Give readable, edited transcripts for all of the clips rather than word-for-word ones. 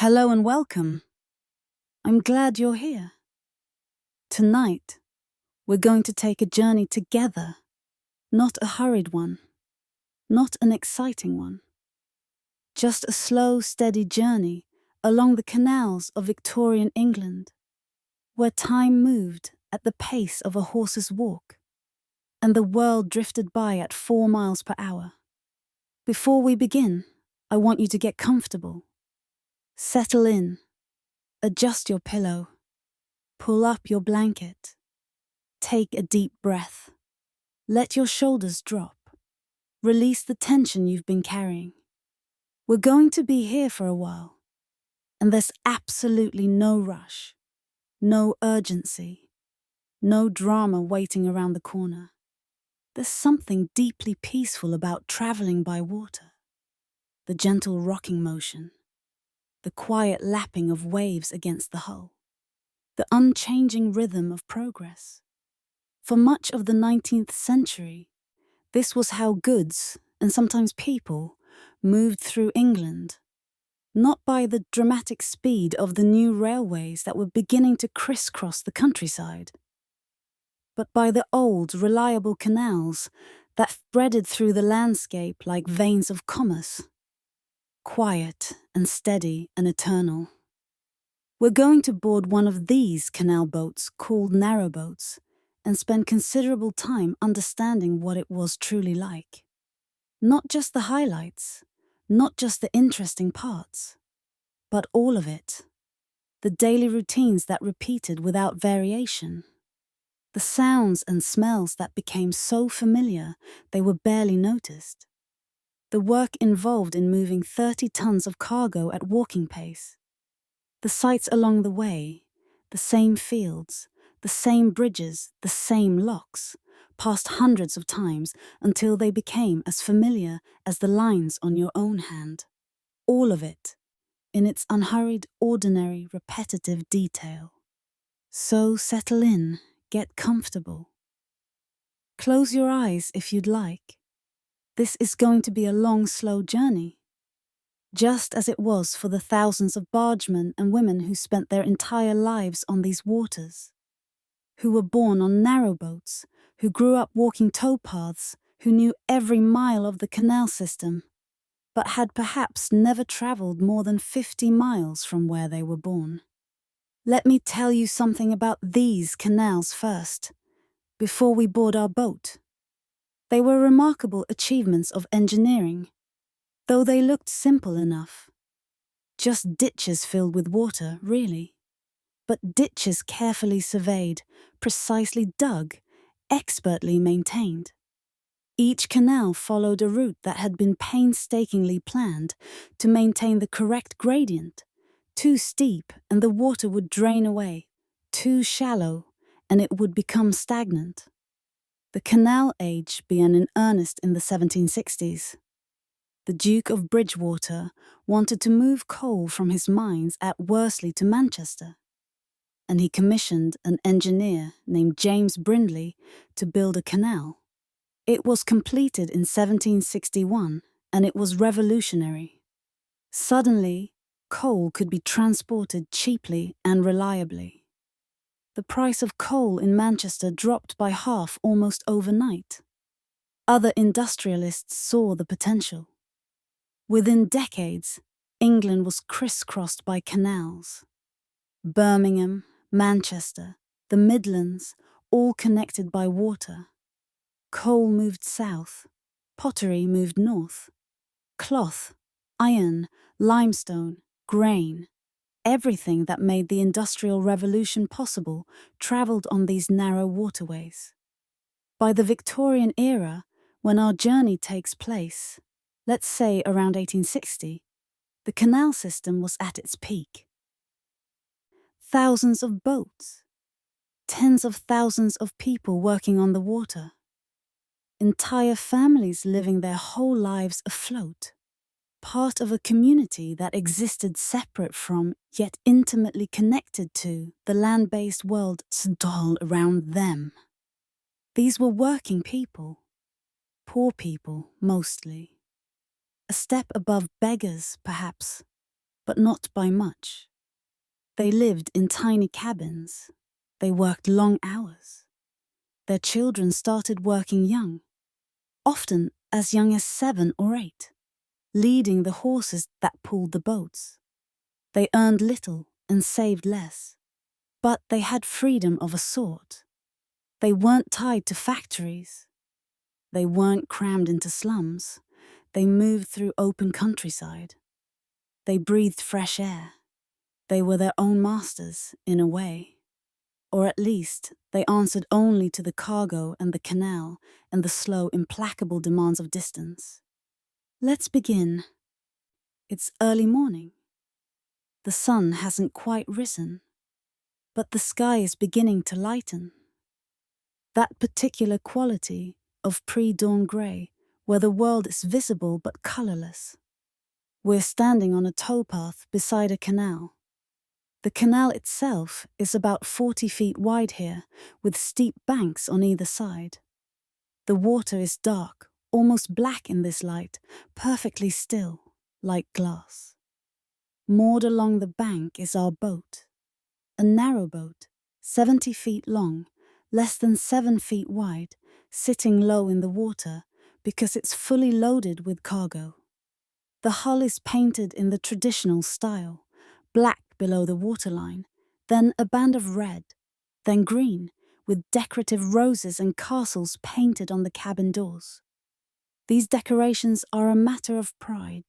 Hello and welcome. I'm glad you're here. Tonight, we're going to take a journey together. Not a hurried one. Not an exciting one. Just a slow, steady journey along the canals of Victorian England, where time moved at the pace of a horse's walk, and the world drifted by at 4 miles per hour. Before we begin, I want you to get comfortable. Settle in. Adjust your pillow. Pull up your blanket. Take a deep breath. Let your shoulders drop. Release the tension you've been carrying. We're going to be here for a while, and there's absolutely no rush, no urgency, no drama waiting around the corner. There's something deeply peaceful about traveling by water. The gentle rocking motion, the quiet lapping of waves against the hull, the unchanging rhythm of progress. For much of the 19th century, this was how goods, and sometimes people, moved through England, not by the dramatic speed of the new railways that were beginning to crisscross the countryside, but by the old, reliable canals that threaded through the landscape like veins of commerce, quiet and steady and eternal. We're going to board one of these canal boats called narrowboats and spend considerable time understanding what it was truly like. Not just the highlights, not just the interesting parts, but all of it. The daily routines that repeated without variation. The sounds and smells that became so familiar they were barely noticed. The work involved in moving 30 tons of cargo at walking pace. The sights along the way, the same fields, the same bridges, the same locks, passed hundreds of times until they became as familiar as the lines on your own hand. All of it, in its unhurried, ordinary, repetitive detail. So settle in, get comfortable. Close your eyes if you'd like. This is going to be a long, slow journey. Just as it was for the thousands of bargemen and women who spent their entire lives on these waters, who were born on narrow boats, who grew up walking towpaths, who knew every mile of the canal system, but had perhaps never travelled more than 50 miles from where they were born. Let me tell you something about these canals first, before we board our boat. They were remarkable achievements of engineering, though they looked simple enough. Just ditches filled with water, really. But ditches carefully surveyed, precisely dug, expertly maintained. Each canal followed a route that had been painstakingly planned to maintain the correct gradient. Too steep and the water would drain away. Too shallow and it would become stagnant. The canal age began in earnest in the 1760s. The Duke of Bridgewater wanted to move coal from his mines at Worsley to Manchester, and he commissioned an engineer named James Brindley to build a canal. It was completed in 1761, and it was revolutionary. Suddenly, coal could be transported cheaply and reliably. The price of coal in Manchester dropped by half almost overnight. Other industrialists saw the potential. Within decades, England was crisscrossed by canals. Birmingham, Manchester, the Midlands, all connected by water. Coal moved south, pottery moved north. Cloth, iron, limestone, grain, everything that made the Industrial Revolution possible travelled on these narrow waterways. By the Victorian era, when our journey takes place, let's say around 1860, the canal system was at its peak. Thousands of boats, tens of thousands of people working on the water, entire families living their whole lives afloat, part of a community that existed separate from, yet intimately connected to, the land-based world all around them. These were working people, poor people mostly. A step above beggars, perhaps, but not by much. They lived in tiny cabins. They worked long hours. Their children started working young, often as young as 7 or 8, leading the horses that pulled the boats. They earned little and saved less, but they had freedom of a sort. They weren't tied to factories. They weren't crammed into slums. They moved through open countryside. They breathed fresh air. They were their own masters, in a way. Or at least, they answered only to the cargo and the canal and the slow, implacable demands of distance. Let's begin. It's early morning. The sun hasn't quite risen, but the sky is beginning to lighten. That particular quality of pre-dawn grey, where the world is visible but colourless. We're standing on a towpath beside a canal. The canal itself is about 40 feet wide here, with steep banks on either side. The water is dark, almost black in this light, perfectly still, like glass. Moored along the bank is our boat. A narrow boat, 70 feet long, less than 7 feet wide, sitting low in the water because it's fully loaded with cargo. The hull is painted in the traditional style, black below the waterline, then a band of red, then green, with decorative roses and castles painted on the cabin doors. These decorations are a matter of pride.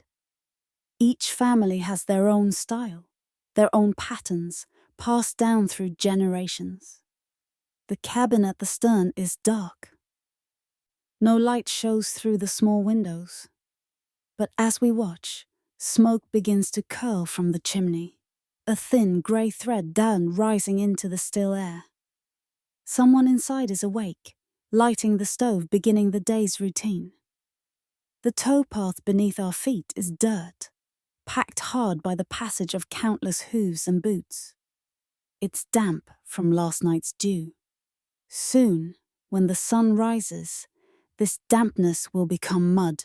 Each family has their own style, their own patterns, passed down through generations. The cabin at the stern is dark. No light shows through the small windows. But as we watch, smoke begins to curl from the chimney, a thin grey thread down rising into the still air. Someone inside is awake, lighting the stove, beginning the day's routine. The towpath beneath our feet is dirt, packed hard by the passage of countless hooves and boots. It's damp from last night's dew. Soon, when the sun rises, this dampness will become mud.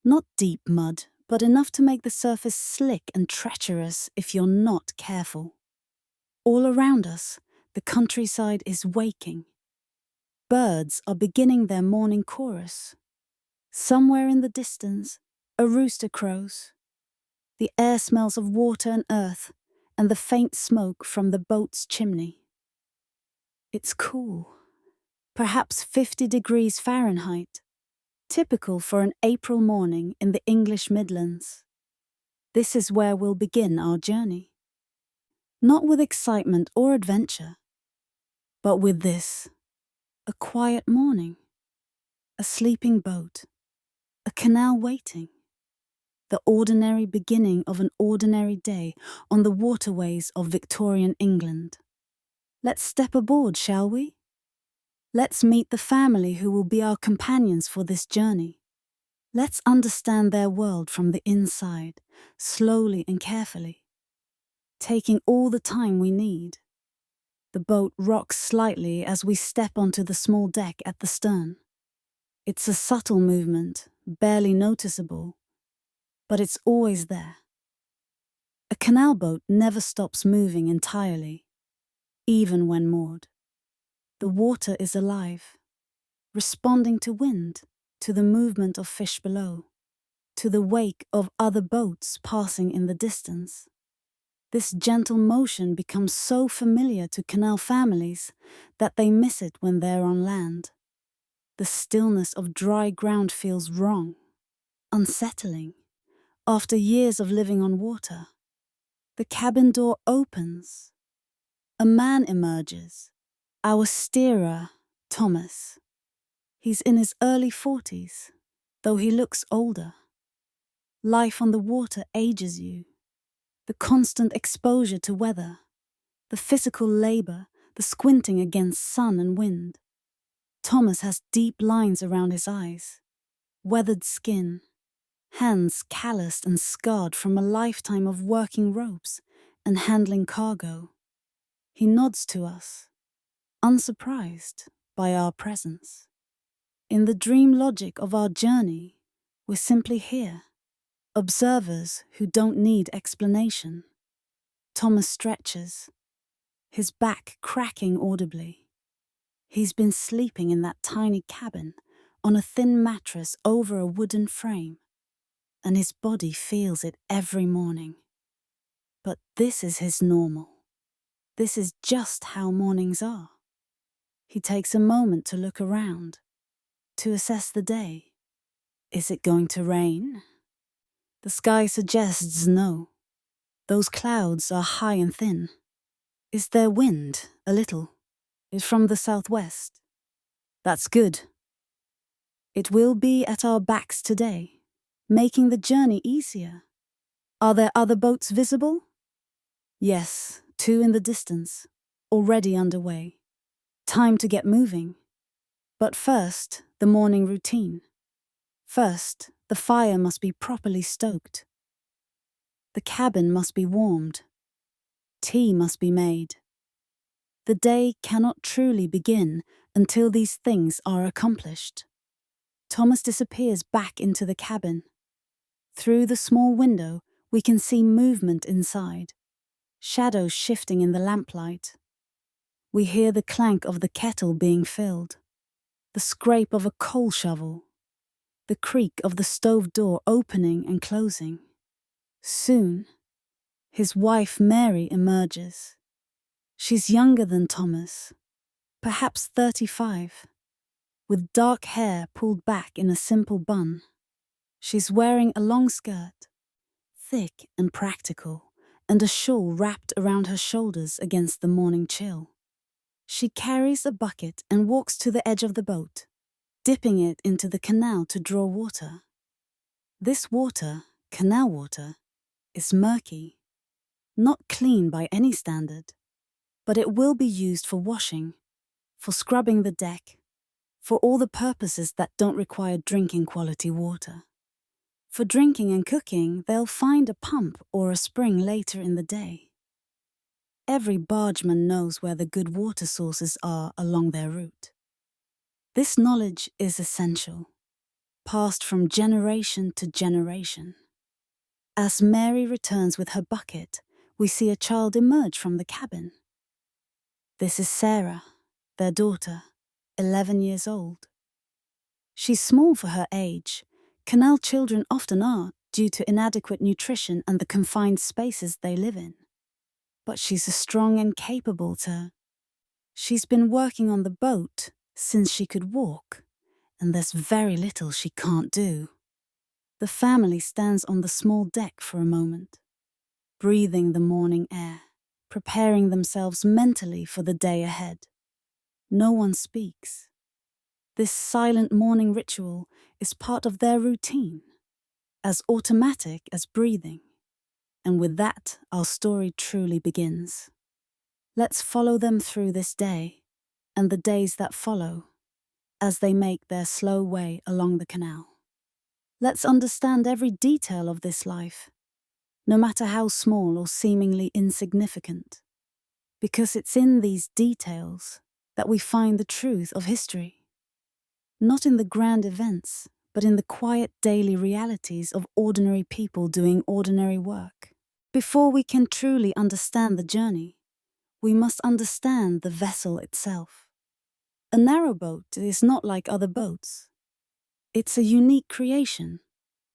Not deep mud, but enough to make the surface slick and treacherous if you're not careful. All around us, the countryside is waking. Birds are beginning their morning chorus. Somewhere in the distance, a rooster crows. The air smells of water and earth, and the faint smoke from the boat's chimney. It's cool, perhaps 50 degrees Fahrenheit, typical for an April morning in the English Midlands. This is where we'll begin our journey. Not with excitement or adventure, but with this: a quiet morning, a sleeping boat, a canal waiting, the ordinary beginning of an ordinary day on the waterways of Victorian England. Let's step aboard, shall we? Let's meet the family who will be our companions for this journey. Let's understand their world from the inside, slowly and carefully, taking all the time we need. The boat rocks slightly as we step onto the small deck at the stern. It's a subtle movement, barely noticeable, but it's always there. A canal boat never stops moving entirely, even when moored. The water is alive, responding to wind, to the movement of fish below, to the wake of other boats passing in the distance. This gentle motion becomes so familiar to canal families that they miss it when they're on land. The stillness of dry ground feels wrong, unsettling. After years of living on water, the cabin door opens. A man emerges, our steerer, Thomas. He's in his early 40s, though he looks older. Life on the water ages you. The constant exposure to weather, the physical labor, the squinting against sun and wind. Thomas has deep lines around his eyes, weathered skin, hands calloused and scarred from a lifetime of working ropes and handling cargo. He nods to us, unsurprised by our presence. In the dream logic of our journey, we're simply here, observers who don't need explanation. Thomas stretches, his back cracking audibly. He's been sleeping in that tiny cabin on a thin mattress over a wooden frame, and his body feels it every morning. But this is his normal. This is just how mornings are. He takes a moment to look around, to assess the day. Is it going to rain? The sky suggests no. Those clouds are high and thin. Is there wind? A little. It's from the southwest. That's good. It will be at our backs today, making the journey easier. Are there other boats visible? Yes, 2 in the distance, already underway. Time to get moving. But first, the morning routine. First, the fire must be properly stoked. The cabin must be warmed. Tea must be made. The day cannot truly begin until these things are accomplished. Thomas disappears back into the cabin. Through the small window, we can see movement inside, shadows shifting in the lamplight. We hear the clank of the kettle being filled, the scrape of a coal shovel, the creak of the stove door opening and closing. Soon, his wife Mary emerges. She's younger than Thomas, perhaps 35, with dark hair pulled back in a simple bun. She's wearing a long skirt, thick and practical, and a shawl wrapped around her shoulders against the morning chill. She carries a bucket and walks to the edge of the boat, dipping it into the canal to draw water. This water, canal water, is murky, not clean by any standard, but it will be used for washing, for scrubbing the deck, for all the purposes that don't require drinking quality water. For drinking and cooking, they'll find a pump or a spring later in the day. Every bargeman knows where the good water sources are along their route. This knowledge is essential, passed from generation to generation. As Mary returns with her bucket, we see a child emerge from the cabin. This is Sarah, their daughter, 11 years old. She's small for her age. Canal children often are due to inadequate nutrition and the confined spaces they live in. But she's a strong and capable ter. She's been working on the boat since she could walk, and there's very little she can't do. The family stands on the small deck for a moment, breathing the morning air, preparing themselves mentally for the day ahead. No one speaks. This silent morning ritual is part of their routine, as automatic as breathing. And with that, our story truly begins. Let's follow them through this day and the days that follow as they make their slow way along the canal. Let's understand every detail of this life, no matter how small or seemingly insignificant, because it's in these details that we find the truth of history. Not in the grand events, but in the quiet daily realities of ordinary people doing ordinary work. Before we can truly understand the journey, we must understand the vessel itself. A narrowboat is not like other boats. It's a unique creation,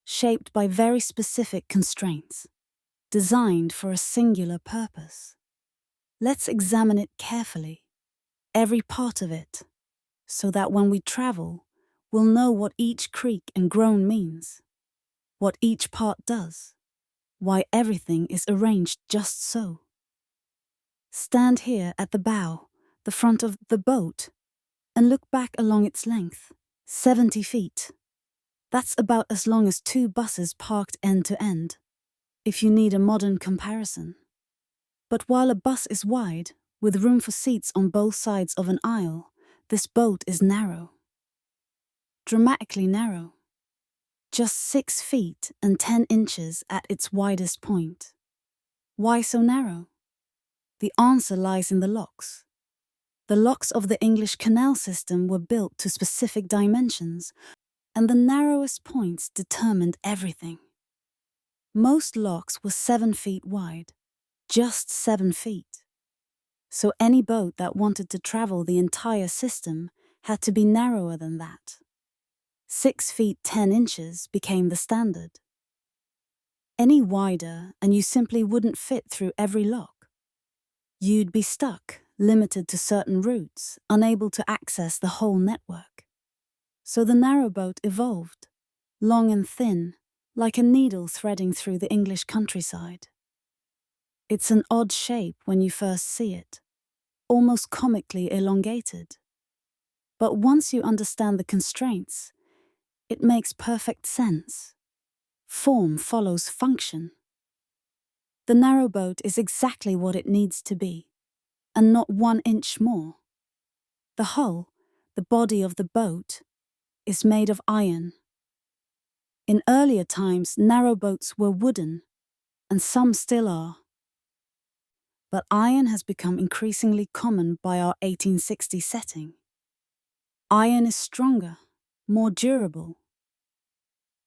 shaped by very specific constraints, designed for a singular purpose. Let's examine it carefully, every part of it, so that when we travel, we'll know what each creak and groan means, what each part does, why everything is arranged just so. Stand here at the bow, the front of the boat, and look back along its length, 70 feet. That's about as long as 2 buses parked end to end, if you need a modern comparison. But while a bus is wide, with room for seats on both sides of an aisle, this boat is narrow. Dramatically narrow. Just 6 feet and 10 inches at its widest point. Why so narrow? The answer lies in the locks. The locks of the English canal system were built to specific dimensions, and the narrowest points determined everything. Most locks were 7 feet wide, just 7 feet. So any boat that wanted to travel the entire system had to be narrower than that. 6 feet 10 inches became the standard. Any wider and you simply wouldn't fit through every lock. You'd be stuck, limited to certain routes, unable to access the whole network. So the narrowboat evolved, long and thin, like a needle threading through the English countryside. It's an odd shape when you first see it, almost comically elongated. But once you understand the constraints, it makes perfect sense. Form follows function. The narrowboat is exactly what it needs to be, and not 1 inch more. The hull, the body of the boat, is made of iron. In earlier times, narrowboats were wooden, and some still are. But iron has become increasingly common by our 1860 setting. Iron is stronger, more durable.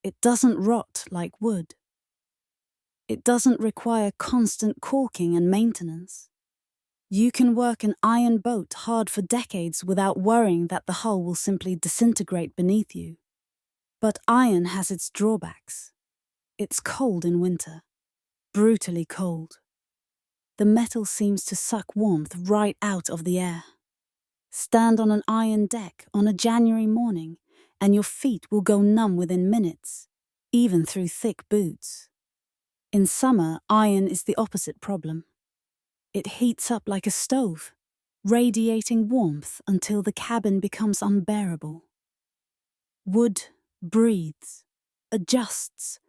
It doesn't rot like wood. It doesn't require constant caulking and maintenance. You can work an iron boat hard for decades without worrying that the hull will simply disintegrate beneath you. But iron has its drawbacks. It's cold in winter, brutally cold. The metal seems to suck warmth right out of the air. Stand on an iron deck on a January morning, and your feet will go numb within minutes, even through thick boots. In summer, iron is the opposite problem. It heats up like a stove, radiating warmth until the cabin becomes unbearable. Wood breathes, adjusts,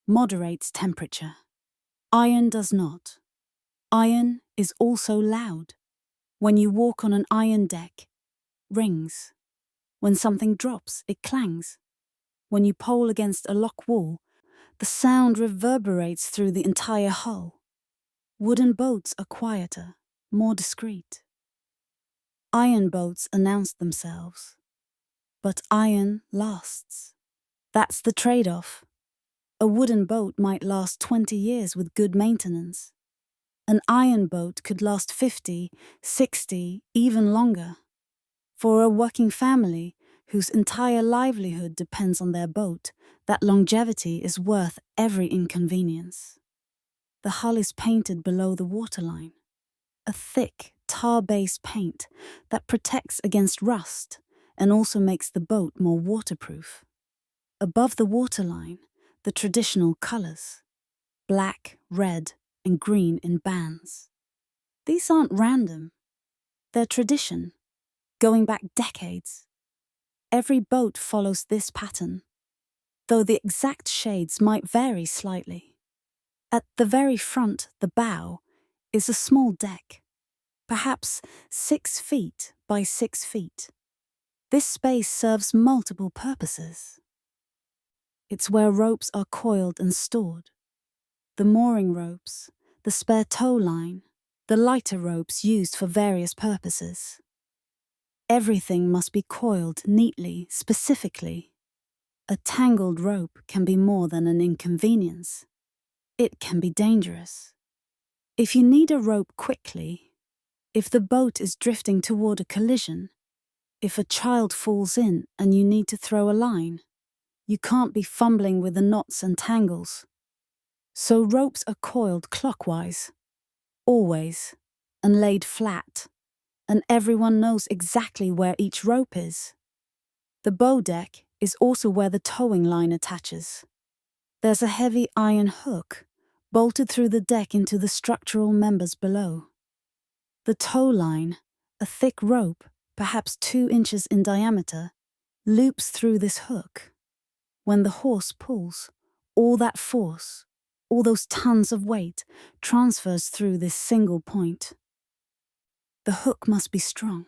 moderates temperature. Iron does not. Iron is also loud. When you walk on an iron deck, rings. When something drops, it clangs. When you pole against a lock wall, the sound reverberates through the entire hull. Wooden boats are quieter, more discreet. Iron boats announce themselves. But iron lasts. That's the trade-off. A wooden boat might last 20 years with good maintenance. An iron boat could last 50, 60, even longer. For a working family whose entire livelihood depends on their boat, that longevity is worth every inconvenience. The hull is painted below the waterline, a thick, tar-based paint that protects against rust and also makes the boat more waterproof. Above the waterline, the traditional colors: black, red, and green in bands. These aren't random. They're tradition, going back decades. Every boat follows this pattern, though the exact shades might vary slightly. At the very front, the bow, is a small deck, perhaps 6 feet by 6 feet. This space serves multiple purposes. It's where ropes are coiled and stored. The mooring ropes, the spare tow line, the lighter ropes used for various purposes. Everything must be coiled neatly, specifically. A tangled rope can be more than an inconvenience. It can be dangerous. If you need a rope quickly, if the boat is drifting toward a collision, if a child falls in and you need to throw a line, you can't be fumbling with the knots and tangles. So ropes are coiled clockwise, always, and laid flat, and everyone knows exactly where each rope is. The bow deck is also where the towing line attaches. There's a heavy iron hook bolted through the deck into the structural members below. The tow line, a thick rope, perhaps 2 inches in diameter, loops through this hook. When the horse pulls, all that force, all those tons of weight, transfers through this single point. The hook must be strong.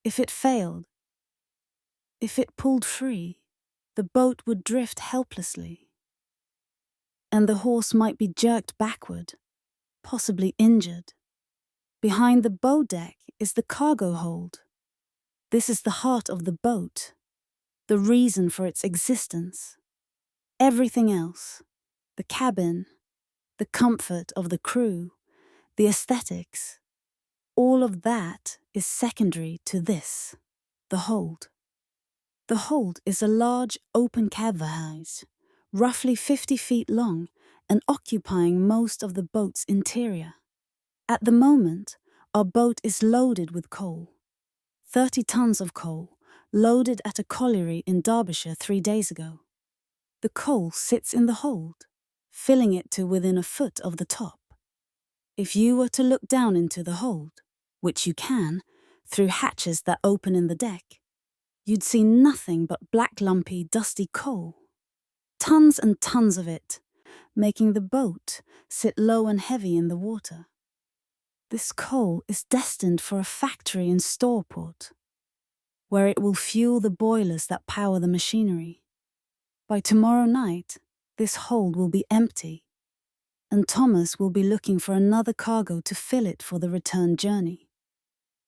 If it failed, if it pulled free, the boat would drift helplessly. And the horse might be jerked backward, possibly injured. Behind the bow deck is the cargo hold. This is the heart of the boat, the reason for its existence. Everything else, The cabin, the comfort of the crew, the aesthetics, all of that is secondary to this, the hold. The hold is a large open cabhouse, roughly 50 feet long and occupying most of the boat's interior. At the moment, our boat is loaded with coal. 30 tons of coal, loaded at a colliery in Derbyshire 3 days ago. The coal sits in the hold, filling it to within a foot of the top. If you were to look down into the hold, which you can, through hatches that open in the deck, you'd see nothing but black lumpy, dusty coal. Tons and tons of it, making the boat sit low and heavy in the water. This coal is destined for a factory in Storeport, where it will fuel the boilers that power the machinery. By tomorrow night, this hold will be empty, and Thomas will be looking for another cargo to fill it for the return journey.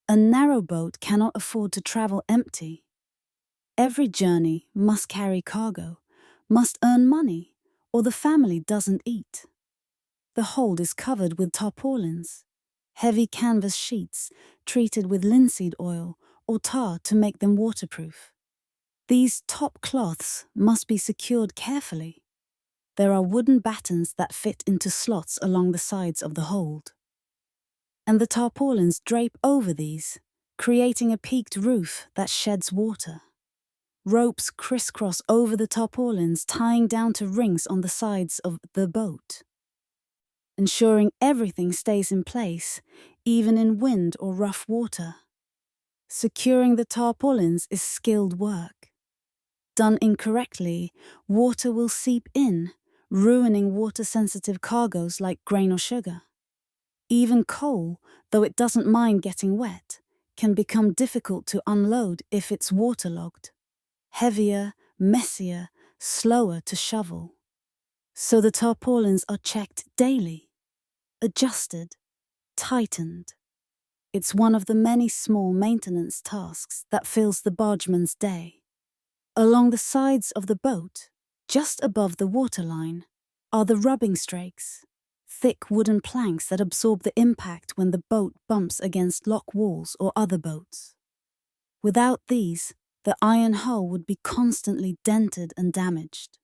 A narrow boat cannot afford to travel empty. Every journey must carry cargo, must earn money, or the family doesn't eat. The hold is covered with tarpaulins, heavy canvas sheets treated with linseed oil or tar to make them waterproof. These top cloths must be secured carefully. There are wooden battens that fit into slots along the sides of the hold. And the tarpaulins drape over these, creating a peaked roof that sheds water. Ropes crisscross over the tarpaulins, tying down to rings on the sides of the boat, ensuring everything stays in place, even in wind or rough water. Securing the tarpaulins is skilled work. Done incorrectly, water will seep in, ruining water-sensitive cargoes like grain or sugar. Even coal, though it doesn't mind getting wet, can become difficult to unload if it's waterlogged. Heavier, messier, slower to shovel. So the tarpaulins are checked daily, adjusted, tightened. It's one of the many small maintenance tasks that fills the bargeman's day. Along the sides of the boat, just above the waterline, are the rubbing strakes, thick wooden planks that absorb the impact when the boat bumps against lock walls or other boats. Without these, the iron hull would be constantly dented and damaged.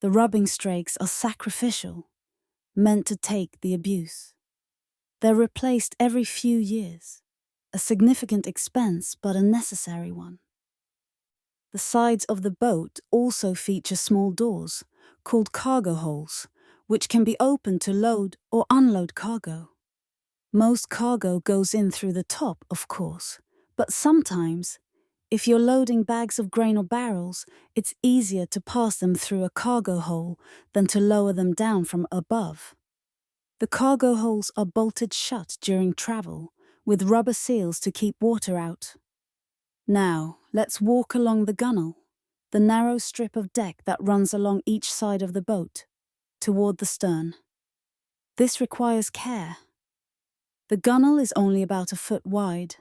The rubbing strakes are sacrificial, meant to take the abuse. They're replaced every few years, a significant expense but a necessary one. The sides of the boat also feature small doors, called cargo holes, which can be opened to load or unload cargo. Most cargo goes in through the top, of course, but sometimes, if you're loading bags of grain or barrels, it's easier to pass them through a cargo hole than to lower them down from above. The cargo holes are bolted shut during travel, with rubber seals to keep water out. Now, let's walk along the gunwale, the narrow strip of deck that runs along each side of the boat, toward the stern. This requires care. The gunwale is only about a foot wide.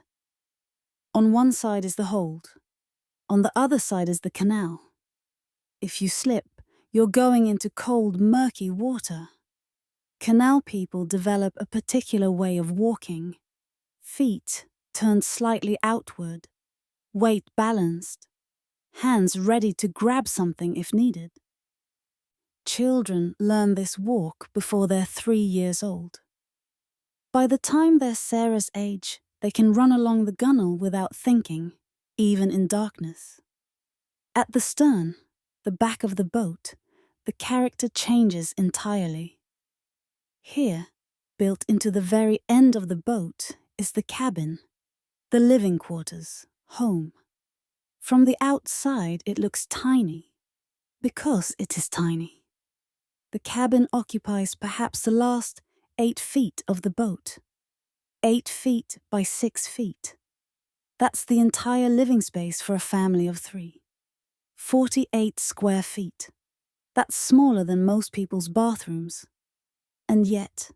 On one side is the hold. On the other side is the canal. If you slip, you're going into cold, murky water. Canal people develop a particular way of walking. Feet turned slightly outward, weight balanced, hands ready to grab something if needed. Children learn this walk before they're 3 years old. By the time they're Sarah's age, they can run along the gunwale without thinking, even in darkness. At the stern, the back of the boat, the character changes entirely. Here, built into the very end of the boat, is the cabin, the living quarters, home. From the outside, it looks tiny, because it is tiny. The cabin occupies perhaps the last 8 feet of the boat. 8 feet by 6 feet. That's the entire living space for a family of 3. 48 square feet. That's smaller than most people's bathrooms. And yet,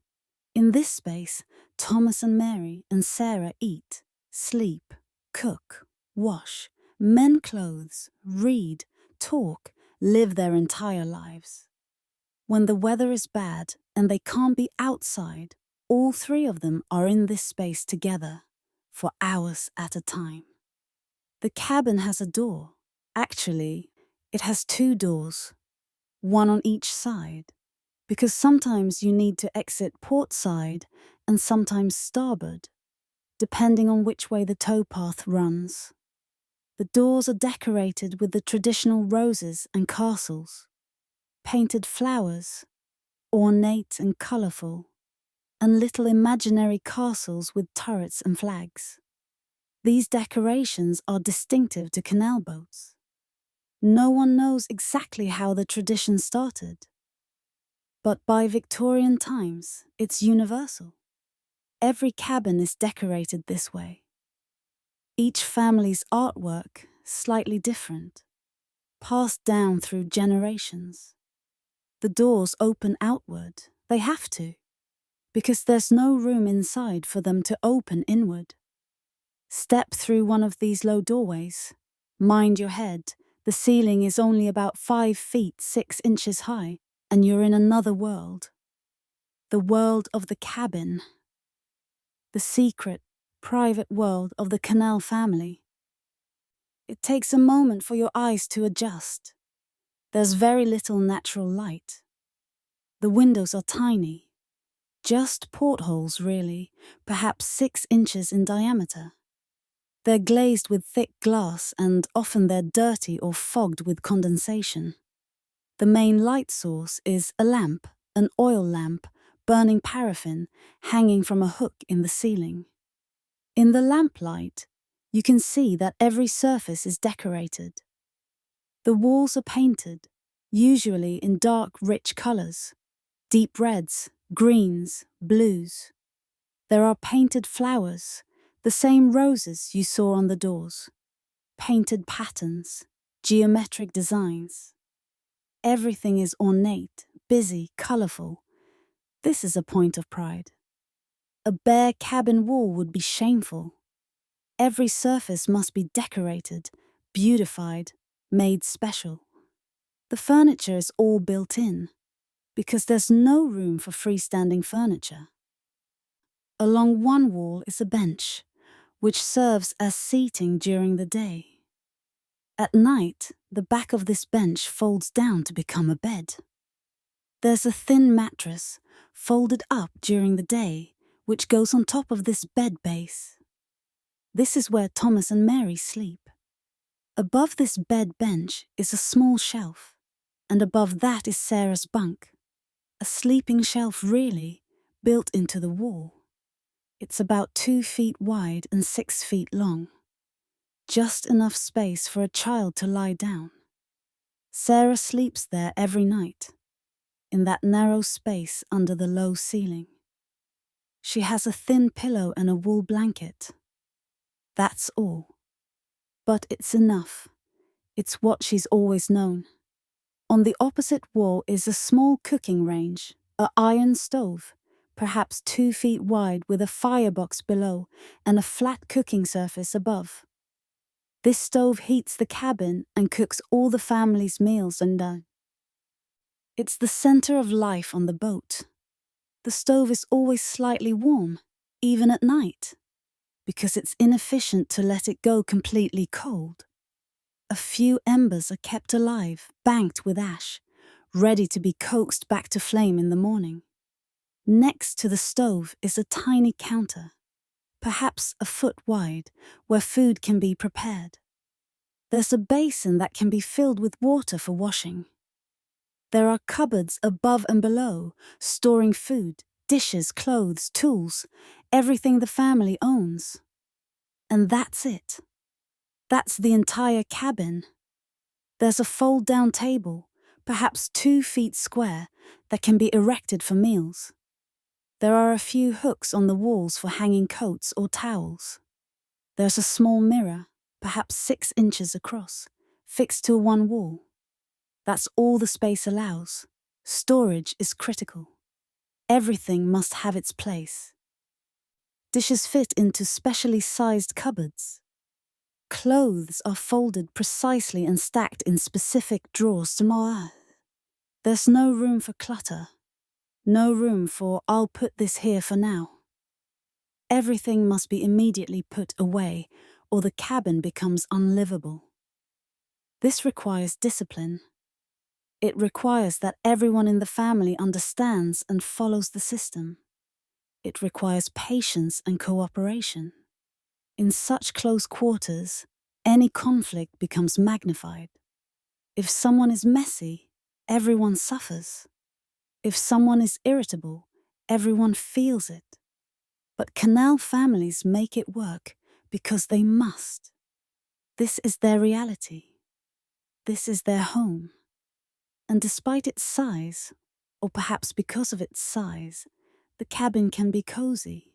in this space, Thomas and Mary and Sarah eat, sleep, cook, wash, mend clothes, read, talk, live their entire lives. When the weather is bad and they can't be outside, all three of them are in this space together for hours at a time. The cabin has a door. Actually, it has two doors, one on each side, because sometimes you need to exit port side and sometimes starboard, depending on which way the towpath runs. The doors are decorated with the traditional roses and castles, painted flowers, ornate and colourful, and little imaginary castles with turrets and flags. These decorations are distinctive to canal boats. No one knows exactly how the tradition started, but by Victorian times, it's universal. Every cabin is decorated this way. Each family's artwork slightly different, passed down through generations. The doors open outward. They have to, because there's no room inside for them to open inward. Step through one of these low doorways. Mind your head. The ceiling is only about 5 feet 6 inches high, and you're in another world. The world of the cabin. The secret, private world of the Canal family. It takes a moment for your eyes to adjust. There's very little natural light. The windows are tiny. Just portholes, really, perhaps 6 inches in diameter. They're glazed with thick glass and often they're dirty or fogged with condensation. The main light source is a lamp, an oil lamp, burning paraffin, hanging from a hook in the ceiling. In the lamplight, you can see that every surface is decorated. The walls are painted, usually in dark, rich colours, deep reds, greens, blues. There are painted flowers, the same roses you saw on the doors, painted patterns, geometric designs. Everything is ornate, busy, colourful. This is a point of pride. A bare cabin wall would be shameful. Every surface must be decorated, beautified, made special. The furniture is all built in, because there's no room for freestanding furniture. Along one wall is a bench, which serves as seating during the day. At night, the back of this bench folds down to become a bed. There's a thin mattress, folded up during the day, which goes on top of this bed base. This is where Thomas and Mary sleep. Above this bed bench is a small shelf, and above that is Sarah's bunk. A sleeping shelf, really, built into the wall. It's about 2 feet wide and 6 feet long. Just enough space for a child to lie down. Sarah sleeps there every night, in that narrow space under the low ceiling. She has a thin pillow and a wool blanket. That's all. But it's enough. It's what she's always known. On the opposite wall is a small cooking range, an iron stove, perhaps 2 feet wide with a firebox below and a flat cooking surface above. This stove heats the cabin and cooks all the family's meals and it's the center of life on the boat. The stove is always slightly warm, even at night, because it's inefficient to let it go completely cold. A few embers are kept alive, banked with ash, ready to be coaxed back to flame in the morning. Next to the stove is a tiny counter, perhaps a foot wide, where food can be prepared. There's a basin that can be filled with water for washing. There are cupboards above and below, storing food, dishes, clothes, tools, everything the family owns. And that's it. That's the entire cabin. There's a fold-down table, perhaps 2 feet square, that can be erected for meals. There are a few hooks on the walls for hanging coats or towels. There's a small mirror, perhaps 6 inches across, fixed to one wall. That's all the space allows. Storage is critical. Everything must have its place. Dishes fit into specially sized cupboards. Clothes are folded precisely and stacked in specific drawers. There's no room for clutter, no room for "I'll put this here for now." Everything must be immediately put away, or the cabin becomes unlivable. This requires discipline. It requires that everyone in the family understands and follows the system. It requires patience and cooperation. In such close quarters, any conflict becomes magnified. If someone is messy, everyone suffers. If someone is irritable, everyone feels it. But Canal families make it work because they must. This is their reality. This is their home. And despite its size, or perhaps because of its size, the cabin can be cozy.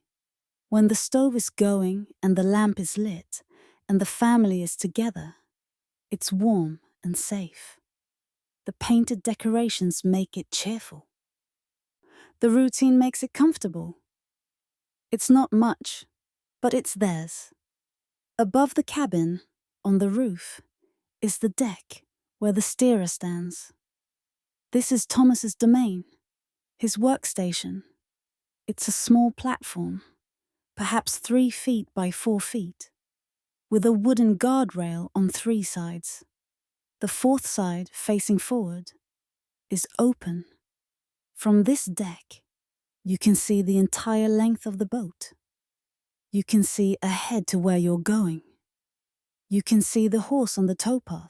When the stove is going and the lamp is lit and the family is together, it's warm and safe. The painted decorations make it cheerful. The routine makes it comfortable. It's not much, but it's theirs. Above the cabin, on the roof, is the deck where the steerer stands. This is Thomas's domain, his workstation. It's a small platform, perhaps 3 feet by 4 feet, with a wooden guardrail on 3 sides. The 4th side, facing forward, is open. From this deck, you can see the entire length of the boat. You can see ahead to where you're going. You can see the horse on the towpath.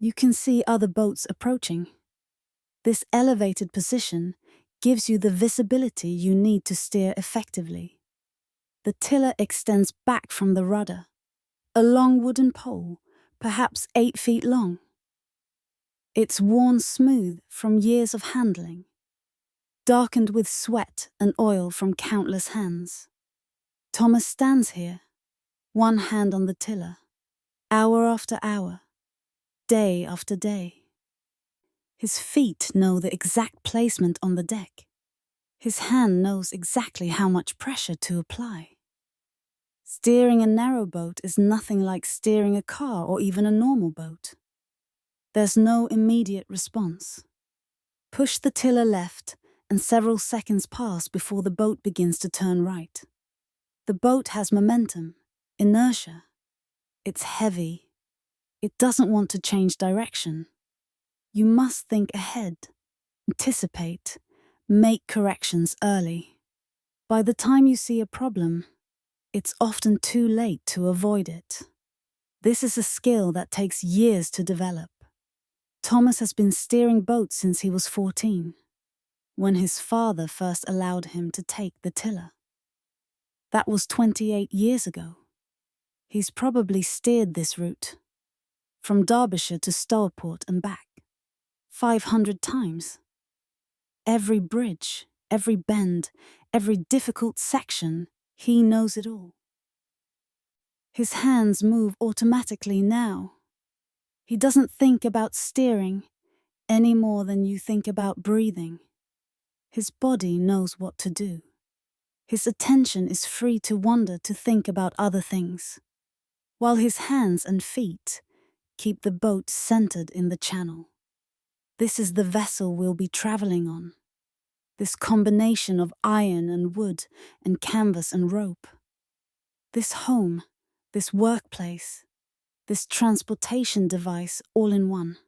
You can see other boats approaching. This elevated position gives you the visibility you need to steer effectively. The tiller extends back from the rudder, a long wooden pole, perhaps 8 feet long. It's worn smooth from years of handling, darkened with sweat and oil from countless hands. Thomas stands here, one hand on the tiller, hour after hour, day after day. His feet know the exact placement on the deck. His hand knows exactly how much pressure to apply. Steering a narrow boat is nothing like steering a car or even a normal boat. There's no immediate response. Push the tiller left, and several seconds pass before the boat begins to turn right. The boat has momentum, inertia. It's heavy. It doesn't want to change direction. You must think ahead, anticipate, make corrections early. By the time you see a problem, it's often too late to avoid it. This is a skill that takes years to develop. Thomas has been steering boats since he was 14, when his father first allowed him to take the tiller. That was 28 years ago. He's probably steered this route, from Derbyshire to Stourport and back, 500 times. Every bridge, every bend, every difficult section, he knows it all. His hands move automatically now. He doesn't think about steering any more than you think about breathing. His body knows what to do. His attention is free to wander to think about other things, while his hands and feet keep the boat centered in the channel. This is the vessel we'll be traveling on. This combination of iron and wood and canvas and rope. This home, this workplace, this transportation device all in one.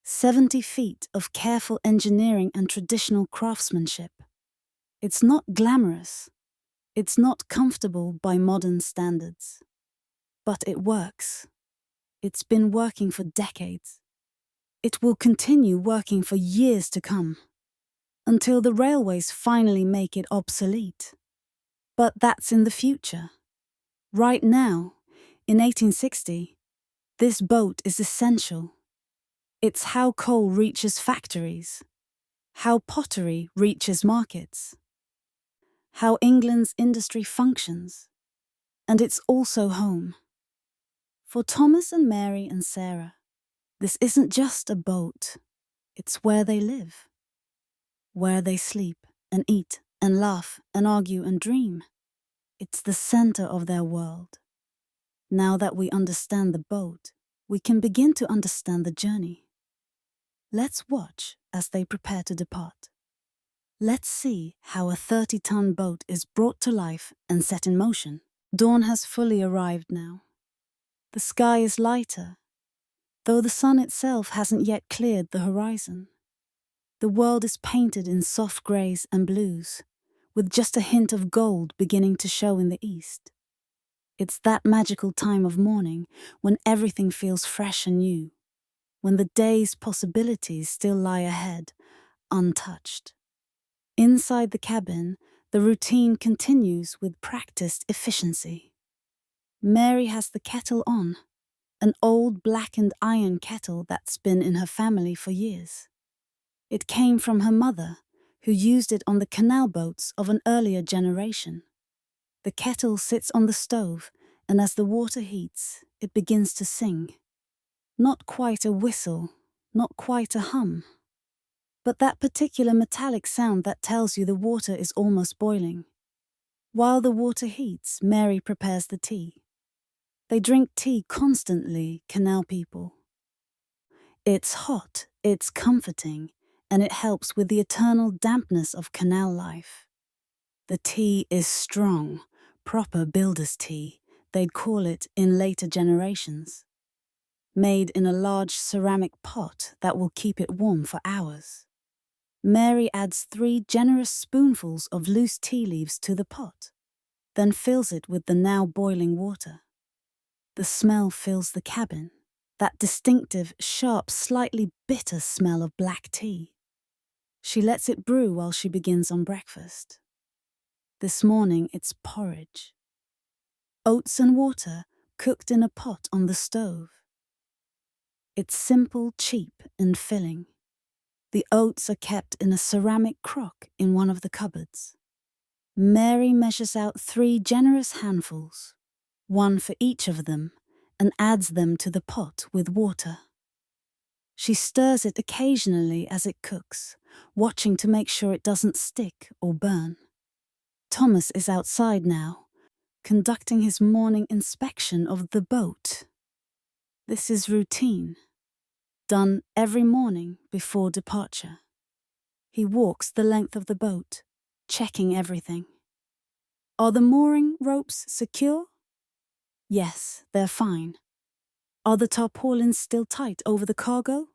70 feet of careful engineering and traditional craftsmanship. It's not glamorous. It's not comfortable by modern standards. But it works. It's been working for decades. It will continue working for years to come, until the railways finally make it obsolete. But that's in the future. Right now, in 1860, this boat is essential. It's how coal reaches factories, how pottery reaches markets, how England's industry functions, and it's also home. For Thomas and Mary and Sarah, this isn't just a boat, it's where they live, where they sleep and eat and laugh and argue and dream. It's the center of their world. Now that we understand the boat, we can begin to understand the journey. Let's watch as they prepare to depart. Let's see how a 30-ton boat is brought to life and set in motion. Dawn has fully arrived now. The sky is lighter, though the sun itself hasn't yet cleared the horizon. The world is painted in soft greys and blues, with just a hint of gold beginning to show in the east. It's that magical time of morning when everything feels fresh and new, when the day's possibilities still lie ahead, untouched. Inside the cabin, the routine continues with practiced efficiency. Mary has the kettle on, an old blackened iron kettle that's been in her family for years. It came from her mother, who used it on the canal boats of an earlier generation. The kettle sits on the stove, and as the water heats, it begins to sing. Not quite a whistle, not quite a hum, but that particular metallic sound that tells you the water is almost boiling. While the water heats, Mary prepares the tea. They drink tea constantly, canal people. It's hot, it's comforting, and it helps with the eternal dampness of canal life. The tea is strong, proper builder's tea, they'd call it in later generations. Made in a large ceramic pot that will keep it warm for hours. Mary adds 3 generous spoonfuls of loose tea leaves to the pot, then fills it with the now boiling water. The smell fills the cabin, that distinctive, sharp, slightly bitter smell of black tea. She lets it brew while she begins on breakfast. This morning it's porridge. Oats and water cooked in a pot on the stove. It's simple, cheap, and filling. The oats are kept in a ceramic crock in one of the cupboards. Mary measures out 3 generous handfuls, 1 for each of them, and adds them to the pot with water. She stirs it occasionally as it cooks, watching to make sure it doesn't stick or burn. Thomas is outside now, conducting his morning inspection of the boat. This is routine, done every morning before departure. He walks the length of the boat, checking everything. Are the mooring ropes secure? Yes, they're fine. Are the tarpaulins still tight over the cargo?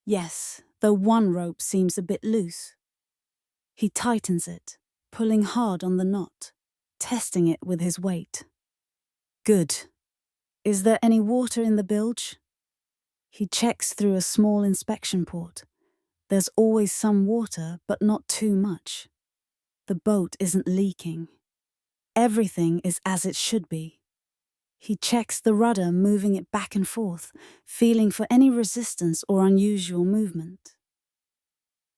Yes, though one rope seems a bit loose. He tightens it, pulling hard on the knot, testing it with his weight. Good. Is there any water in the bilge? He checks through a small inspection port. There's always some water, but not too much. The boat isn't leaking. Everything is as it should be. He checks the rudder, moving it back and forth, feeling for any resistance or unusual movement.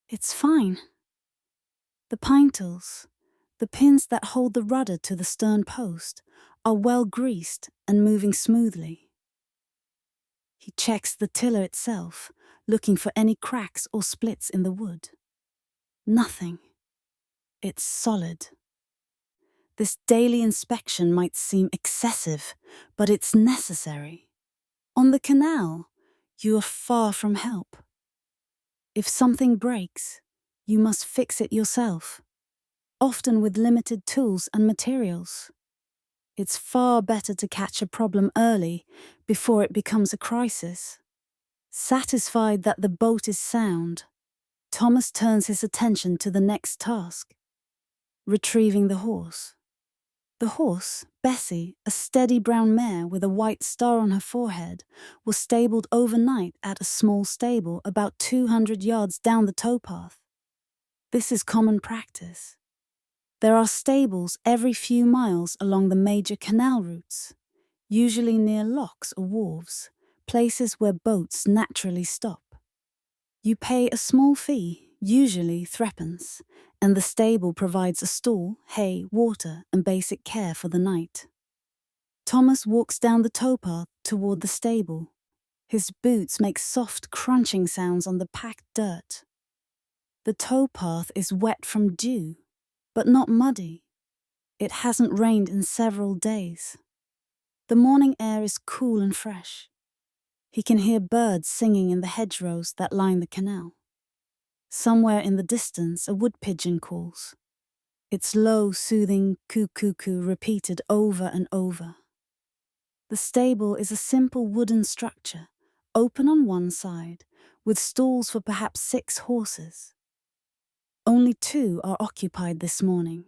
It's fine. The pintles, the pins that hold the rudder to the stern post, are well greased and moving smoothly. He checks the tiller itself, looking for any cracks or splits in the wood. Nothing. It's solid. This daily inspection might seem excessive, but it's necessary. On the canal, you are far from help. If something breaks, you must fix it yourself, often with limited tools and materials. It's far better to catch a problem early, before it becomes a crisis. Satisfied that the boat is sound, Thomas turns his attention to the next task, retrieving the horse. The horse, Bessie, a steady brown mare with a white star on her forehead, was stabled overnight at a small stable about 200 yards down the towpath. This is common practice. There are stables every few miles along the major canal routes, usually near locks or wharves, places where boats naturally stop. You pay a small fee, usually threepence, and the stable provides a stall, hay, water, and basic care for the night. Thomas walks down the towpath toward the stable. His boots make soft crunching sounds on the packed dirt. The towpath is wet from dew, but not muddy. It hasn't rained in several days. The morning air is cool and fresh. He can hear birds singing in the hedgerows that line the canal. Somewhere in the distance, a wood pigeon calls. Its low, soothing coo-coo-coo repeated over and over. The stable is a simple wooden structure, open on one side, with stalls for perhaps 6 horses. Only 2 are occupied this morning.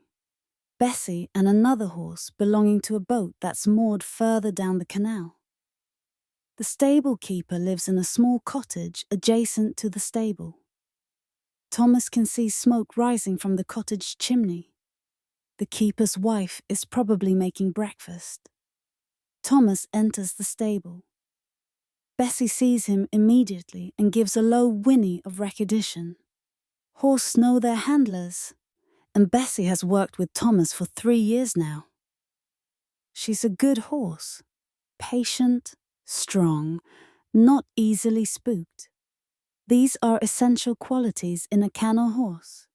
Bessie and another horse belonging to a boat that's moored further down the canal. The stable keeper lives in a small cottage adjacent to the stable. Thomas can see smoke rising from the cottage chimney. The keeper's wife is probably making breakfast. Thomas enters the stable. Bessie sees him immediately and gives a low whinny of recognition. Horses know their handlers, and Bessie has worked with Thomas for 3 years now. She's a good horse, patient, strong, not easily spooked. These are essential qualities in a canal horse.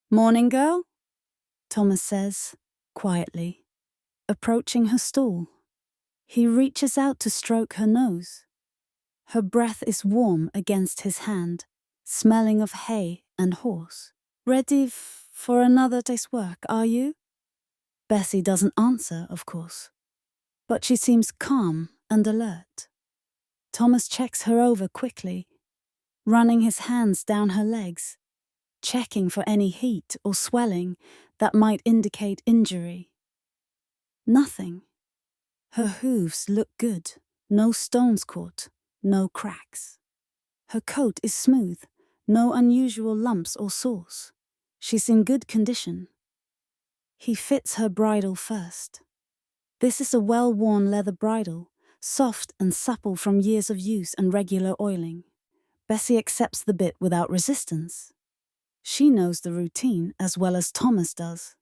"Morning, girl," Thomas says, quietly, approaching her stall. He reaches out to stroke her nose. Her breath is warm against his hand, smelling of hay and horse. "Ready for another day's work, are you?" Bessie doesn't answer, of course, but she seems calm and alert. Thomas checks her over quickly, running his hands down her legs, checking for any heat or swelling that might indicate injury. Nothing. Her hooves look good, no stones caught, no cracks. Her coat is smooth, no unusual lumps or sores. She's in good condition. He fits her bridle first. This is a well-worn leather bridle, soft and supple from years of use and regular oiling. Bessie accepts the bit without resistance. She knows the routine as well as Thomas does.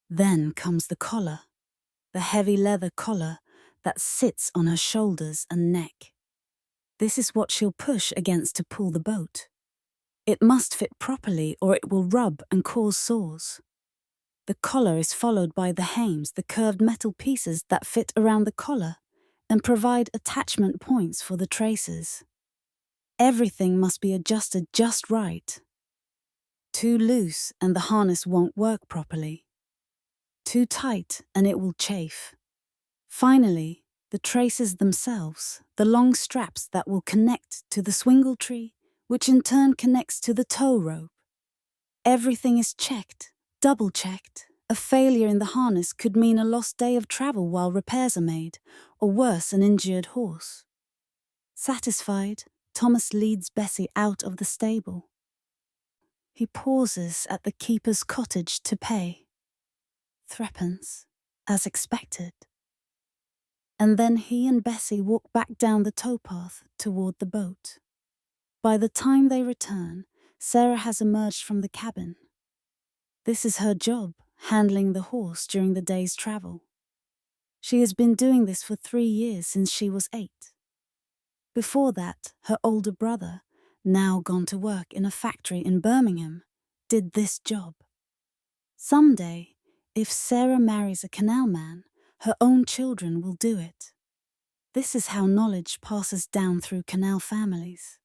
Then comes the collar, the heavy leather collar that sits on her shoulders and neck. This is what she'll push against to pull the boat. It must fit properly or it will rub and cause sores. The collar is followed by the hames, the curved metal pieces that fit around the collar and provide attachment points for the traces. Everything must be adjusted just right. Too loose and the harness won't work properly. Too tight and it will chafe. Finally, the traces themselves, the long straps that will connect to the swingle tree, which in turn connects to the tow rope. Everything is checked, double-checked. A failure in the harness could mean a lost day of travel while repairs are made, or worse, an injured horse. Satisfied, Thomas leads Bessie out of the stable. He pauses at the keeper's cottage to pay. 3pence, as expected. And then he and Bessie walk back down the towpath toward the boat. By the time they return, Sarah has emerged from the cabin. This is her job, handling the horse during the day's travel. She has been doing this for 3 years since she was 8. Before that, her older brother, now gone to work in a factory in Birmingham, did this job. Someday, if Sarah marries a canal man, her own children will do it. This is how knowledge passes down through canal families.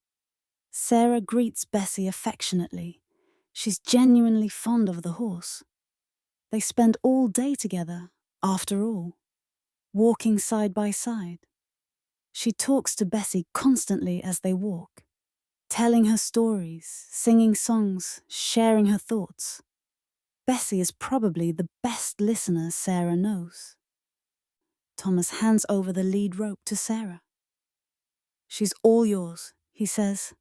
Sarah greets Bessie affectionately. She's genuinely fond of the horse. They spend all day together, after all, walking side by side. She talks to Bessie constantly as they walk, telling her stories, singing songs, sharing her thoughts. Bessie is probably the best listener Sarah knows. Thomas hands over the lead rope to Sarah. "She's all yours," he says.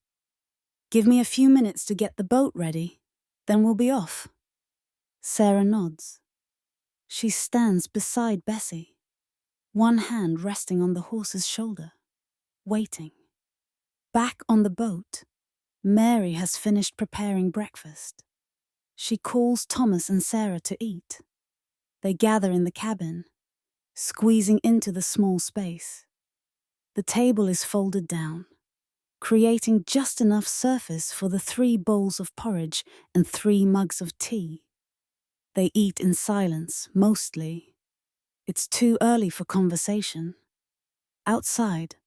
"Give me a few minutes to get the boat ready, then we'll be off." Sarah nods. She stands beside Bessie, one hand resting on the horse's shoulder, waiting. Back on the boat, Mary has finished preparing breakfast. She calls Thomas and Sarah to eat. They gather in the cabin, squeezing into the small space. The table is folded down, creating just enough surface for the 3 bowls of porridge and 3 mugs of tea. They eat in silence, mostly. It's too early for conversation. Outside,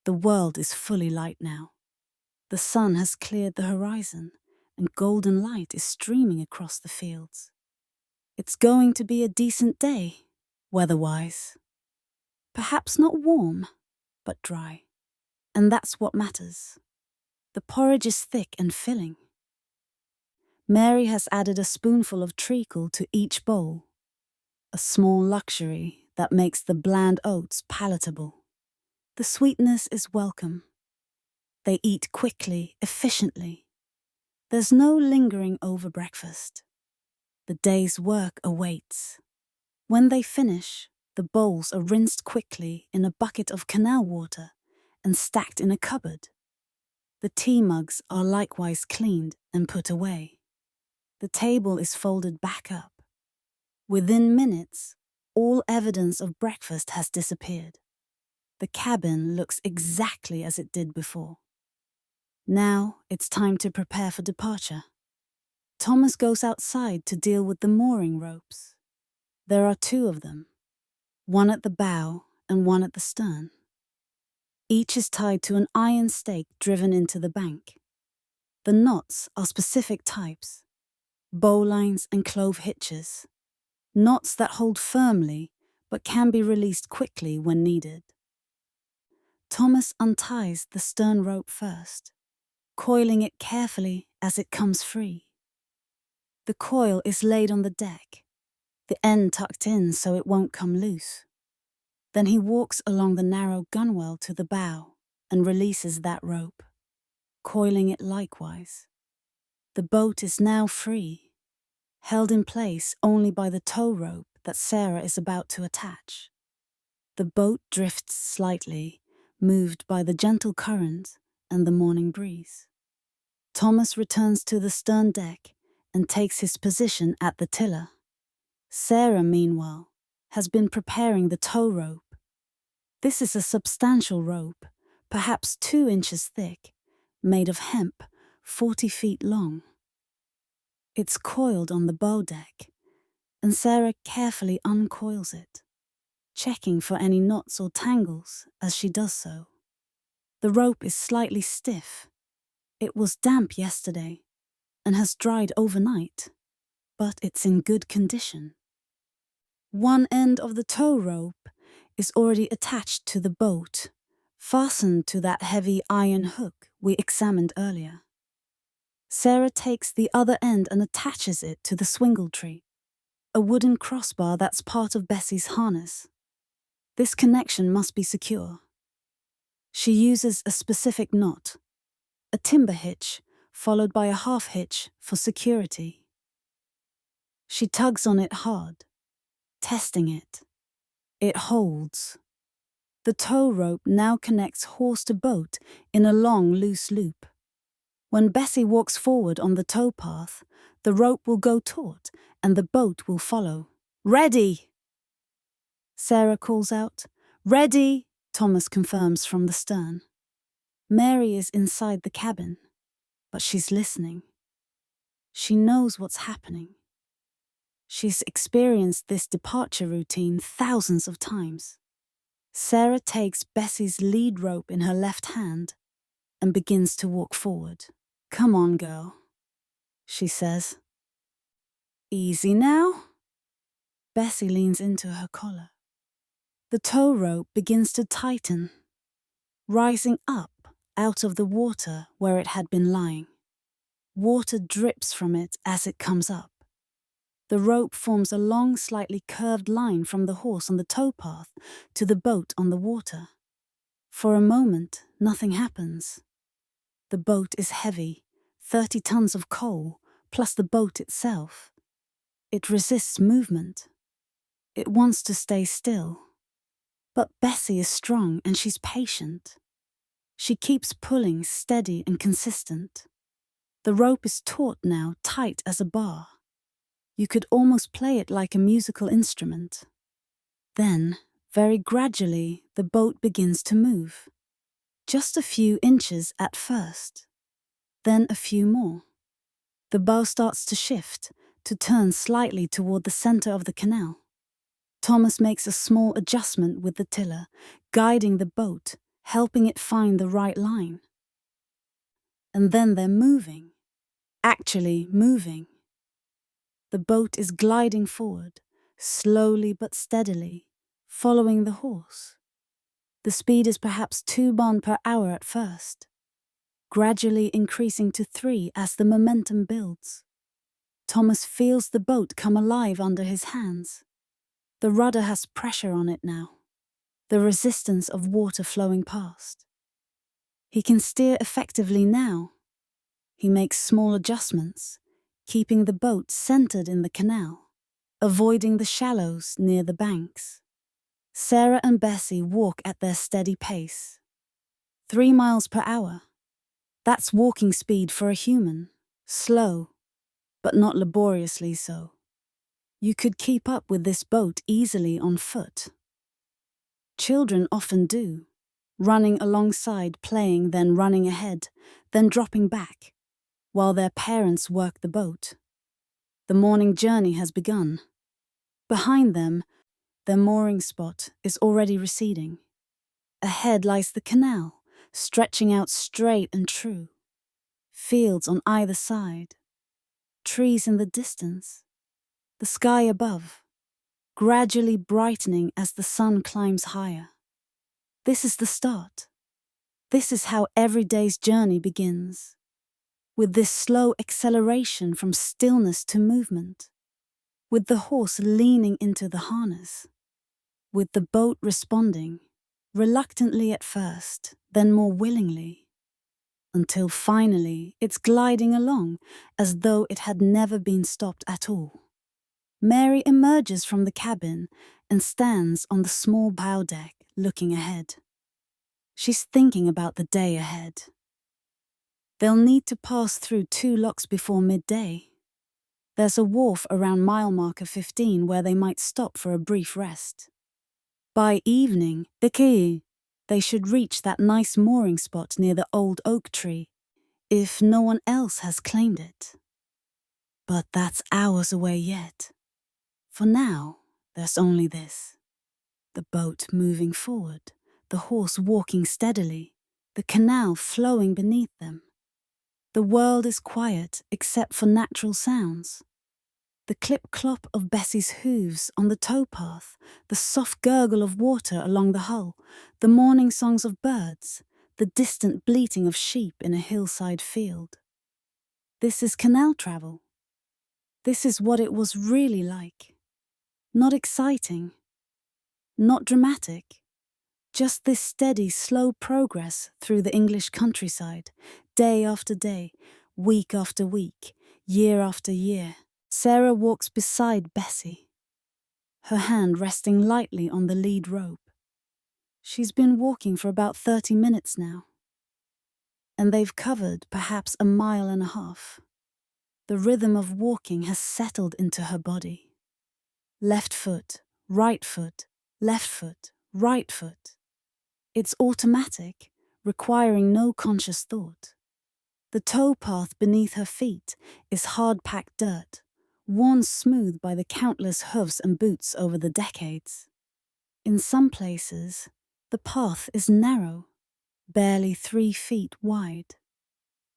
The world is fully light now. The sun has cleared the horizon, and golden light is streaming across the fields. It's going to be a decent day, weather-wise. Perhaps not warm, but dry. And that's what matters. The porridge is thick and filling. Mary has added a spoonful of treacle to each bowl, a small luxury that makes the bland oats palatable. The sweetness is welcome. They eat quickly, efficiently. There's no lingering over breakfast. The day's work awaits. When they finish, the bowls are rinsed quickly in a bucket of canal water and stacked in a cupboard. The tea mugs are likewise cleaned and put away. The table is folded back up. Within minutes, all evidence of breakfast has disappeared. The cabin looks exactly as it did before. Now it's time to prepare for departure. Thomas goes outside to deal with the mooring ropes. There are 2 of them, one at the bow and one at the stern. Each is tied to an iron stake driven into the bank. The knots are specific types, bowlines and clove hitches, knots that hold firmly but can be released quickly when needed. Thomas unties the stern rope first, coiling it carefully as it comes free. The coil is laid on the deck, the end tucked in so it won't come loose. Then he walks along the narrow gunwale to the bow and releases that rope, coiling it likewise. The boat is now free, held in place only by the tow rope that Sarah is about to attach. The boat drifts slightly, moved by the gentle current and the morning breeze. Thomas returns to the stern deck and takes his position at the tiller. Sarah, meanwhile, has been preparing the tow rope. This is a substantial rope, perhaps 2 inches thick, made of hemp, 40 feet long. It's coiled on the bow deck, and Sarah carefully uncoils it, checking for any knots or tangles as she does so. The rope is slightly stiff. It was damp yesterday and has dried overnight, but it's in good condition. One end of the tow rope is already attached to the boat, fastened to that heavy iron hook we examined earlier. Sarah takes the other end and attaches it to the swingle tree, a wooden crossbar that's part of Bessie's harness. This connection must be secure. She uses a specific knot, a timber hitch followed by a half hitch for security. She tugs on it hard, testing it. It holds. The tow rope now connects horse to boat in a long, loose loop. When Bessie walks forward on the tow path, the rope will go taut and the boat will follow. "Ready!" Sarah calls out. "Ready!" Thomas confirms from the stern. Mary is inside the cabin, but she's listening. She knows what's happening. She's experienced this departure routine thousands of times. Sarah takes Bessie's lead rope in her left hand and begins to walk forward. "Come on, girl," she says. "Easy now." Bessie leans into her collar. The tow rope begins to tighten, rising up out of the water where it had been lying. Water drips from it as it comes up. The rope forms a long, slightly curved line from the horse on the towpath to the boat on the water. For a moment, nothing happens. The boat is heavy, 30 tons of coal, plus the boat itself. It resists movement. It wants to stay still. But Bessie is strong and she's patient. She keeps pulling steady and consistent. The rope is taut now, tight as a bar. You could almost play it like a musical instrument. Then, very gradually, the boat begins to move. Just a few inches at first. Then a few more. The bow starts to shift, to turn slightly toward the center of the canal. Thomas makes a small adjustment with the tiller, guiding the boat, helping it find the right line. And then they're moving, actually moving. The boat is gliding forward, slowly but steadily, following the horse. The speed is perhaps 2 miles per hour at first, gradually increasing to 3 as the momentum builds. Thomas feels the boat come alive under his hands. The rudder has pressure on it now, the resistance of water flowing past. He can steer effectively now. He makes small adjustments, keeping the boat centered in the canal, avoiding the shallows near the banks. Sarah and Bessie walk at their steady pace. 3 miles per hour. That's walking speed for a human. Slow, but not laboriously so. You could keep up with this boat easily on foot. Children often do, running alongside, playing, then running ahead, then dropping back, while their parents work the boat. The morning journey has begun. Behind them, their mooring spot is already receding. Ahead lies the canal, stretching out straight and true. Fields on either side. Trees in the distance. The sky above, gradually brightening as the sun climbs higher. This is the start. This is how every day's journey begins. With this slow acceleration from stillness to movement. With the horse leaning into the harness. With the boat responding, reluctantly at first, then more willingly, until finally it's gliding along as though it had never been stopped at all. Mary emerges from the cabin and stands on the small bow deck looking ahead. She's thinking about the day ahead. They'll need to pass through 2 locks before midday. There's a wharf around mile marker 15 where they might stop for a brief rest. By evening, they should reach that nice mooring spot near the old oak tree, if no one else has claimed it. But that's hours away yet. For now, there's only this. The boat moving forward, the horse walking steadily, the canal flowing beneath them. The world is quiet except for natural sounds. The clip-clop of Bessie's hooves on the towpath, the soft gurgle of water along the hull, the morning songs of birds, the distant bleating of sheep in a hillside field. This is canal travel. This is what it was really like. Not exciting, not dramatic, just this steady, slow progress through the English countryside, day after day, week after week, year after year. Sarah walks beside Bessie, her hand resting lightly on the lead rope. She's been walking for about 30 minutes now, and they've covered perhaps 1.5 miles. The rhythm of walking has settled into her body. Left foot, right foot, left foot, right foot. It's automatic, requiring no conscious thought. The towpath beneath her feet is hard-packed dirt, worn smooth by the countless hooves and boots over the decades. In some places, the path is narrow, barely 3 feet wide.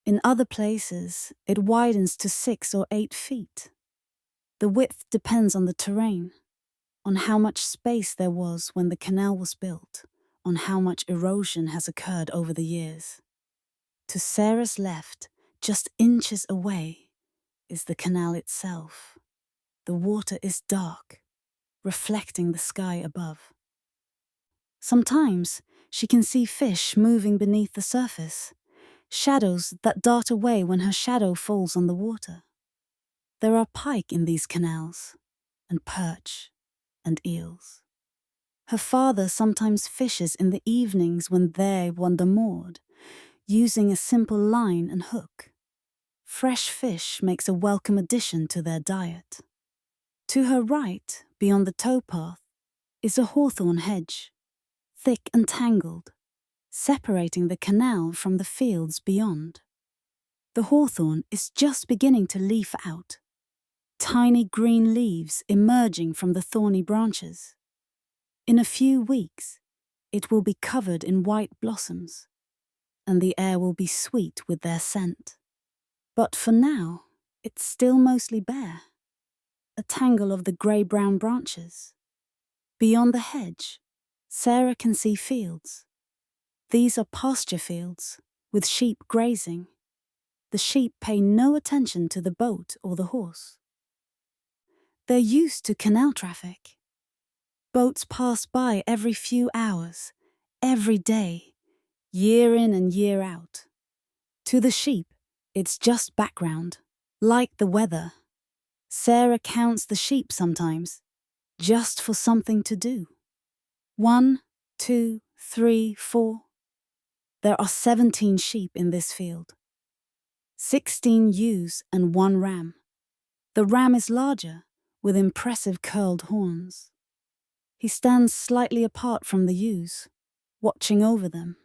In other places, it widens to 6 or 8 feet. The width depends on the terrain, on how much space there was when the canal was built, on how much erosion has occurred over the years. To Sarah's left, just inches away, is the canal itself. The water is dark, reflecting the sky above. Sometimes she can see fish moving beneath the surface, shadows that dart away when her shadow falls on the water. There are pike in these canals, and perch, and eels. Her father sometimes fishes in the evenings when they wander moored, using a simple line and hook. Fresh fish makes a welcome addition to their diet. To her right, beyond the towpath, is a hawthorn hedge, thick and tangled, separating the canal from the fields beyond. The hawthorn is just beginning to leaf out, tiny green leaves emerging from the thorny branches. In a few weeks, It will be covered in white blossoms, and the air will be sweet with their scent. But for now, it's still mostly bare, a tangle of the grey-brown branches. Beyond the hedge, Sarah can see fields. These are pasture fields, with sheep grazing. The sheep pay no attention to the boat or the horse. They're used to canal traffic. Boats pass by every few hours, every day, year in and year out. To the sheep, it's just background, like the weather. Sarah counts the sheep sometimes, just for something to do. 1, 2, 3, 4. There are 17 sheep in this field. 16 ewes and 1 ram. The ram is larger, with impressive curled horns. He stands slightly apart from the ewes, watching over them.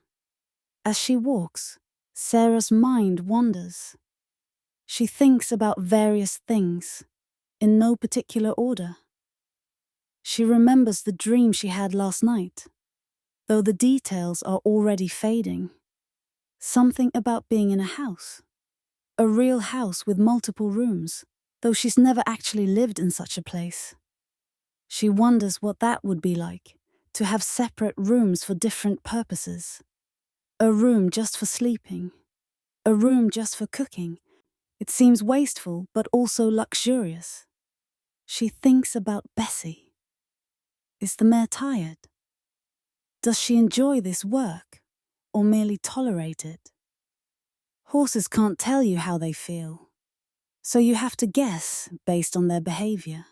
As she walks, Sarah's mind wanders. She thinks about various things, in no particular order. She remembers the dream she had last night, though the details are already fading. Something about being in a house. A real house with multiple rooms, though she's never actually lived in such a place. She wonders what that would be like, to have separate rooms for different purposes. A room just for sleeping. A room just for cooking. It seems wasteful, but also luxurious. She thinks about Bessie. Is the mare tired? Does she enjoy this work, or merely tolerate it? Horses can't tell you how they feel, so you have to guess based on their behavior.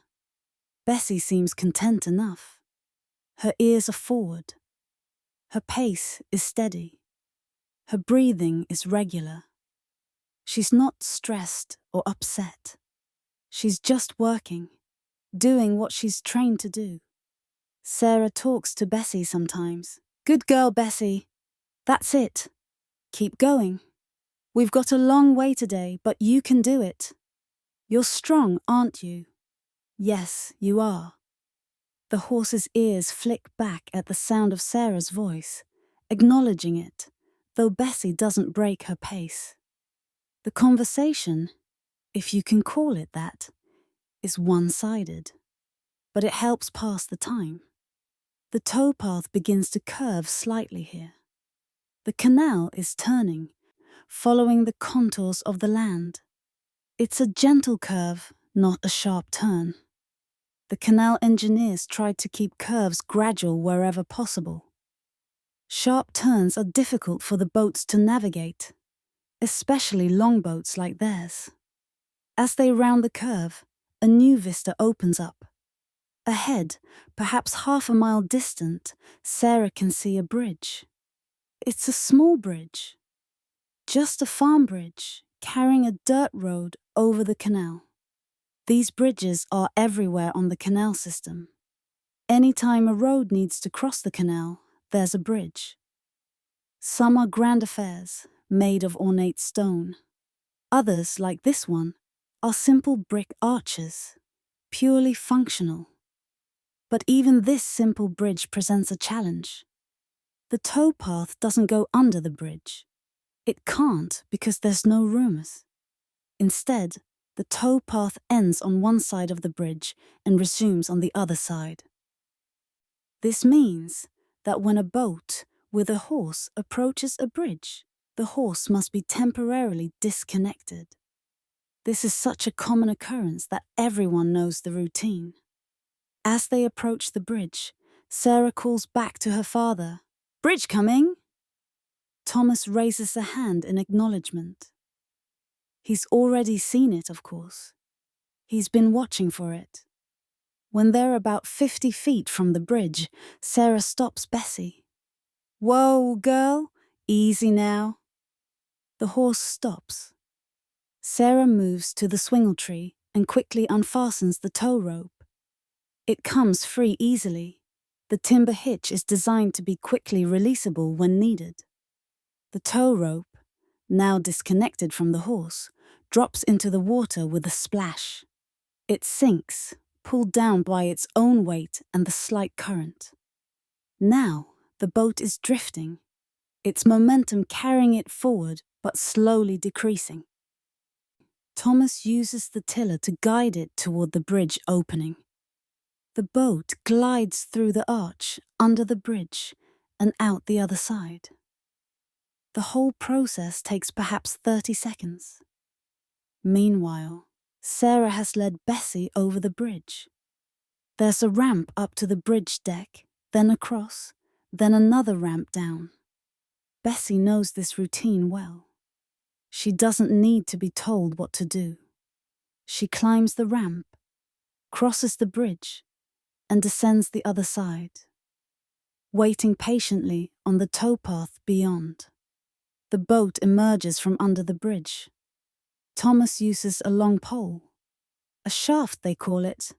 Bessie seems content enough. Her ears are forward. Her pace is steady. Her breathing is regular. She's not stressed or upset. She's just working, doing what she's trained to do. Sarah talks to Bessie sometimes. Good girl, Bessie. That's it. Keep going. We've got a long way today, but you can do it. You're strong, aren't you? Yes, you are. The horse's ears flick back at the sound of Sarah's voice, acknowledging it, though Bessie doesn't break her pace. The conversation, if you can call it that, is one-sided, but it helps pass the time. The towpath begins to curve slightly here. The canal is turning, following the contours of the land. It's a gentle curve, not a sharp turn. The canal engineers tried to keep curves gradual wherever possible. Sharp turns are difficult for the boats to navigate, especially long boats like theirs. As they round the curve, a new vista opens up. Ahead, perhaps half a mile distant, Sarah can see a bridge. It's a small bridge, just a farm bridge carrying a dirt road over the canal. These bridges are everywhere on the canal system. Anytime a road needs to cross the canal, there's a bridge. Some are grand affairs, made of ornate stone. Others, like this one, are simple brick arches, purely functional. But even this simple bridge presents a challenge. The towpath doesn't go under the bridge. It can't because there's no rooms. Instead, the towpath ends on one side of the bridge and resumes on the other side. This means that when a boat with a horse approaches a bridge, the horse must be temporarily disconnected. This is such a common occurrence that everyone knows the routine. As they approach the bridge, Sarah calls back to her father, "Bridge coming!" Thomas raises a hand in acknowledgement. He's already seen it, of course. He's been watching for it. When they're about 50 feet from the bridge, Sarah stops Bessie. "Whoa, girl, easy now." The horse stops. Sarah moves to the swingle tree and quickly unfastens the tow rope. It comes free easily. The timber hitch is designed to be quickly releasable when needed. The tow rope, now disconnected from the horse, drops into the water with a splash. It sinks, pulled down by its own weight and the slight current. Now, The boat is drifting, its momentum carrying it forward but slowly decreasing. Thomas uses the tiller to guide it toward the bridge opening. The boat glides through the arch, under the bridge, and out the other side. The whole process takes perhaps 30 seconds. Meanwhile, Sarah has led Bessie over the bridge. There's a ramp up to the bridge deck, then across, then another ramp down. Bessie knows this routine well. She doesn't need to be told what to do. She climbs the ramp, crosses the bridge, and descends the other side, waiting patiently on the towpath beyond. The boat emerges from under the bridge. Thomas uses a long pole, a shaft they call it,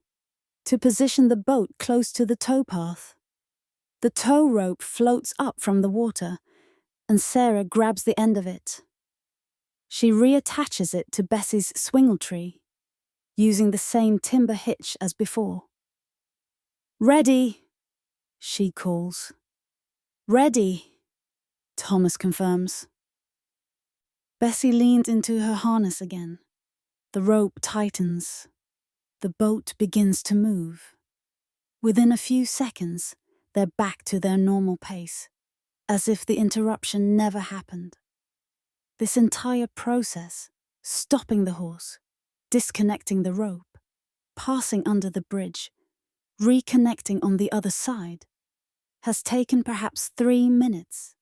to position the boat close to the towpath. The tow rope floats up from the water, and Sarah grabs the end of it. She reattaches it to Bessie's swingle tree, using the same timber hitch as before. "Ready," she calls. "Ready," Thomas confirms. Bessie leans into her harness again. The rope tightens. The boat begins to move. Within a few seconds, they're back to their normal pace, as if the interruption never happened. This entire process, stopping the horse, disconnecting the rope, passing under the bridge, reconnecting on the other side, has taken perhaps 3 minutes.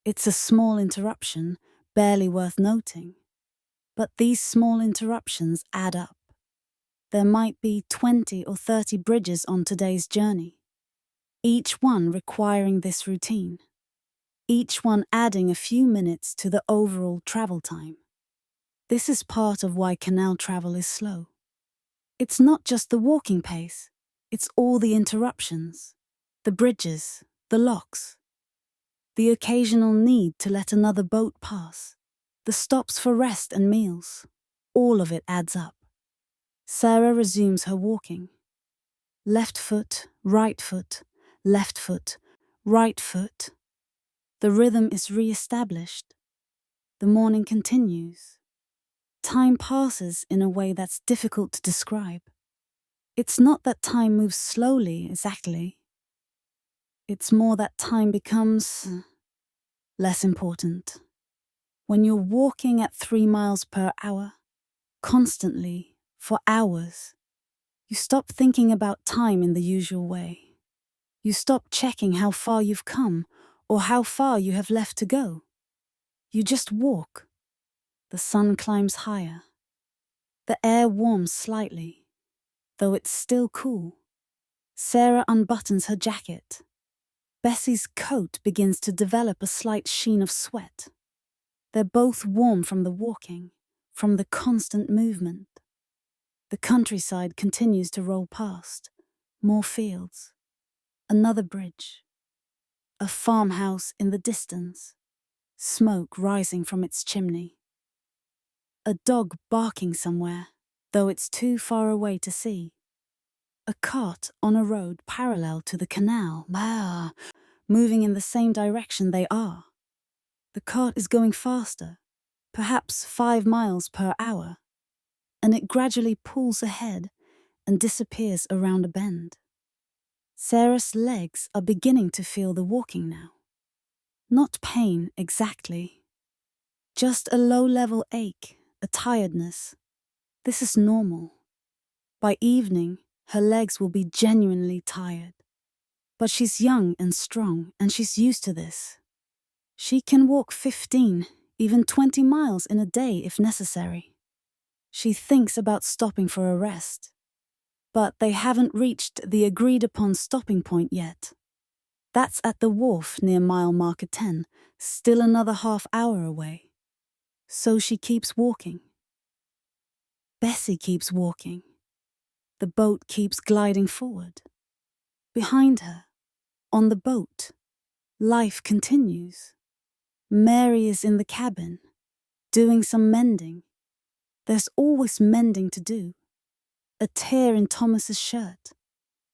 It's a small interruption, barely worth noting. But these small interruptions add up. There might be 20 or 30 bridges on today's journey, each one requiring this routine, each one adding a few minutes to the overall travel time. This is part of why canal travel is slow. It's not just the walking pace, it's all the interruptions, the bridges, the locks, the occasional need to let another boat pass, the stops for rest and meals. All of it adds up. Sarah resumes her walking. Left foot, right foot, left foot, right foot. The rhythm is re-established. The morning continues. Time passes in a way that's difficult to describe. It's not that time moves slowly, exactly. It's more that time becomes less important. When you're walking at 3 miles per hour, constantly, for hours, you stop thinking about time in the usual way. You stop checking how far you've come or how far you have left to go. You just walk. The sun climbs higher. The air warms slightly, though it's still cool. Sarah unbuttons her jacket. Bessie's coat begins to develop a slight sheen of sweat. They're both warm from the walking, from the constant movement. The countryside continues to roll past. More fields. Another bridge. A farmhouse in the distance. Smoke rising from its chimney. A dog barking somewhere, though it's too far away to see. A cart on a road parallel to the canal, moving in the same direction they are. The cart is going faster, perhaps 5 miles per hour, and it gradually pulls ahead and disappears around a bend. Sarah's legs are beginning to feel the walking now. Not pain exactly, just a low-level ache, a tiredness. This is normal. By evening, her legs will be genuinely tired. But she's young and strong, and she's used to this. She can walk 15, even 20 miles in a day if necessary. She thinks about stopping for a rest. But they haven't reached the agreed-upon stopping point yet. That's at the wharf near mile marker 10, still another half hour away. So she keeps walking. Bessie keeps walking. The boat keeps gliding forward. Behind her, on the boat, life continues. Mary is in the cabin, doing some mending. There's always mending to do. A tear in Thomas's shirt,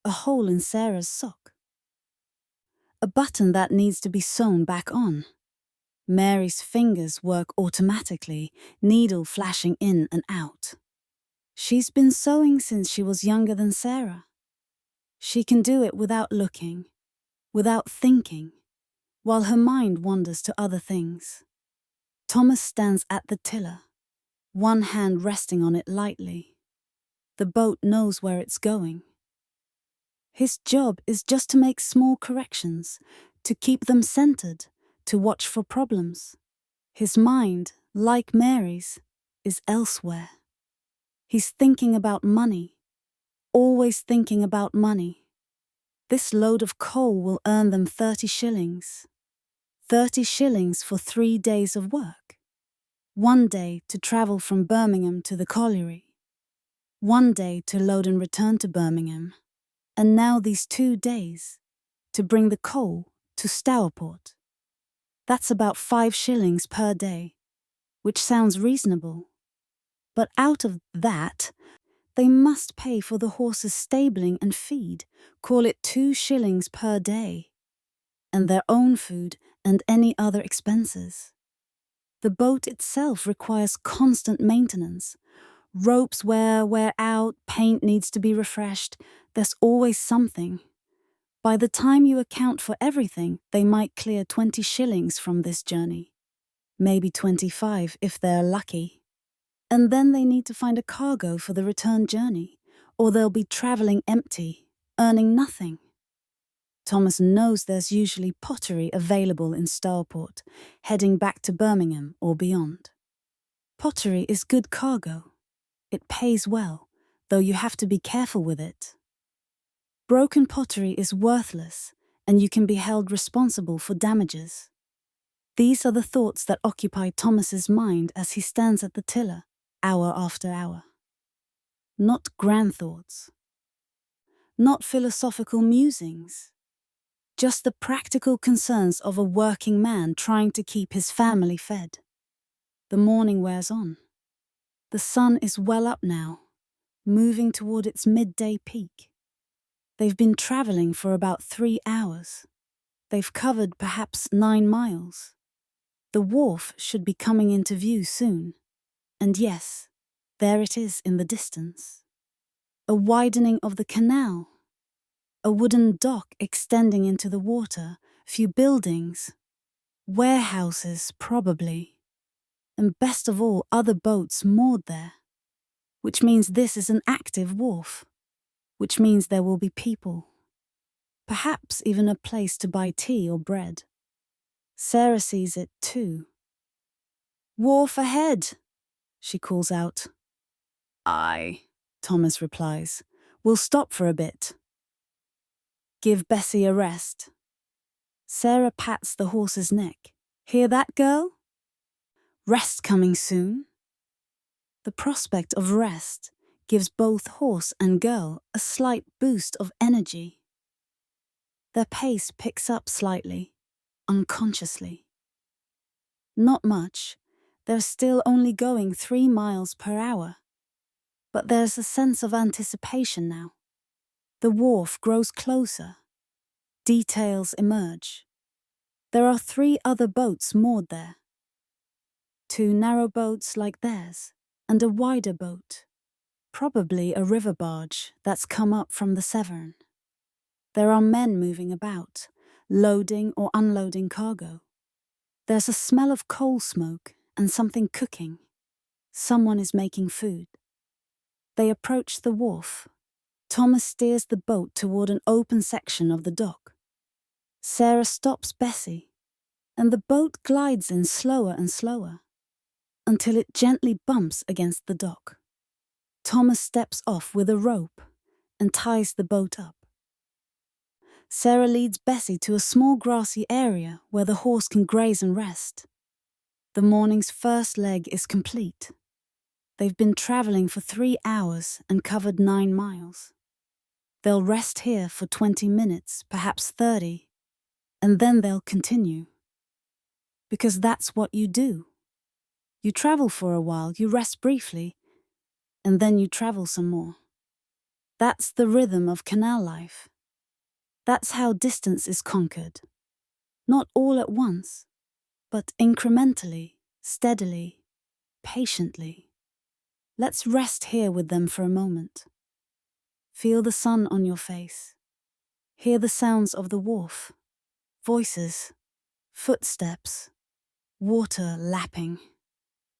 a hole in Sarah's sock. A button that needs to be sewn back on. Mary's fingers work automatically, needle flashing in and out. She's been sewing since she was younger than Sarah. She can do it without looking, without thinking, while her mind wanders to other things. Thomas stands at the tiller, one hand resting on it lightly. The boat knows where it's going. His job is just to make small corrections, to keep them centered, to watch for problems. His mind, like Mary's, is elsewhere. He's thinking about money, always thinking about money. This load of coal will earn them 30 shillings. 30 shillings for 3 days of work. 1 day to travel from Birmingham to the colliery. 1 day to load and return to Birmingham. And now these 2 days to bring the coal to Stourport. That's about 5 shillings per day, which sounds reasonable. But out of that, they must pay for the horses' stabling and feed, call it 2 shillings per day, and their own food and any other expenses. The boat itself requires constant maintenance. Ropes wear out, paint needs to be refreshed. There's always something. By the time you account for everything, they might clear 20 shillings from this journey. Maybe 25 if they're lucky. And then they need to find a cargo for the return journey, or they'll be travelling empty, earning nothing. Thomas knows there's usually pottery available in Stourport, heading back to Birmingham or beyond. Pottery is good cargo. It pays well, though you have to be careful with it. Broken pottery is worthless, and you can be held responsible for damages. These are the thoughts that occupy Thomas's mind as he stands at the tiller, hour after hour. Not grand thoughts. Not philosophical musings. Just the practical concerns of a working man trying to keep his family fed. The morning wears on. The sun is well up now, moving toward its midday peak. They've been travelling for about 3 hours. They've covered perhaps 9 miles. The wharf should be coming into view soon. And yes, there it is in the distance. A widening of the canal. A wooden dock extending into the water, few buildings. Warehouses, probably. And best of all, other boats moored there. Which means this is an active wharf. Which means there will be people. Perhaps even a place to buy tea or bread. Sarah sees it too. "Wharf ahead," she calls out. "Aye," Thomas replies. "We'll stop for a bit. Give Bessie a rest." Sarah pats the horse's neck. "Hear that, girl? Rest coming soon." The prospect of rest gives both horse and girl a slight boost of energy. Their pace picks up slightly, unconsciously. Not much. They're still only going 3 miles per hour. But there's a sense of anticipation now. The wharf grows closer. Details emerge. There are 3 other boats moored there. 2 narrow boats like theirs, and a wider boat. Probably a river barge that's come up from the Severn. There are men moving about, loading or unloading cargo. There's a smell of coal smoke and something cooking. Someone is making food. They approach the wharf. Thomas steers the boat toward an open section of the dock. Sarah stops Bessie, and the boat glides in slower and slower, until it gently bumps against the dock. Thomas steps off with a rope and ties the boat up. Sarah leads Bessie to a small grassy area where the horse can graze and rest. The morning's first leg is complete. They've been travelling for 3 hours and covered 9 miles. They'll rest here for 20 minutes, perhaps 30, and then they'll continue. Because that's what you do. You travel for a while, you rest briefly, and then you travel some more. That's the rhythm of canal life. That's how distance is conquered. Not all at once, but incrementally, steadily, patiently. Let's rest here with them for a moment. Feel the sun on your face. Hear the sounds of the wharf. Voices, footsteps, water lapping.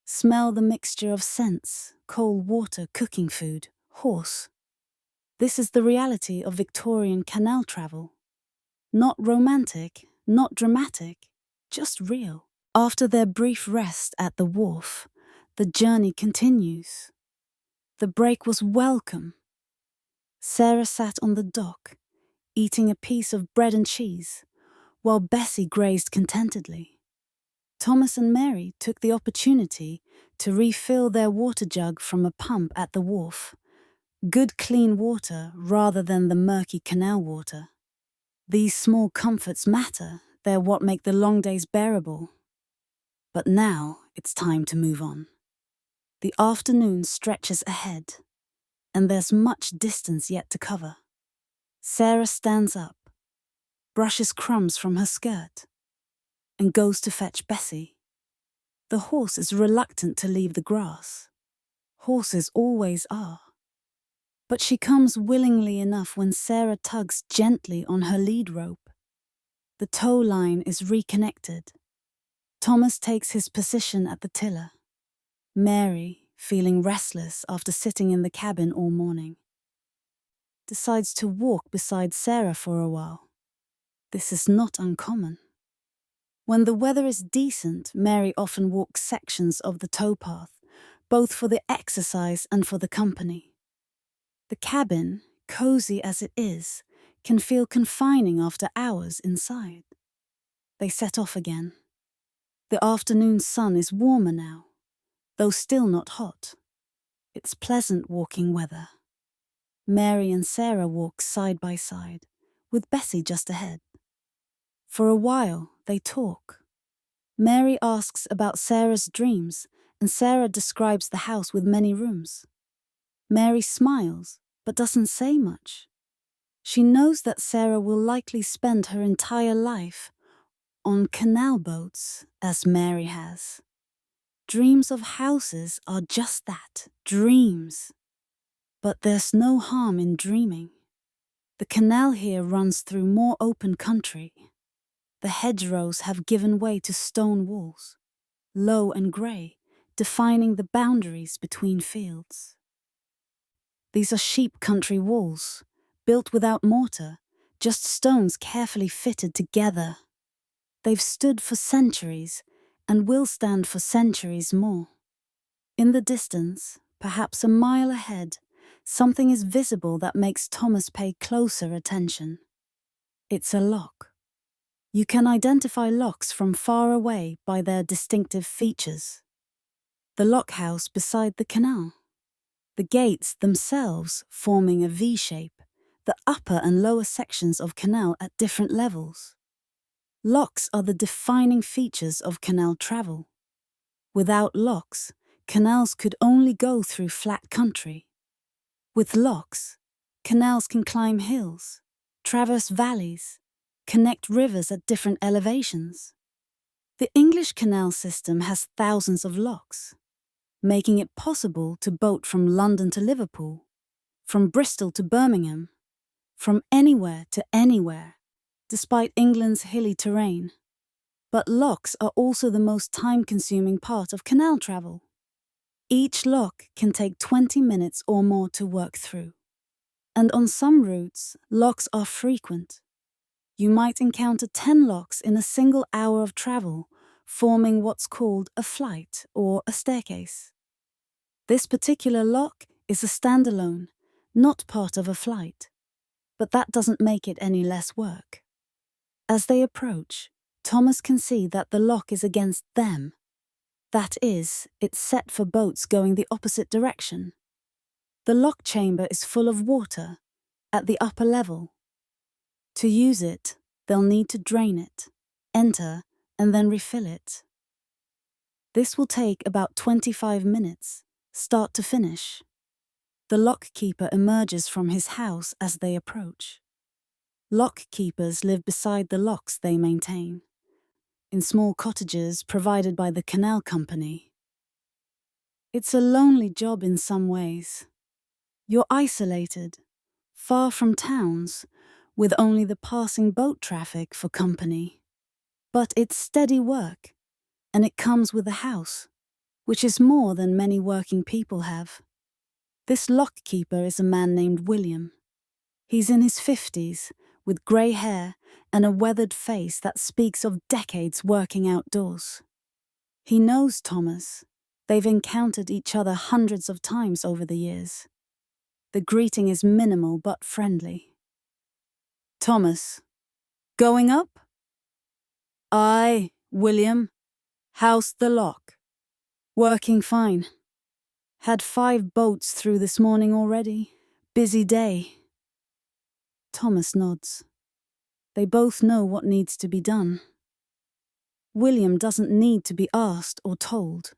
Smell the mixture of scents, cold water, cooking food, horse. This is the reality of Victorian canal travel. Not romantic, not dramatic, just real. After their brief rest at the wharf, the journey continues. The break was welcome. Sarah sat on the dock, eating a piece of bread and cheese, while Bessie grazed contentedly. Thomas and Mary took the opportunity to refill their water jug from a pump at the wharf. Good clean water rather than the murky canal water. These small comforts matter, they're what make the long days bearable. But now it's time to move on. The afternoon stretches ahead, and there's much distance yet to cover. Sarah stands up, brushes crumbs from her skirt, and goes to fetch Bessie. The horse is reluctant to leave the grass. Horses always are. But she comes willingly enough when Sarah tugs gently on her lead rope. The tow line is reconnected. Thomas takes his position at the tiller. Mary, feeling restless after sitting in the cabin all morning, decides to walk beside Sarah for a while. This is not uncommon. When the weather is decent, Mary often walks sections of the towpath, both for the exercise and for the company. The cabin, cozy as it is, can feel confining after hours inside. They set off again. The afternoon sun is warmer now, though still not hot. It's pleasant walking weather. Mary and Sarah walk side by side, with Bessie just ahead. For a while, they talk. Mary asks about Sarah's dreams, and Sarah describes the house with many rooms. Mary smiles, but doesn't say much. She knows that Sarah will likely spend her entire life on canal boats, as Mary has. Dreams of houses are just that, dreams. But there's no harm in dreaming. The canal here runs through more open country. The hedgerows have given way to stone walls, low and grey, defining the boundaries between fields. These are sheep country walls, built without mortar, just stones carefully fitted together. They've stood for centuries and will stand for centuries more. In the distance, perhaps a mile ahead, something is visible that makes Thomas pay closer attention. It's a lock. You can identify locks from far away by their distinctive features. The lock house beside the canal. The gates themselves forming a V shape, the upper and lower sections of canal at different levels. Locks are the defining features of canal travel. Without locks, canals could only go through flat country. With locks, canals can climb hills, traverse valleys, connect rivers at different elevations. The English canal system has thousands of locks, making it possible to boat from London to Liverpool, from Bristol to Birmingham, from anywhere to anywhere, despite England's hilly terrain. But locks are also the most time-consuming part of canal travel. Each lock can take 20 minutes or more to work through. And on some routes, locks are frequent. You might encounter 10 locks in a single hour of travel, forming what's called a flight or a staircase. This particular lock is a standalone, not part of a flight, but that doesn't make it any less work. As they approach, Thomas can see that the lock is against them. That is, it's set for boats going the opposite direction. The lock chamber is full of water at the upper level. To use it, they'll need to drain it, enter, and then refill it. This will take about 25 minutes, start to finish. The lock-keeper emerges from his house as they approach. Lock-keepers live beside the locks they maintain, in small cottages provided by the Canal company. It's a lonely job in some ways. You're isolated, far from towns, with only the passing boat traffic for company. But it's steady work, and it comes with a house, which is more than many working people have. This lockkeeper is a man named William. He's in his 50s, with grey hair and a weathered face that speaks of decades working outdoors. He knows Thomas. They've encountered each other hundreds of times over the years. The greeting is minimal but friendly. Thomas, going up? Aye, William. How's the lock? Working fine. Had 5 boats through this morning already. Busy day. Thomas nods. They both know what needs to be done. William doesn't need to be asked or told.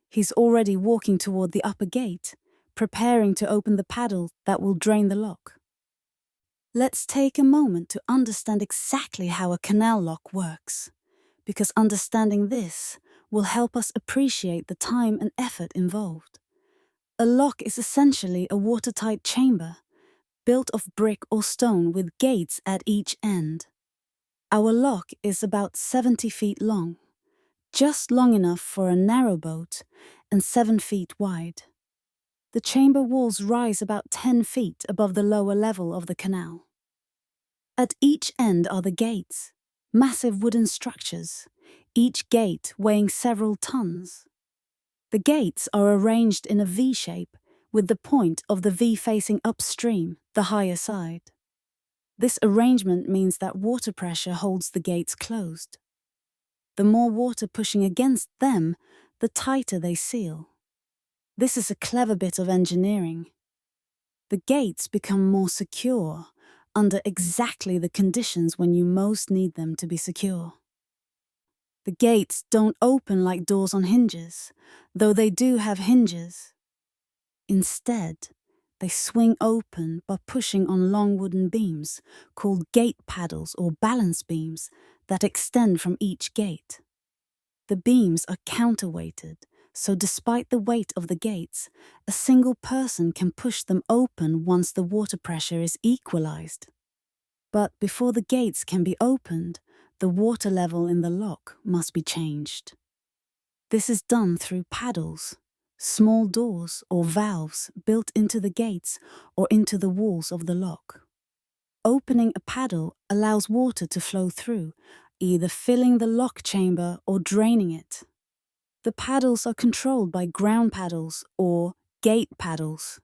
He's already walking toward the upper gate, preparing to open the paddle that will drain the lock. Let's take a moment to understand exactly how a canal lock works, because understanding this will help us appreciate the time and effort involved. A lock is essentially a watertight chamber, built of brick or stone with gates at each end. Our lock is about 70 feet long, just long enough for a narrow boat, and 7 feet wide. The chamber walls rise about 10 feet above the lower level of the canal. At each end are the gates, massive wooden structures, each gate weighing several tons. The gates are arranged in a V shape, with the point of the V facing upstream, the higher side. This arrangement means that water pressure holds the gates closed. The more water pushing against them, the tighter they seal. This is a clever bit of engineering. The gates become more secure under exactly the conditions when you most need them to be secure. The gates don't open like doors on hinges, though they do have hinges. Instead, they swing open by pushing on long wooden beams, called gate paddles or balance beams, that extend from each gate. The beams are counterweighted, so despite the weight of the gates, a single person can push them open once the water pressure is equalized. But before the gates can be opened, the water level in the lock must be changed. This is done through paddles, small doors or valves built into the gates or into the walls of the lock. Opening a paddle allows water to flow through, either filling the lock chamber or draining it. The paddles are controlled by ground paddles or gate paddles.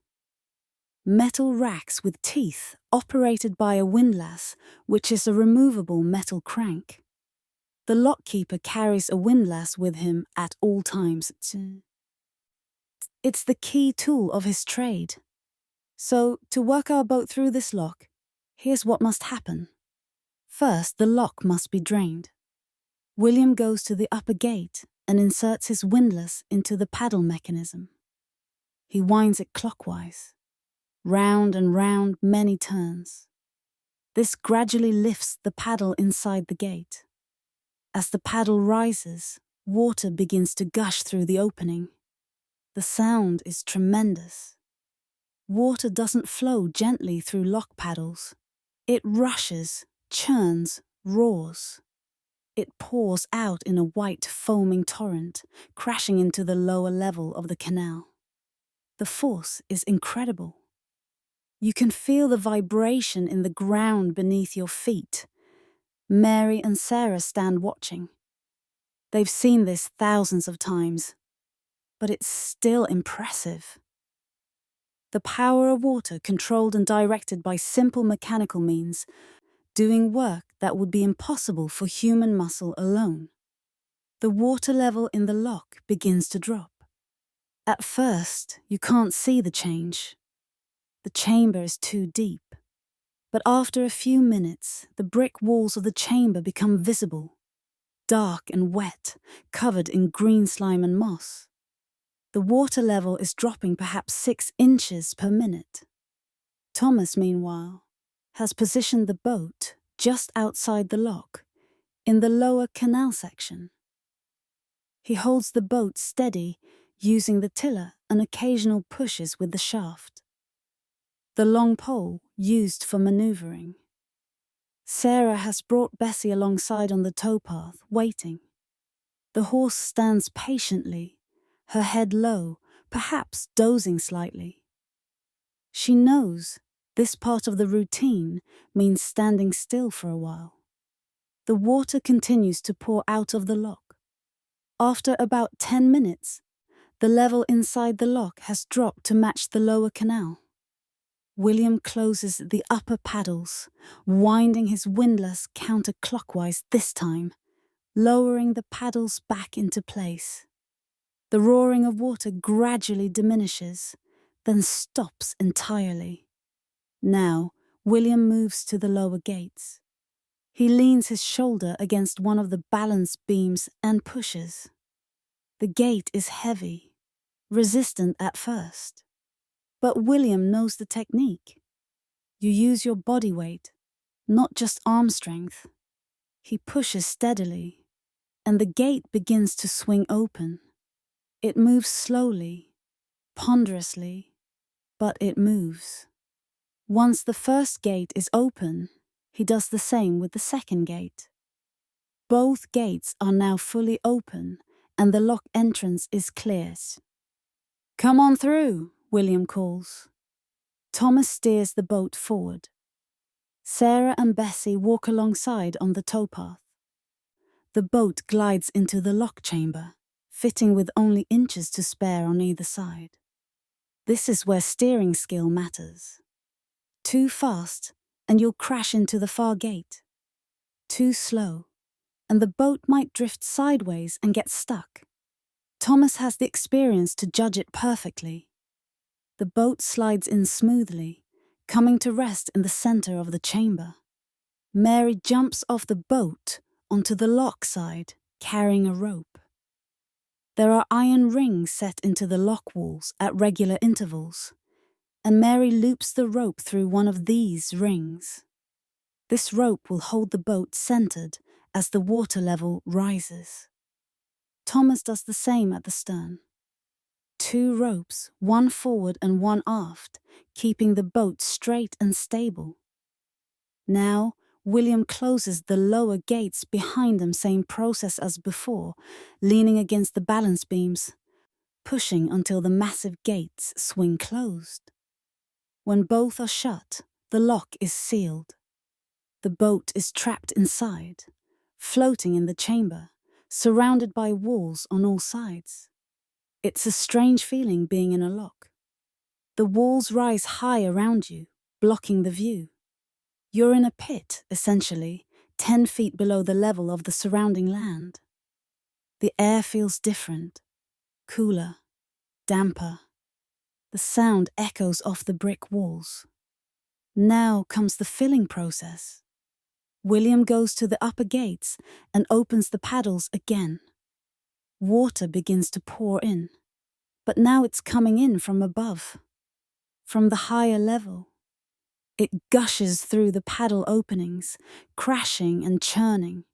Metal racks with teeth operated by a windlass, which is a removable metal crank. The lockkeeper carries a windlass with him at all times. It's the key tool of his trade. So, to work our boat through this lock, here's what must happen. First, the lock must be drained. William goes to the upper gate and inserts his windlass into the paddle mechanism. He winds it clockwise, round and round many turns. This gradually lifts the paddle inside the gate. As the paddle rises, water begins to gush through the opening. The sound is tremendous. Water doesn't flow gently through lock paddles. It rushes, churns, roars. It pours out in a white, foaming torrent, crashing into the lower level of the canal. The force is incredible. You can feel the vibration in the ground beneath your feet. Mary and Sarah stand watching. They've seen this thousands of times, but it's still impressive. The power of water controlled and directed by simple mechanical means, doing work that would be impossible for human muscle alone. The water level in the lock begins to drop. At first, you can't see the change. The chamber is too deep. But after a few minutes, the brick walls of the chamber become visible, dark and wet, covered in green slime and moss. The water level is dropping perhaps 6 inches per minute. Thomas, meanwhile, has positioned the boat just outside the lock, in the lower canal section. He holds the boat steady, using the tiller and occasional pushes with the shaft. The long pole used for maneuvering. Sarah has brought Bessie alongside on the towpath, waiting. The horse stands patiently, her head low, perhaps dozing slightly. She knows this part of the routine means standing still for a while. The water continues to pour out of the lock. After about 10 minutes, the level inside the lock has dropped to match the lower canal. William closes the upper paddles, winding his windlass counterclockwise this time, lowering the paddles back into place. The roaring of water gradually diminishes, then stops entirely. Now, William moves to the lower gates. He leans his shoulder against one of the balance beams and pushes. The gate is heavy, resistant at first. But William knows the technique. You use your body weight, not just arm strength. He pushes steadily, and the gate begins to swing open. It moves slowly, ponderously, but it moves. Once the first gate is open, he does the same with the second gate. Both gates are now fully open, and the lock entrance is cleared. "Come on through," William calls. Thomas steers the boat forward. Sarah and Bessie walk alongside on the towpath. The boat glides into the lock chamber, fitting with only inches to spare on either side. This is where steering skill matters. Too fast, and you'll crash into the far gate. Too slow, and the boat might drift sideways and get stuck. Thomas has the experience to judge it perfectly. The boat slides in smoothly, coming to rest in the center of the chamber. Mary jumps off the boat onto the lock side, carrying a rope. There are iron rings set into the lock walls at regular intervals, and Mary loops the rope through one of these rings. This rope will hold the boat centered as the water level rises. Thomas does the same at the stern. 2 ropes, one forward and one aft, keeping the boat straight and stable. Now, William closes the lower gates behind them, same process as before, leaning against the balance beams, pushing until the massive gates swing closed. When both are shut, the lock is sealed. The boat is trapped inside, floating in the chamber, surrounded by walls on all sides. It's a strange feeling being in a lock. The walls rise high around you, blocking the view. You're in a pit, essentially, 10 feet below the level of the surrounding land. The air feels different, cooler, damper. The sound echoes off the brick walls. Now comes the filling process. William goes to the upper gates and opens the paddles again. Water begins to pour in, but now it's coming in from above, from the higher level. It gushes through the paddle openings, crashing and churning.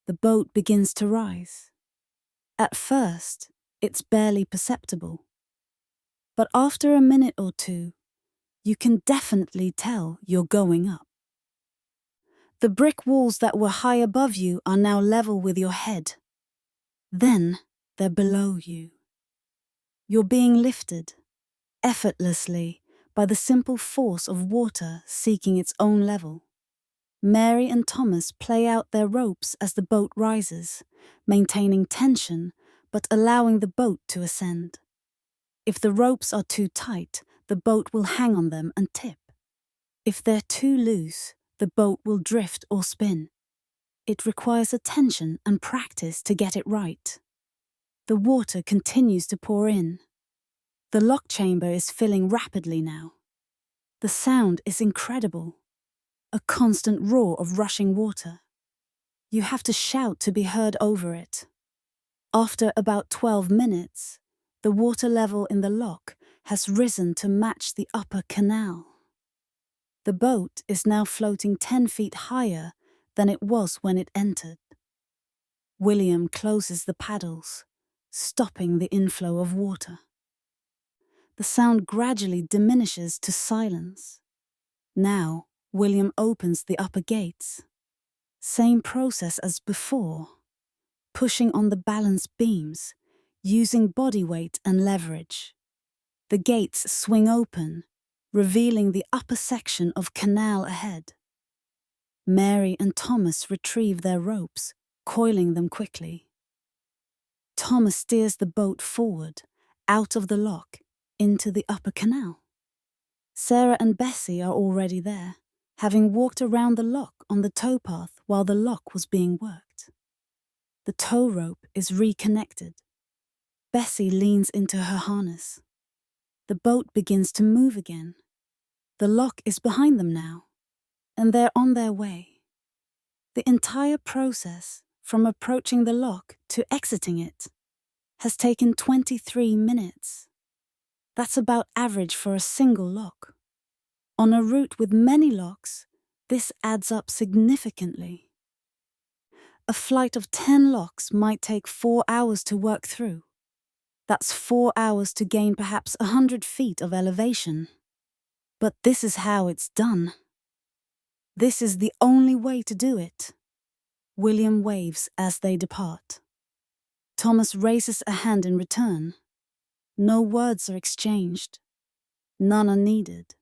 The boat begins to rise. At first, it's barely perceptible. But after a minute or two, you can definitely tell you're going up. The brick walls that were high above you are now level with your head. Then they're below you. You're being lifted, effortlessly, by the simple force of water seeking its own level. Mary and Thomas play out their ropes as the boat rises, maintaining tension but allowing the boat to ascend. If the ropes are too tight, the boat will hang on them and tip. If they're too loose, the boat will drift or spin. It requires attention and practice to get it right. The water continues to pour in. The lock chamber is filling rapidly now. The sound is incredible. A constant roar of rushing water. You have to shout to be heard over it. After about 12 minutes, the water level in the lock has risen to match the upper canal. The boat is now floating 10 feet higher than it was when it entered. William closes the paddles, stopping the inflow of water. The sound gradually diminishes to silence. Now, William opens the upper gates. Same process as before, pushing on the balance beams, using body weight and leverage. The gates swing open, revealing the upper section of canal ahead. Mary and Thomas retrieve their ropes, coiling them quickly. Thomas steers the boat forward, out of the lock, into the upper canal. Sarah and Bessie are already there, having walked around the lock on the towpath while the lock was being worked. The tow rope is reconnected. Bessie leans into her harness. The boat begins to move again. The lock is behind them now, and they're on their way. The entire process, from approaching the lock to exiting it, has taken 23 minutes. That's about average for a single lock. On a route with many locks, this adds up significantly. A flight of 10 locks might take 4 hours to work through. That's 4 hours to gain perhaps 100 feet of elevation. But this is how it's done. This is the only way to do it. William waves as they depart. Thomas raises a hand in return. No words are exchanged. None are needed.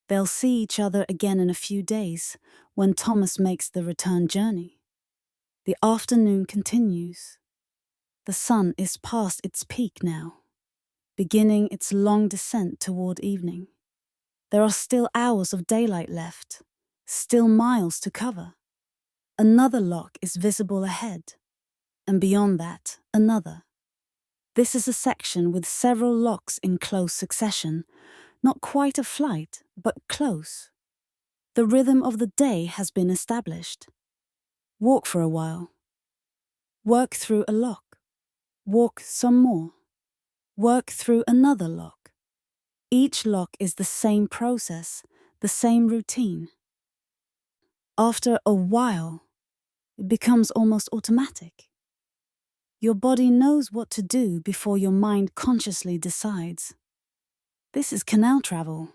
They'll see each other again in a few days when Thomas makes the return journey. The afternoon continues. The sun is past its peak now, beginning its long descent toward evening. There are still hours of daylight left, still miles to cover. Another lock is visible ahead, and beyond that, another. This is a section with several locks in close succession, not quite a flight, but close. The rhythm of the day has been established. Walk for a while. Work through a lock. Walk some more. Work through another lock. Each lock is the same process, the same routine. After a while, it becomes almost automatic. Your body knows what to do before your mind consciously decides. This is canal travel.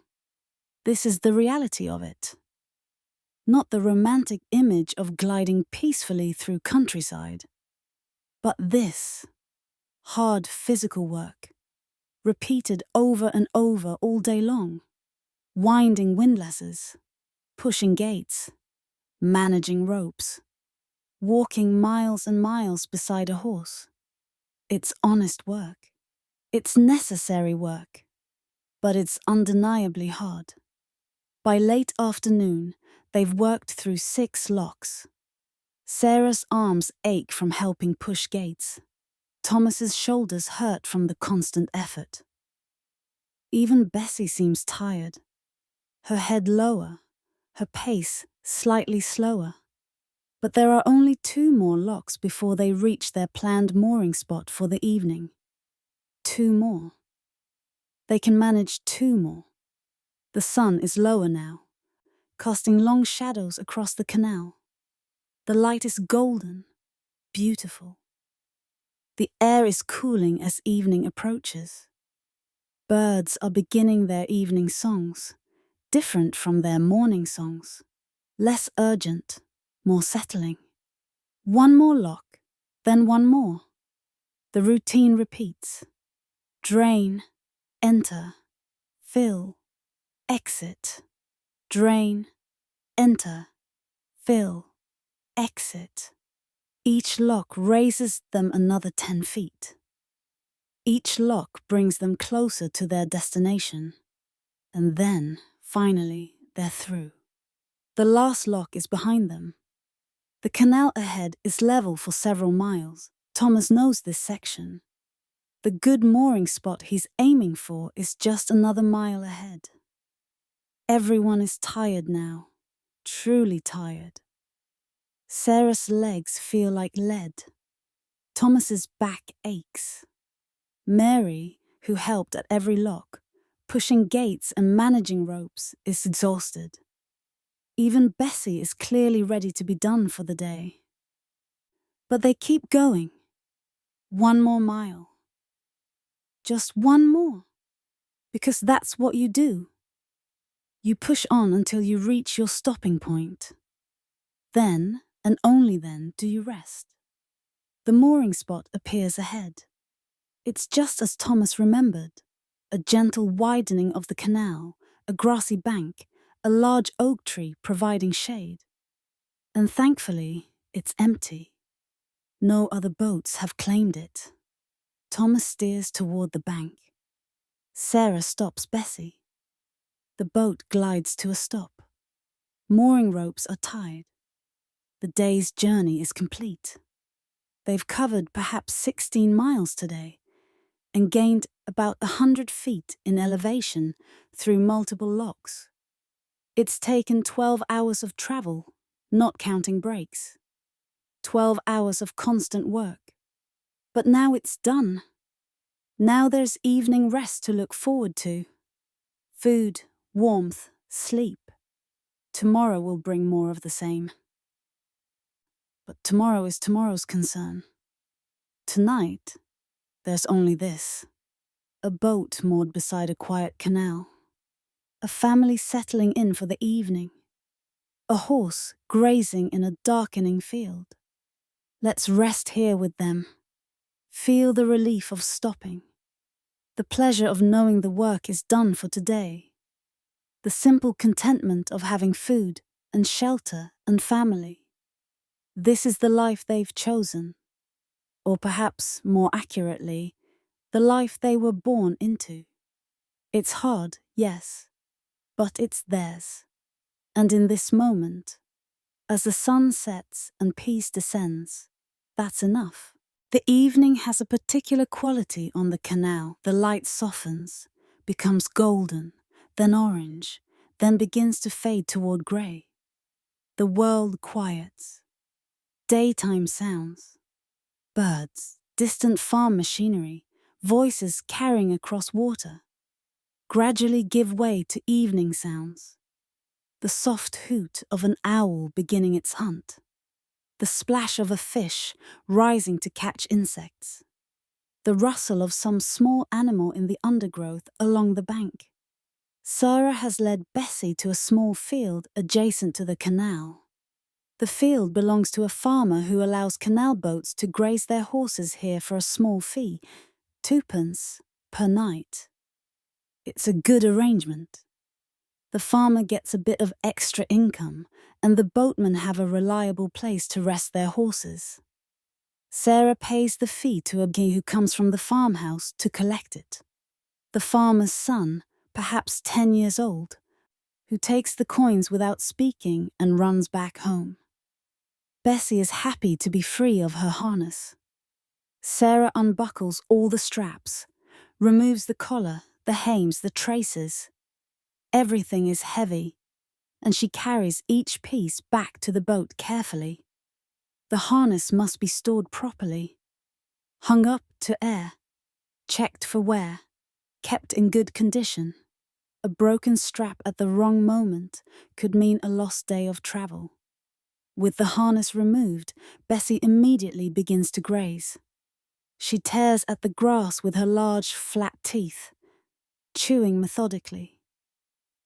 This is the reality of it. Not the romantic image of gliding peacefully through countryside, but this. Hard physical work, repeated over and over all day long, winding windlasses, pushing gates, managing ropes, walking miles and miles beside a horse. It's honest work. It's necessary work, but it's undeniably hard. By late afternoon, they've worked through 6 locks. Sarah's arms ache from helping push gates. Thomas's shoulders hurt from the constant effort. Even Bessie seems tired. Her head lower, her pace slightly slower. But there are only 2 more locks before they reach their planned mooring spot for the evening. 2 more. They can manage 2 more. The sun is lower now, casting long shadows across the canal. The light is golden, beautiful. The air is cooling as evening approaches. Birds are beginning their evening songs, different from their morning songs, less urgent, more settling. 1 more lock, then 1 more. The routine repeats. Drain, enter, fill, exit. Drain, enter, fill, exit. Each lock raises them another 10 feet. Each lock brings them closer to their destination. And then, finally, they're through. The last lock is behind them. The canal ahead is level for several miles. Thomas knows this section. The good mooring spot he's aiming for is just another mile ahead. Everyone is tired now, truly tired. Sarah's legs feel like lead. Thomas's back aches. Mary, who helped at every lock, pushing gates and managing ropes, is exhausted. Even Bessie is clearly ready to be done for the day. But they keep going. 1 more mile. Just 1 more. Because that's what you do. You push on until you reach your stopping point. Then, and only then, do you rest. The mooring spot appears ahead. It's just as Thomas remembered. A gentle widening of the canal, a grassy bank, a large oak tree providing shade. And thankfully, it's empty. No other boats have claimed it. Thomas steers toward the bank. Sarah stops Bessie. The boat glides to a stop. Mooring ropes are tied. The day's journey is complete. They've covered perhaps 16 miles today and gained about 100 feet in elevation through multiple locks. It's taken 12 hours of travel, not counting breaks. 12 hours of constant work. But now it's done. Now there's evening rest to look forward to. Food, warmth, sleep. Tomorrow will bring more of the same. But tomorrow is tomorrow's concern. Tonight, there's only this. A boat moored beside a quiet canal. A family settling in for the evening. A horse grazing in a darkening field. Let's rest here with them. Feel the relief of stopping. The pleasure of knowing the work is done for today. The simple contentment of having food and shelter and family. This is the life they've chosen. Or perhaps, more accurately, the life they were born into. It's hard, yes, but it's theirs. And in this moment, as the sun sets and peace descends, that's enough. The evening has a particular quality on the canal. The light softens, becomes golden, then orange, then begins to fade toward grey. The world quiets. Daytime sounds. Birds, distant farm machinery, voices carrying across water, gradually give way to evening sounds. The soft hoot of an owl beginning its hunt. The splash of a fish rising to catch insects. The rustle of some small animal in the undergrowth along the bank. Sarah has led Bessie to a small field adjacent to the canal. The field belongs to a farmer who allows canal boats to graze their horses here for a small fee, 2p per night. It's a good arrangement. The farmer gets a bit of extra income, and the boatmen have a reliable place to rest their horses. Sarah pays the fee to a guy who comes from the farmhouse to collect it. The farmer's son, perhaps 10 years old, who takes the coins without speaking and runs back home. Bessie is happy to be free of her harness. Sarah unbuckles all the straps, removes the collar, the hames, the traces. Everything is heavy, and she carries each piece back to the boat carefully. The harness must be stored properly, hung up to air, checked for wear, kept in good condition. A broken strap at the wrong moment could mean a lost day of travel. With the harness removed, Bessie immediately begins to graze. She tears at the grass with her large, flat teeth, chewing methodically.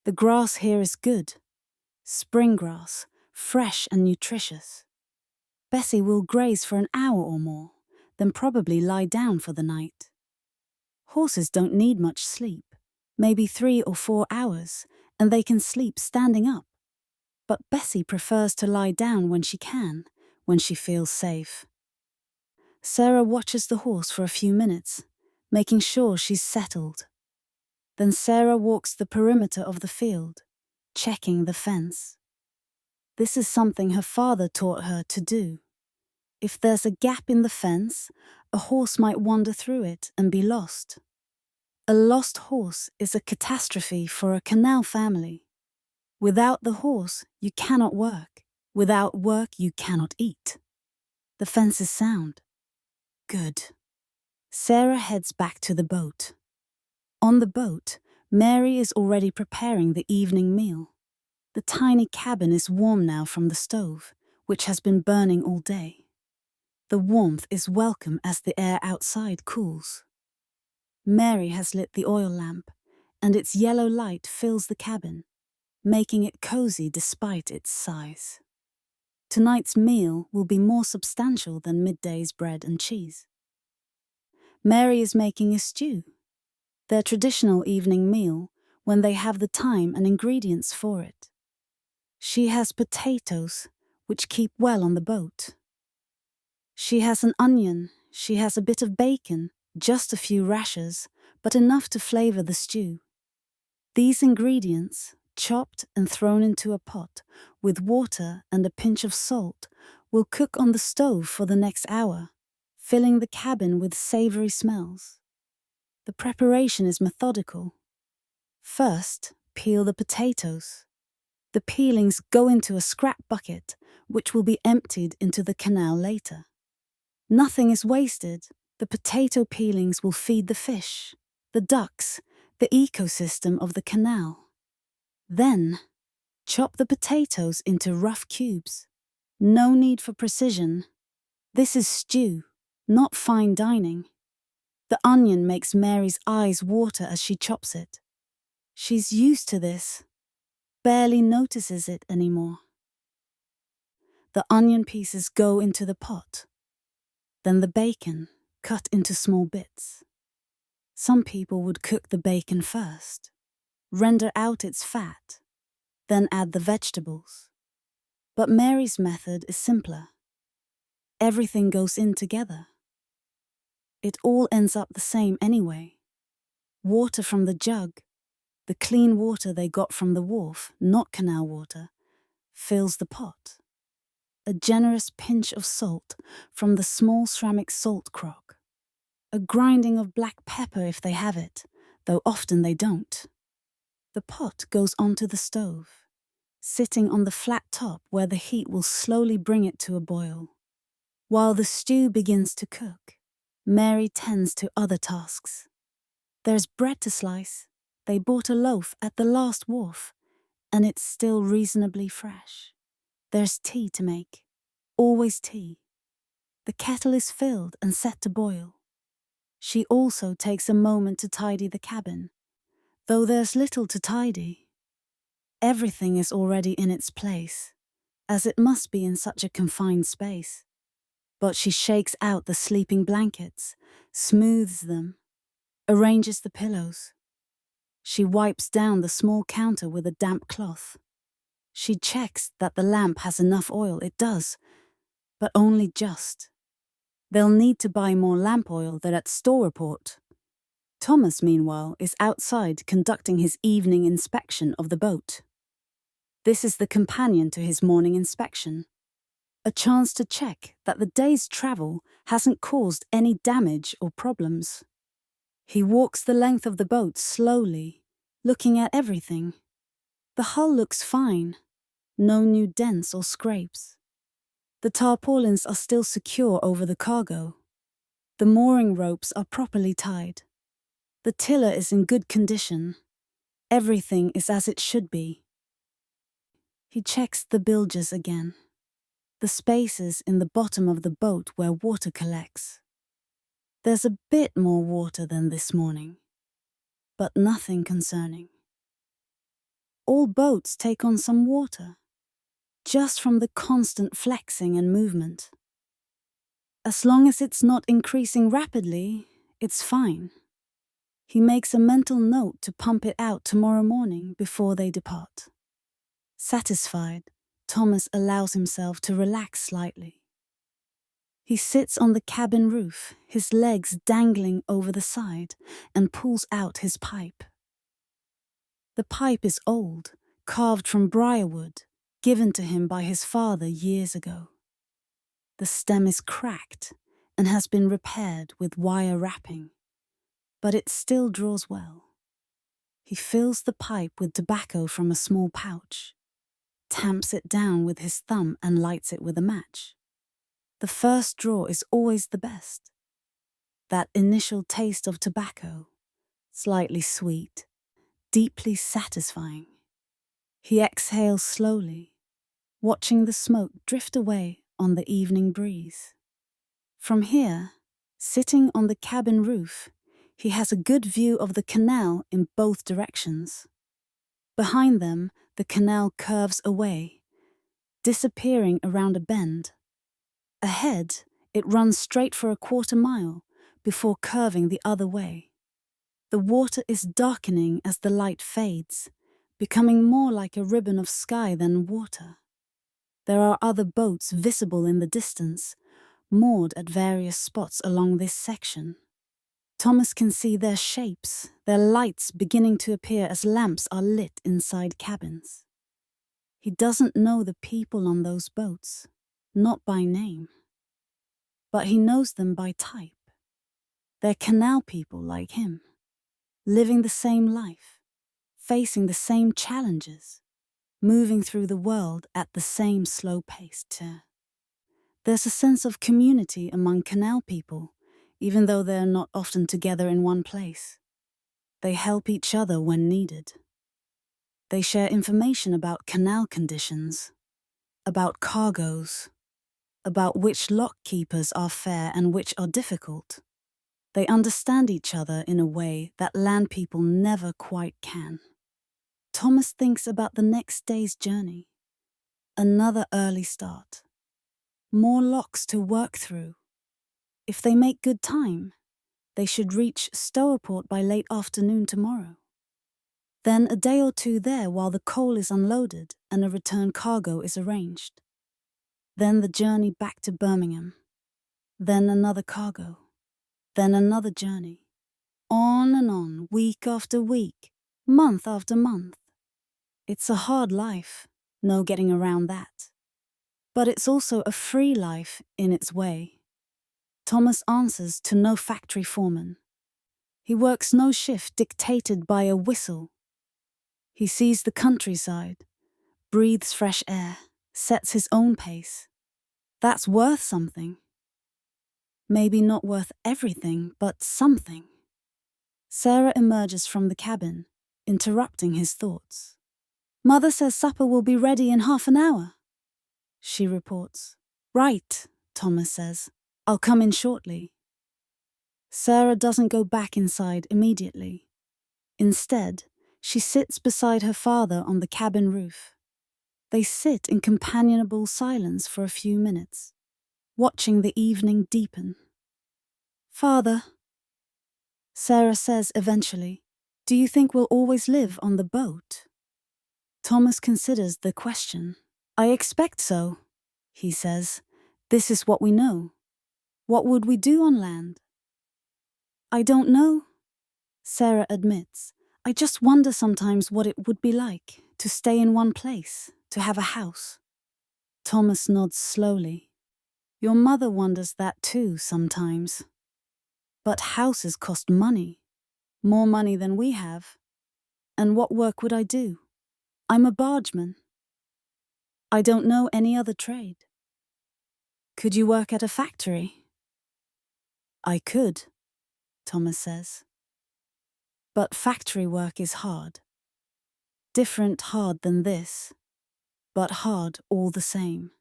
The grass here is good. Spring grass, fresh and nutritious. Bessie will graze for an hour or more, then probably lie down for the night. Horses don't need much sleep, maybe 3 or 4 hours, and they can sleep standing up. But Bessie prefers to lie down when she can, when she feels safe. Sarah watches the horse for a few minutes, making sure she's settled. Then Sarah walks the perimeter of the field, checking the fence. This is something her father taught her to do. If there's a gap in the fence, a horse might wander through it and be lost. A lost horse is a catastrophe for a canal family. Without the horse, you cannot work. Without work, you cannot eat. The fence is sound. Good. Sarah heads back to the boat. On the boat, Mary is already preparing the evening meal. The tiny cabin is warm now from the stove, which has been burning all day. The warmth is welcome as the air outside cools. Mary has lit the oil lamp, and its yellow light fills the cabin, making it cozy despite its size. Tonight's meal will be more substantial than midday's bread and cheese. Mary is making a stew, their traditional evening meal when they have the time and ingredients for it. She has potatoes, which keep well on the boat. She has an onion, she has a bit of bacon, just a few rashers, but enough to flavor the stew. These ingredients, chopped and thrown into a pot with water and a pinch of salt, will cook on the stove for the next hour, filling the cabin with savory smells. The preparation is methodical. First, peel the potatoes. The peelings go into a scrap bucket, which will be emptied into the canal later. Nothing is wasted. The potato peelings will feed the fish, the ducks, the ecosystem of the canal. Then, chop the potatoes into rough cubes. No need for precision. This is stew, not fine dining. The onion makes Mary's eyes water as she chops it. She's used to this, barely notices it anymore. The onion pieces go into the pot. Then the bacon, cut into small bits. Some people would cook the bacon first, render out its fat, then add the vegetables. But Mary's method is simpler. Everything goes in together. It all ends up the same anyway. Water from the jug, the clean water they got from the wharf, not canal water, fills the pot. A generous pinch of salt from the small ceramic salt crock. A grinding of black pepper if they have it, though often they don't. The pot goes onto the stove, sitting on the flat top where the heat will slowly bring it to a boil. While the stew begins to cook, Mary tends to other tasks. There's bread to slice. They bought a loaf at the last wharf, and it's still reasonably fresh. There's tea to make. Always tea. The kettle is filled and set to boil. She also takes a moment to tidy the cabin, though there's little to tidy. Everything is already in its place, as it must be in such a confined space. But she shakes out the sleeping blankets, smooths them, arranges the pillows. She wipes down the small counter with a damp cloth. She checks that the lamp has enough oil. It does, but only just. They'll need to buy more lamp oil than at store report. Thomas, meanwhile, is outside conducting his evening inspection of the boat. This is the companion to his morning inspection. A chance to check that the day's travel hasn't caused any damage or problems. He walks the length of the boat slowly, looking at everything. The hull looks fine. No new dents or scrapes. The tarpaulins are still secure over the cargo. The mooring ropes are properly tied. The tiller is in good condition. Everything is as it should be. He checks the bilges again. The spaces in the bottom of the boat where water collects. There's a bit more water than this morning, but nothing concerning. All boats take on some water, just from the constant flexing and movement. As long as it's not increasing rapidly, it's fine. He makes a mental note to pump it out tomorrow morning before they depart. Satisfied, Thomas allows himself to relax slightly. He sits on the cabin roof, his legs dangling over the side, and pulls out his pipe. The pipe is old, carved from briarwood, given to him by his father years ago. The stem is cracked and has been repaired with wire wrapping, but it still draws well. He fills the pipe with tobacco from a small pouch, tamps it down with his thumb and lights it with a match. The first draw is always the best. That initial taste of tobacco, slightly sweet, deeply satisfying. He exhales slowly, watching the smoke drift away on the evening breeze. From here, sitting on the cabin roof, he has a good view of the canal in both directions. Behind them, the canal curves away, disappearing around a bend. Ahead, it runs straight for a quarter-mile before curving the other way. The water is darkening as the light fades, becoming more like a ribbon of sky than water. There are other boats visible in the distance, moored at various spots along this section. Thomas can see their shapes, their lights beginning to appear as lamps are lit inside cabins. He doesn't know the people on those boats, not by name. But he knows them by type. They're canal people like him, living the same life, facing the same challenges, moving through the world at the same slow pace too. There's a sense of community among canal people, even though they're not often together in one place. They help each other when needed. They share information about canal conditions, about cargoes, about which lock keepers are fair and which are difficult. They understand each other in a way that land people never quite can. Thomas thinks about the next day's journey. Another early start. More locks to work through. If they make good time, they should reach Stowaport by late afternoon tomorrow. Then a day or two there while the coal is unloaded and a return cargo is arranged. Then the journey back to Birmingham. Then another cargo. Then another journey. On and on, week after week, month after month. It's a hard life, no getting around that. But it's also a free life in its way. Thomas answers to no factory foreman. He works no shift dictated by a whistle. He sees the countryside, breathes fresh air, sets his own pace. That's worth something. Maybe not worth everything, but something. Sarah emerges from the cabin, interrupting his thoughts. Mother says supper will be ready in half an hour, she reports. Right, Thomas says. I'll come in shortly. Sarah doesn't go back inside immediately. Instead, she sits beside her father on the cabin roof. They sit in companionable silence for a few minutes, watching the evening deepen. Father, Sarah says eventually, do you think we'll always live on the boat? Thomas considers the question. I expect so, he says. This is what we know. What would we do on land? I don't know, Sarah admits. I just wonder sometimes what it would be like to stay in one place, to have a house. Thomas nods slowly. Your mother wonders that too sometimes. But houses cost money, more money than we have. And what work would I do? I'm a bargeman. I don't know any other trade. Could you work at a factory? I could, Thomas says. But factory work is hard. Different hard than this, but hard all the same.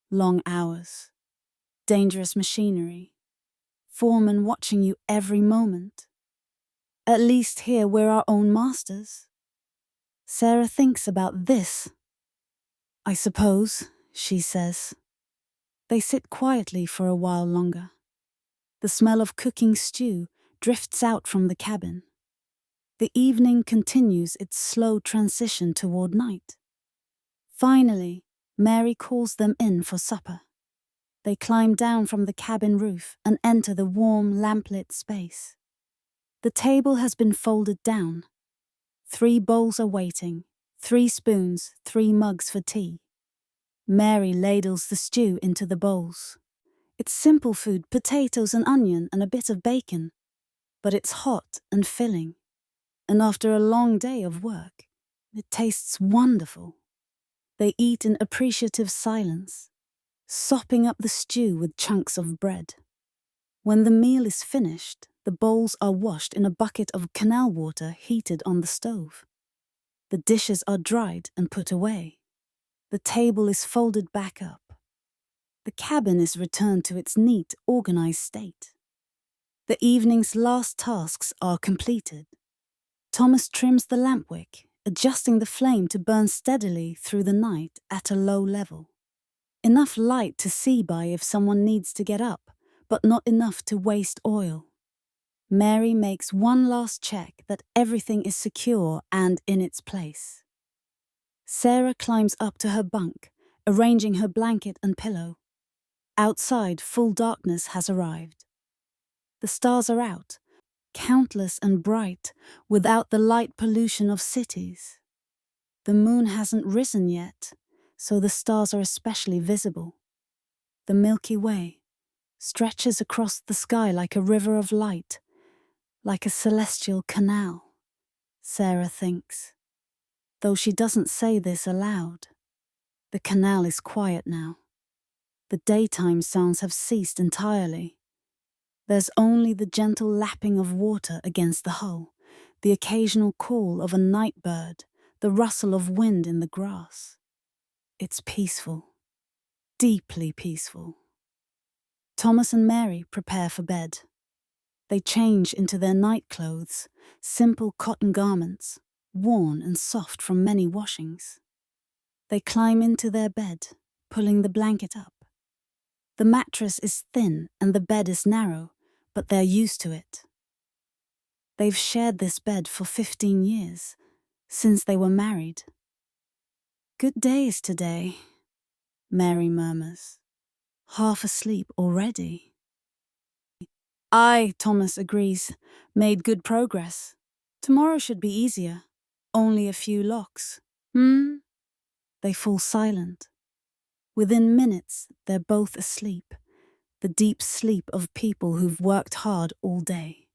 Long hours, dangerous machinery, foremen watching you every moment. At least here we're our own masters. Sarah thinks about this. I suppose, she says. They sit quietly for a while longer. The smell of cooking stew drifts out from the cabin. The evening continues its slow transition toward night. Finally, Mary calls them in for supper. They climb down from the cabin roof and enter the warm, lamplit space. The table has been folded down. 3 bowls are waiting, 3 spoons, 3 mugs for tea. Mary ladles the stew into the bowls. It's simple food, potatoes and onion and a bit of bacon. But it's hot and filling. And after a long day of work, it tastes wonderful. They eat in appreciative silence, sopping up the stew with chunks of bread. When the meal is finished, the bowls are washed in a bucket of canal water heated on the stove. The dishes are dried and put away. The table is folded back up. The cabin is returned to its neat, organized state. The evening's last tasks are completed. Thomas trims the lamp wick, adjusting the flame to burn steadily through the night at a low level. Enough light to see by if someone needs to get up, but not enough to waste oil. Mary makes one last check that everything is secure and in its place. Sarah climbs up to her bunk, arranging her blanket and pillow. Outside, full darkness has arrived. The stars are out, countless and bright, without the light pollution of cities. The moon hasn't risen yet, so the stars are especially visible. The Milky Way stretches across the sky like a river of light, like a celestial canal, Sarah thinks. Though she doesn't say this aloud. The canal is quiet now. The daytime sounds have ceased entirely. There's only the gentle lapping of water against the hull, the occasional call of a night bird, the rustle of wind in the grass. It's peaceful, deeply peaceful. Thomas and Mary prepare for bed. They change into their night clothes, simple cotton garments, worn and soft from many washings. They climb into their bed, pulling the blanket up. The mattress is thin and the bed is narrow, but they're used to it. They've shared this bed for 15 years, since they were married. "Good days today," Mary murmurs, half asleep already. "Aye," Thomas agrees, "made good progress. Tomorrow should be easier. Only a few locks. They fall silent. Within minutes, they're both asleep, the deep sleep of people who've worked hard all day.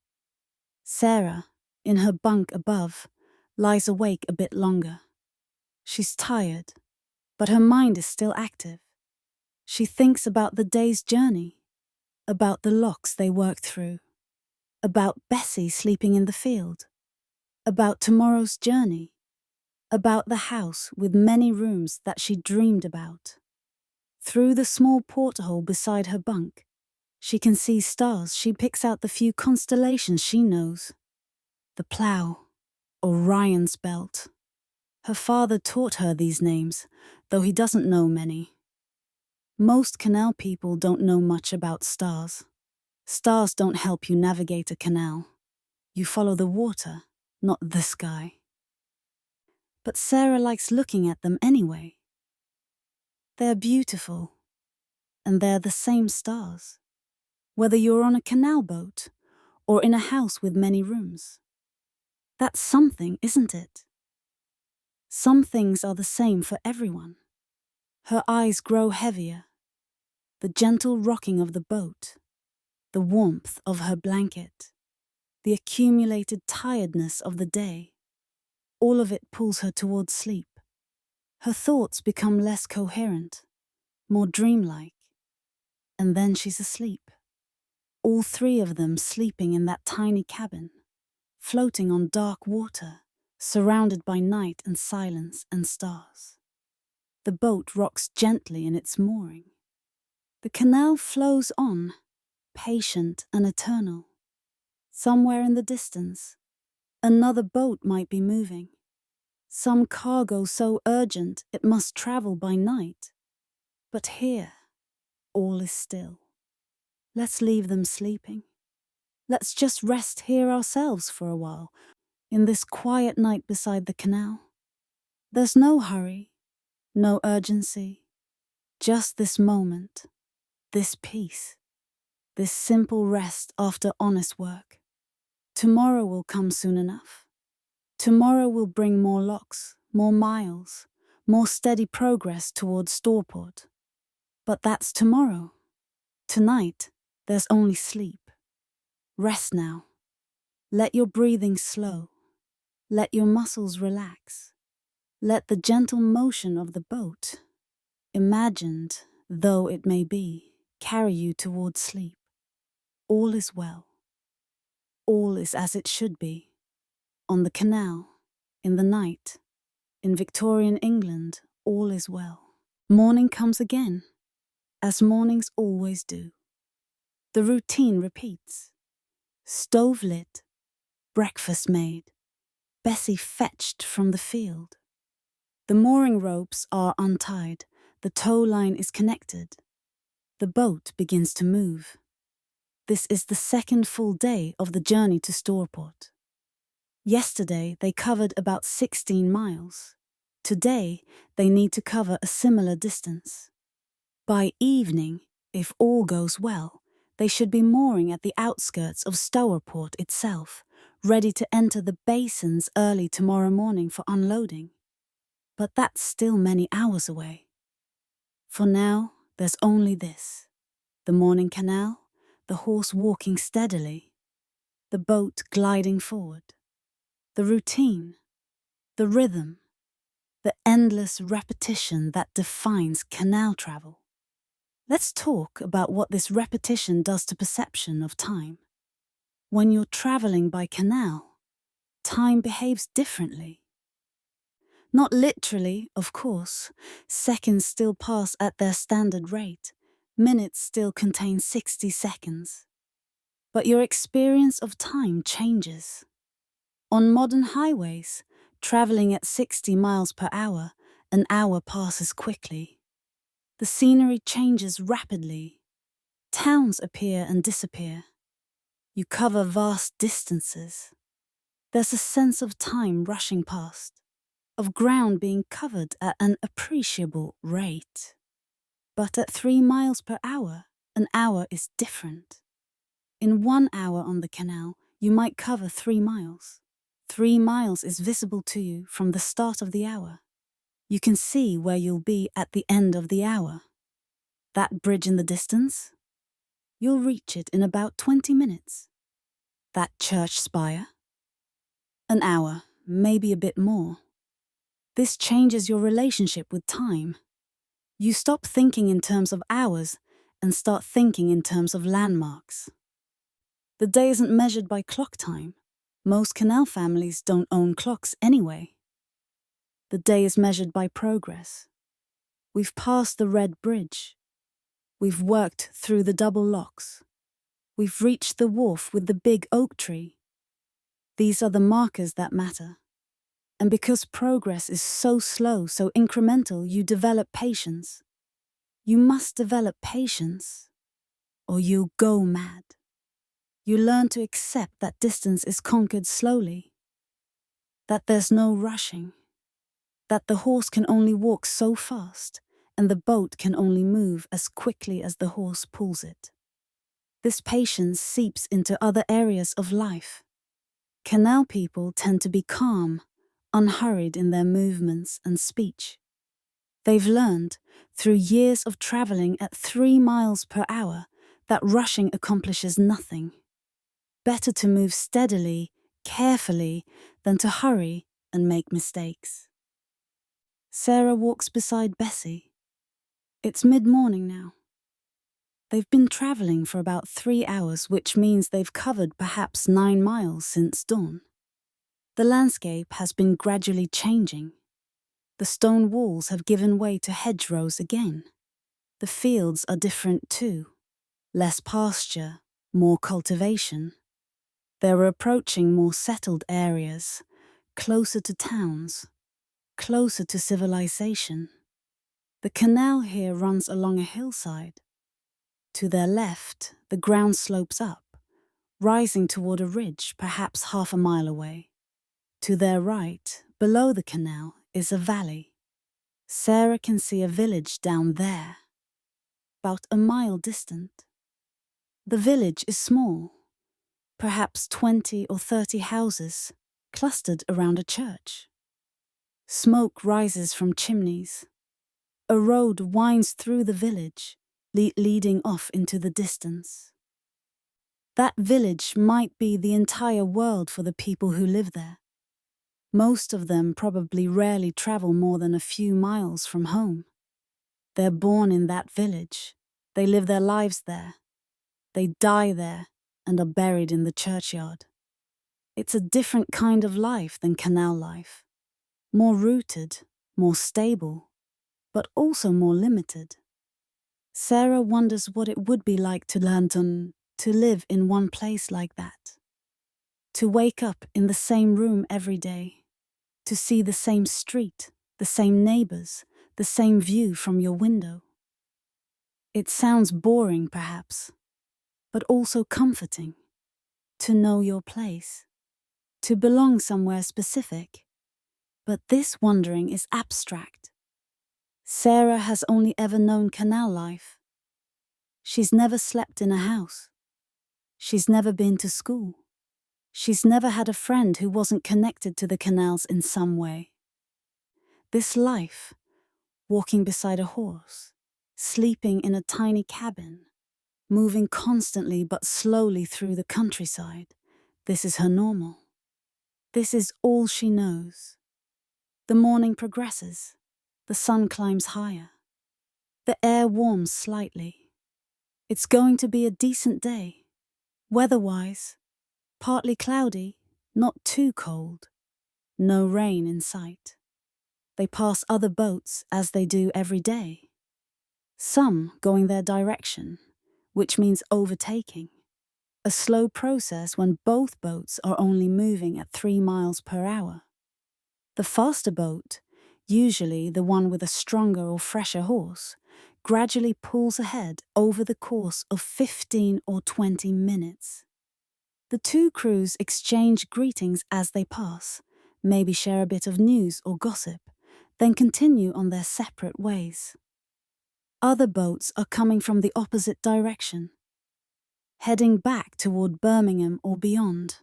Sarah, in her bunk above, lies awake a bit longer. She's tired, but her mind is still active. She thinks about the day's journey, about the locks they worked through, about Bessie sleeping in the field, about tomorrow's journey, about the house with many rooms that she dreamed about. Through the small porthole beside her bunk, she can see stars. She picks out the few constellations she knows. The Plough, Orion's Belt. Her father taught her these names, though he doesn't know many. Most canal people don't know much about stars. Stars don't help you navigate a canal. You follow the water, not the sky. But Sarah likes looking at them anyway. They're beautiful, and they're the same stars, whether you're on a canal boat or in a house with many rooms. That's something, isn't it? Some things are the same for everyone. Her eyes grow heavier. The gentle rocking of the boat, the warmth of her blanket, the accumulated tiredness of the day, all of it pulls her towards sleep. Her thoughts become less coherent, more dreamlike, and then she's asleep. All three of them sleeping in that tiny cabin, floating on dark water, surrounded by night and silence and stars. The boat rocks gently in its mooring. The canal flows on, patient and eternal. Somewhere in the distance, another boat might be moving. Some cargo so urgent it must travel by night. But here, all is still. Let's leave them sleeping. Let's just rest here ourselves for a while, in this quiet night beside the canal. There's no hurry, no urgency, just this moment, this peace, this simple rest after honest work. Tomorrow will come soon enough. Tomorrow will bring more locks, more miles, more steady progress towards Storport. But that's tomorrow. Tonight, there's only sleep. Rest now. Let your breathing slow. Let your muscles relax. Let the gentle motion of the boat, imagined though it may be, carry you towards sleep. All is well. All is as it should be. On the canal, in the night, In Victorian England, all is well. Morning comes again, as mornings always do. The routine repeats. Stove lit, breakfast made, Bessie fetched from the field. The mooring ropes are untied, the tow line is connected. The boat begins to move. This is the second full day of the journey to Storeport. Yesterday they covered about 16 miles. Today they need to cover a similar distance. By evening, if all goes well, they should be mooring at the outskirts of Storeport itself, ready to enter the basins early tomorrow morning for unloading. But that's still many hours away. For now, there's only this: the morning canal, the horse walking steadily, the boat gliding forward, the routine, the rhythm, the endless repetition that defines canal travel. Let's talk about what this repetition does to perception of time. When you're traveling by canal, time behaves differently. Not literally, of course. Seconds still pass at their standard rate. Minutes still contain 60 seconds. But your experience of time changes. On modern highways, traveling at 60 miles per hour, an hour passes quickly. The scenery changes rapidly. Towns appear and disappear. You cover vast distances. There's a sense of time rushing past, of ground being covered at an appreciable rate. But at 3 miles per hour, an hour is different. In 1 hour on the canal, you might cover 3 miles. 3 miles is visible to you from the start of the hour. You can see where you'll be at the end of the hour. That bridge in the distance? You'll reach it in about 20 minutes. That church spire? An hour, maybe a bit more. This changes your relationship with time. You stop thinking in terms of hours and start thinking in terms of landmarks. The day isn't measured by clock time. Most canal families don't own clocks anyway. The day is measured by progress. We've passed the red bridge. We've worked through the double locks. We've reached the wharf with the big oak tree. These are the markers that matter. And because progress is so slow, so incremental, you develop patience. You must develop patience, or you'll go mad. You learn to accept that distance is conquered slowly, that there's no rushing, that the horse can only walk so fast, and the boat can only move as quickly as the horse pulls it. This patience seeps into other areas of life. Canal people tend to be calm, unhurried in their movements and speech. They've learned, through years of traveling at 3 miles per hour, that rushing accomplishes nothing. Better to move steadily, carefully, than to hurry and make mistakes. Sarah walks beside Bessie. It's mid-morning now. They've been traveling for about 3 hours, which means they've covered perhaps 9 miles since dawn. The landscape has been gradually changing. The stone walls have given way to hedgerows again. The fields are different too. Less pasture, more cultivation. They're approaching more settled areas, closer to towns, closer to civilization. The canal here runs along a hillside. To their left, the ground slopes up, rising toward a ridge perhaps half a mile away. To their right, below the canal, is a valley. Sarah can see a village down there, about a mile distant. The village is small, perhaps 20 or 30 houses clustered around a church. Smoke rises from chimneys. A road winds through the village, leading off into the distance. That village might be the entire world for the people who live there. Most of them probably rarely travel more than a few miles from home. They're born in that village. They live their lives there. They die there and are buried in the churchyard. It's a different kind of life than canal life. more rooted, more stable, but also more limited. Sarah wonders what it would be like to live in one place like that. To wake up in the same room every day, to see the same street, the same neighbors, the same view from your window. It sounds boring, perhaps, but also comforting. To know your place, to belong somewhere specific. But this wondering is abstract. Sarah has only ever known canal life. She's never slept in a house. She's never been to school. She's never had a friend who wasn't connected to the canals in some way. This life, walking beside a horse, sleeping in a tiny cabin, moving constantly but slowly through the countryside, this is her normal. This is all she knows. The morning progresses. The sun climbs higher. The air warms slightly. It's going to be a decent day. Weather-wise, partly cloudy, not too cold. No rain in sight. They pass other boats as they do every day. Some going their direction, which means overtaking. A slow process when both boats are only moving at 3 miles per hour. The faster boat, usually the one with a stronger or fresher horse, gradually pulls ahead over the course of 15 or 20 minutes. The two crews exchange greetings as they pass, maybe share a bit of news or gossip, then continue on their separate ways. Other boats are coming from the opposite direction, heading back toward Birmingham or beyond.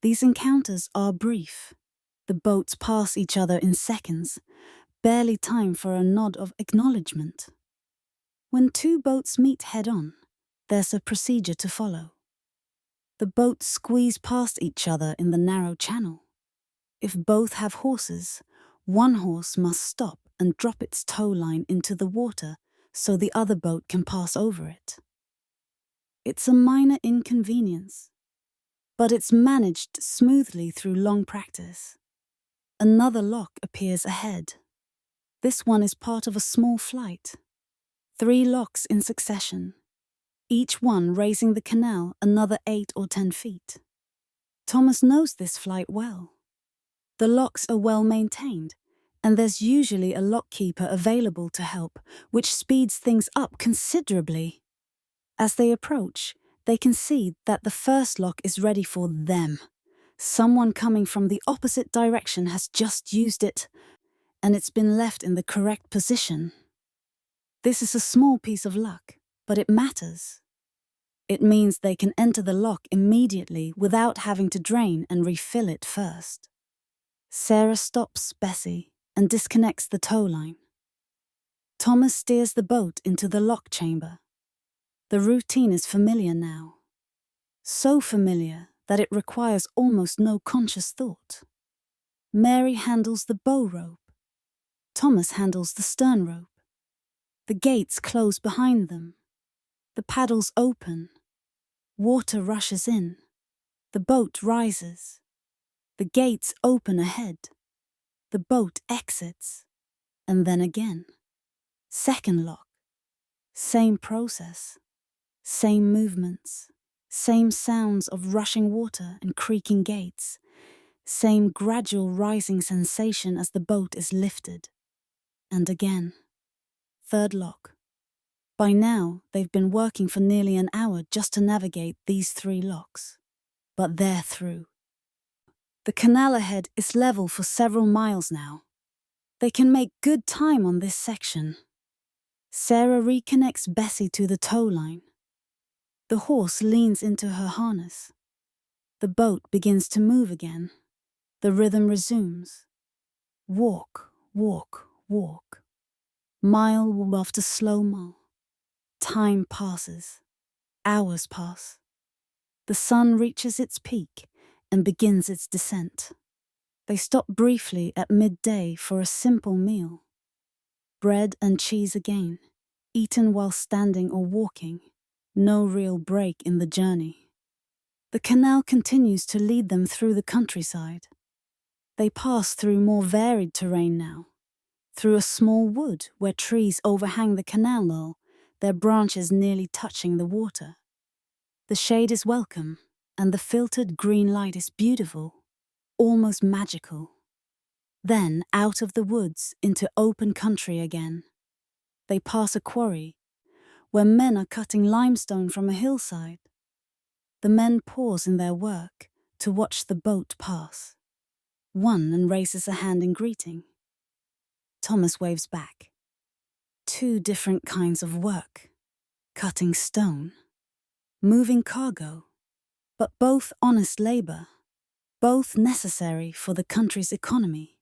These encounters are brief. The boats pass each other in seconds, barely time for a nod of acknowledgement. When two boats meet head-on, there's a procedure to follow. The boats squeeze past each other in the narrow channel. If both have horses, one horse must stop and drop its tow line into the water so the other boat can pass over it. It's a minor inconvenience, but it's managed smoothly through long practice. Another lock appears ahead. This one is part of a small flight. 3 locks in succession, each one raising the canal another 8 or 10 feet. Thomas knows this flight well. The locks are well maintained, and there's usually a lockkeeper available to help, which speeds things up considerably. As they approach, they can see that the first lock is ready for them. Someone coming from the opposite direction has just used it, and it's been left in the correct position. This is a small piece of luck, but it matters. It means they can enter the lock immediately without having to drain and refill it first. Sarah stops Bessie and disconnects the tow line. Thomas steers the boat into the lock chamber. The routine is familiar now. So familiar that it requires almost no conscious thought. Mary handles the bow rope. Thomas handles the stern rope. The gates close behind them. The paddles open. Water rushes in. The boat rises. The gates open ahead. The boat exits. And then again. Second lock. Same process. Same movements. Same sounds of rushing water and creaking gates. Same gradual rising sensation as the boat is lifted. And again. Third lock. By now, they've been working for nearly an hour just to navigate these 3 locks. But they're through. The canal ahead is level for several miles now. They can make good time on this section. Sarah reconnects Bessie to the tow line. The horse leans into her harness. The boat begins to move again. The rhythm resumes. Walk, walk, walk. Mile after slow mile. Time passes. Hours pass. The sun reaches its peak and begins its descent. They stop briefly at midday for a simple meal. Bread and cheese again, eaten while standing or walking. No real break in the journey. The canal continues to lead them through the countryside. They pass through more varied terrain now, through a small wood where trees overhang the canal, their branches nearly touching the water. The shade is welcome, and the filtered green light is beautiful, almost magical. Then, out of the woods into open country again. They pass a quarry, where men are cutting limestone from a hillside. The men pause in their work to watch the boat pass. One and raises a hand in greeting. Thomas waves back. Two different kinds of work. Cutting stone, moving cargo, but both honest labor, both necessary for the country's economy.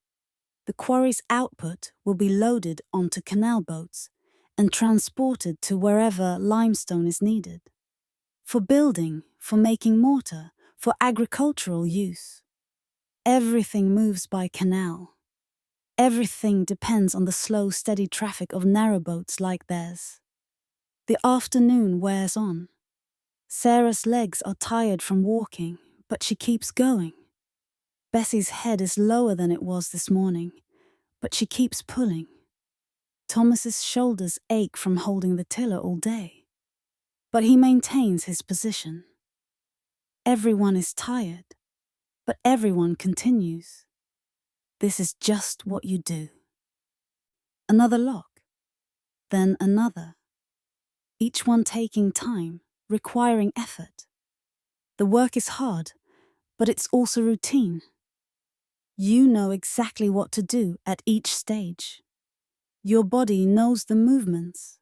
The quarry's output will be loaded onto canal boats and transported to wherever limestone is needed. For building, for making mortar, for agricultural use. Everything moves by canal. Everything depends on the slow, steady traffic of narrowboats like theirs. The afternoon wears on. Sarah's legs are tired from walking, but she keeps going. Bessie's head is lower than it was this morning, but she keeps pulling. Thomas's shoulders ache from holding the tiller all day, but he maintains his position. Everyone is tired, but everyone continues. This is just what you do. Another lock, then another, each one taking time, requiring effort. The work is hard, but it's also routine. You know exactly what to do at each stage. Your body knows the movements.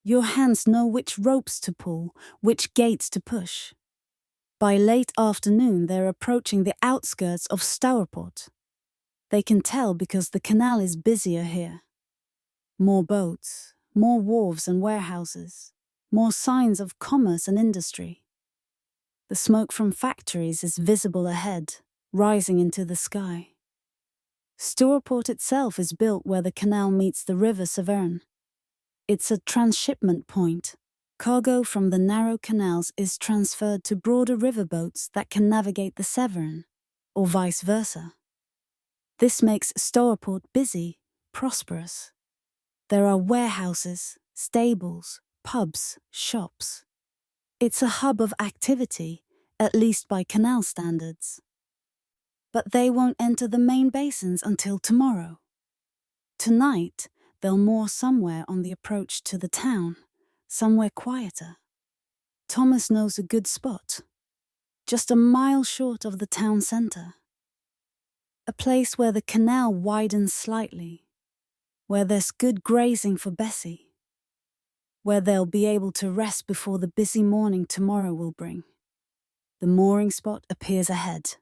Your hands know which ropes to pull, which gates to push. By late afternoon, they're approaching the outskirts of Stourport. They can tell because the canal is busier here. More boats, more wharves and warehouses, more signs of commerce and industry. The smoke from factories is visible ahead, rising into the sky. Stourport itself is built where the canal meets the river Severn. It's a transshipment point. Cargo from the narrow canals is transferred to broader riverboats that can navigate the Severn, or vice versa. This makes Stourport busy, prosperous. There are warehouses, stables, pubs, shops. It's a hub of activity, at least by canal standards. But they won't enter the main basins until tomorrow. Tonight, they'll moor somewhere on the approach to the town, somewhere quieter. Thomas knows a good spot, just a mile short of the town centre. A place where the canal widens slightly, where there's good grazing for Bessie, where they'll be able to rest before the busy morning tomorrow will bring. The mooring spot appears ahead,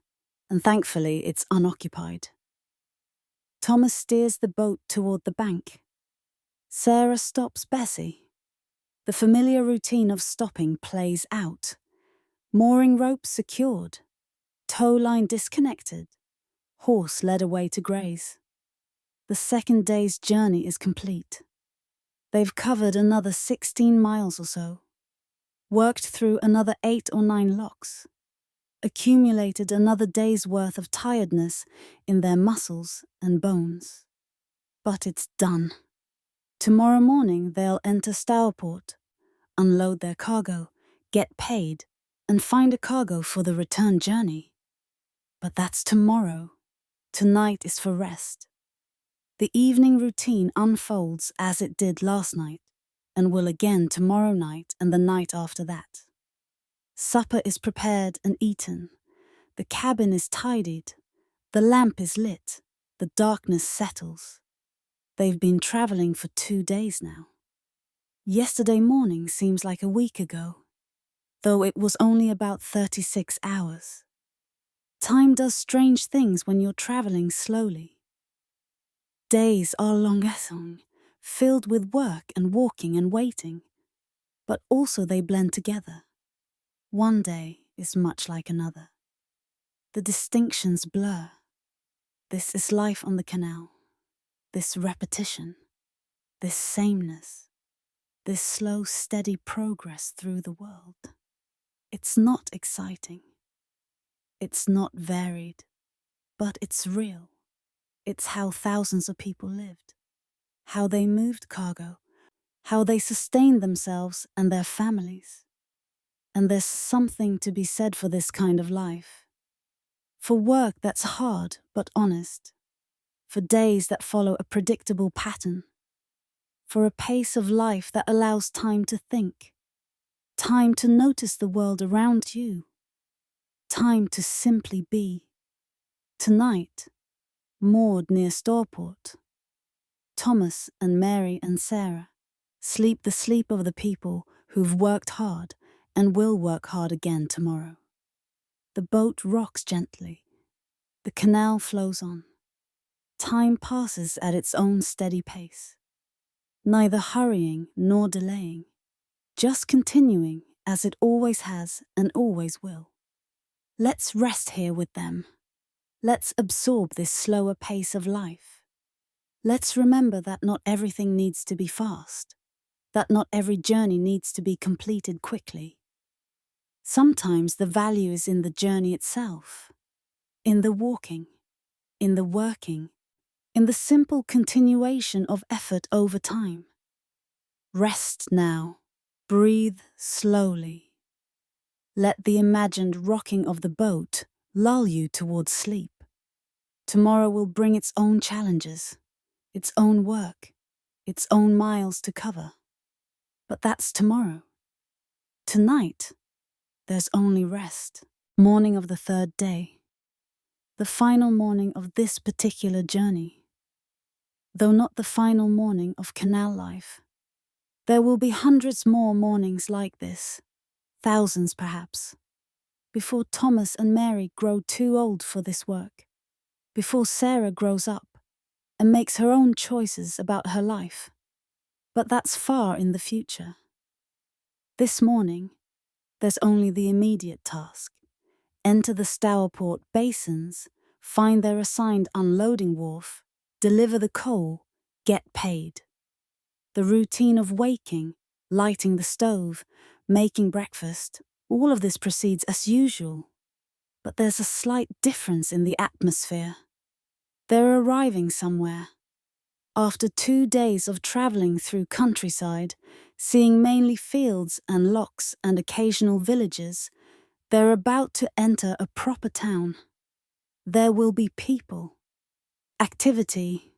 and thankfully it's unoccupied. Thomas steers the boat toward the bank. Sarah stops Bessie. The familiar routine of stopping plays out. Mooring rope secured, tow line disconnected, horse led away to graze. The second day's journey is complete. They've covered another 16 miles or so, worked through another 8 or 9 locks, accumulated another day's worth of tiredness in their muscles and bones. But it's done. Tomorrow morning they'll enter Stourport, unload their cargo, get paid, and find a cargo for the return journey. But that's tomorrow. Tonight is for rest. The evening routine unfolds as it did last night, and will again tomorrow night and the night after that. Supper is prepared and eaten. The cabin is tidied. The lamp is lit. The darkness settles. They've been traveling for 2 days now. Yesterday morning seems like a week ago, though it was only about 36 hours. Time does strange things when you're traveling slowly. Days are longuissant, filled with work and walking and waiting, but also they blend together. One day is much like another. The distinctions blur. This is life on the canal, this repetition, this sameness, this slow, steady progress through the world. It's not exciting. It's not varied. but it's real. It's how thousands of people lived, how they moved cargo, how they sustained themselves and their families. And there's something to be said for this kind of life. For work that's hard but honest. For days that follow a predictable pattern. For a pace of life that allows time to think. Time to notice the world around you. Time to simply be. Tonight, moored near Storport, Thomas and Mary and Sarah sleep the sleep of the people who've worked hard and will work hard again tomorrow. The boat rocks gently. The canal flows on. Time passes at its own steady pace, neither hurrying nor delaying, just continuing as it always has and always will. Let's rest here with them. Let's absorb this slower pace of life. Let's remember that not everything needs to be fast, that not every journey needs to be completed quickly. Sometimes the value is in the journey itself, in the walking, in the working, in the simple continuation of effort over time. Rest now. Breathe slowly. Let the imagined rocking of the boat lull you towards sleep. Tomorrow will bring its own challenges, its own work, its own miles to cover. But that's tomorrow. Tonight, there's only rest. Morning of the third day. The final morning of this particular journey. Though not the final morning of canal life. There will be hundreds more mornings like this, thousands perhaps, before Thomas and Mary grow too old for this work, before Sarah grows up and makes her own choices about her life. But that's far in the future. This morning, there's only the immediate task. Enter the Stourport basins, find their assigned unloading wharf, deliver the coal, get paid. The routine of waking, lighting the stove, making breakfast, all of this proceeds as usual. But there's a slight difference in the atmosphere. They're arriving somewhere. After 2 days of travelling through countryside, seeing mainly fields and locks and occasional villages, they're about to enter a proper town. There will be people, activity,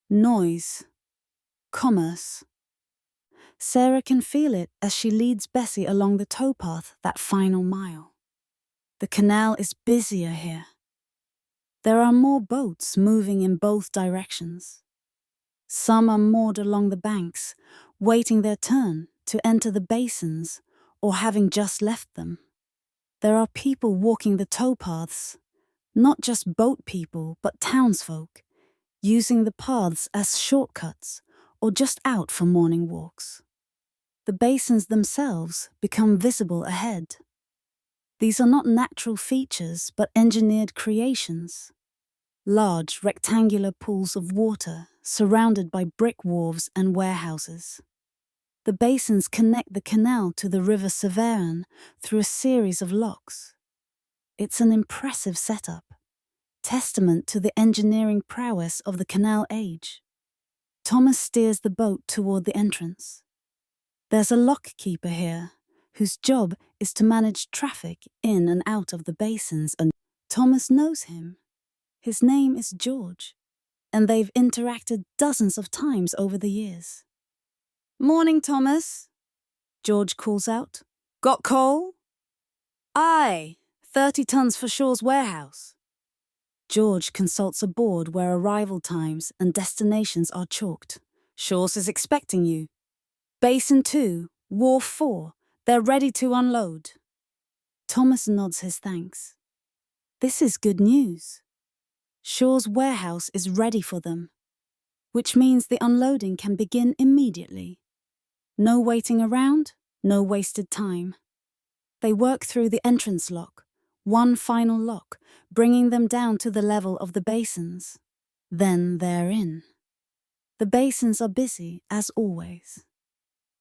noise, commerce. Sarah can feel it as she leads Bessie along the towpath that final mile. The canal is busier here. There are more boats moving in both directions. Some are moored along the banks, waiting their turn to enter the basins or having just left them. There are people walking the towpaths, not just boat people but townsfolk, using the paths as shortcuts or just out for morning walks. The basins themselves become visible ahead. These are not natural features but engineered creations. Large rectangular pools of water surrounded by brick wharves and warehouses. The basins connect the canal to the river Severn through a series of locks. It's an impressive setup, testament to the engineering prowess of the canal age. Thomas steers the boat toward the entrance. There's a lock keeper here, whose job is to manage traffic in and out of the basins, and Thomas knows him. His name is George, and they've interacted dozens of times over the years. "Morning, Thomas," George calls out. "Got coal?" "Aye, 30 tons for Shaw's warehouse." George consults a board where arrival times and destinations are chalked. "Shaw's is expecting you. Basin 2, Wharf 4, they're ready to unload." Thomas nods his thanks. This is good news. Shaw's warehouse is ready for them, which means the unloading can begin immediately. No waiting around, no wasted time. They work through the entrance lock, one final lock, bringing them down to the level of the basins. Then they're in. The basins are busy, as always.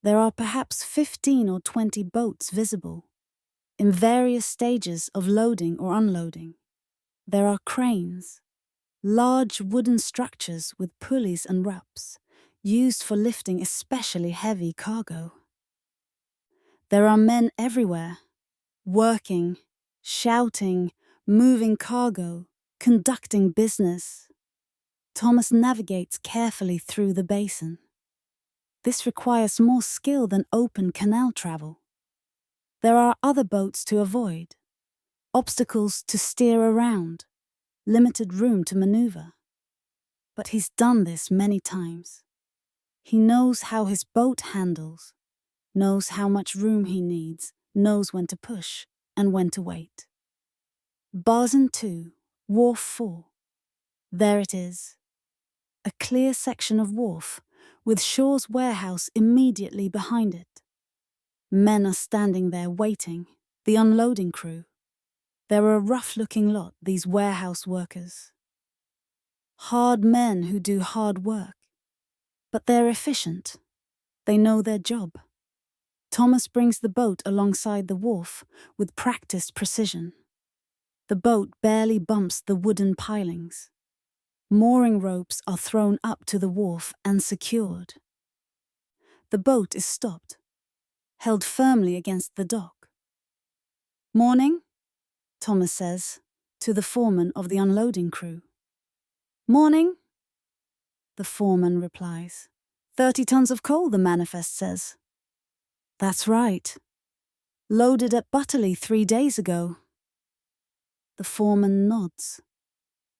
There are perhaps 15 or 20 boats visible, in various stages of loading or unloading. There are cranes, large wooden structures with pulleys and ropes, used for lifting especially heavy cargo. There are men everywhere, working, shouting, moving cargo, conducting business. Thomas navigates carefully through the basin. This requires more skill than open canal travel. There are other boats to avoid, obstacles to steer around, limited room to maneuver. But he's done this many times. He knows how his boat handles, knows how much room he needs, knows when to push and when to wait. Basin 2, Wharf 4. There it is. A clear section of wharf, with Shaw's warehouse immediately behind it. Men are standing there waiting, the unloading crew. They're a rough-looking lot, these warehouse workers. Hard men who do hard work. But they're efficient. They know their job. Thomas brings the boat alongside the wharf with practiced precision. The boat barely bumps the wooden pilings. Mooring ropes are thrown up to the wharf and secured. The boat is stopped, held firmly against the dock. "Morning," Thomas says, to the foreman of the unloading crew. "Morning," the foreman replies. 30 tons of coal, the manifest says. "That's right. Loaded at Butterley 3 days ago." The foreman nods.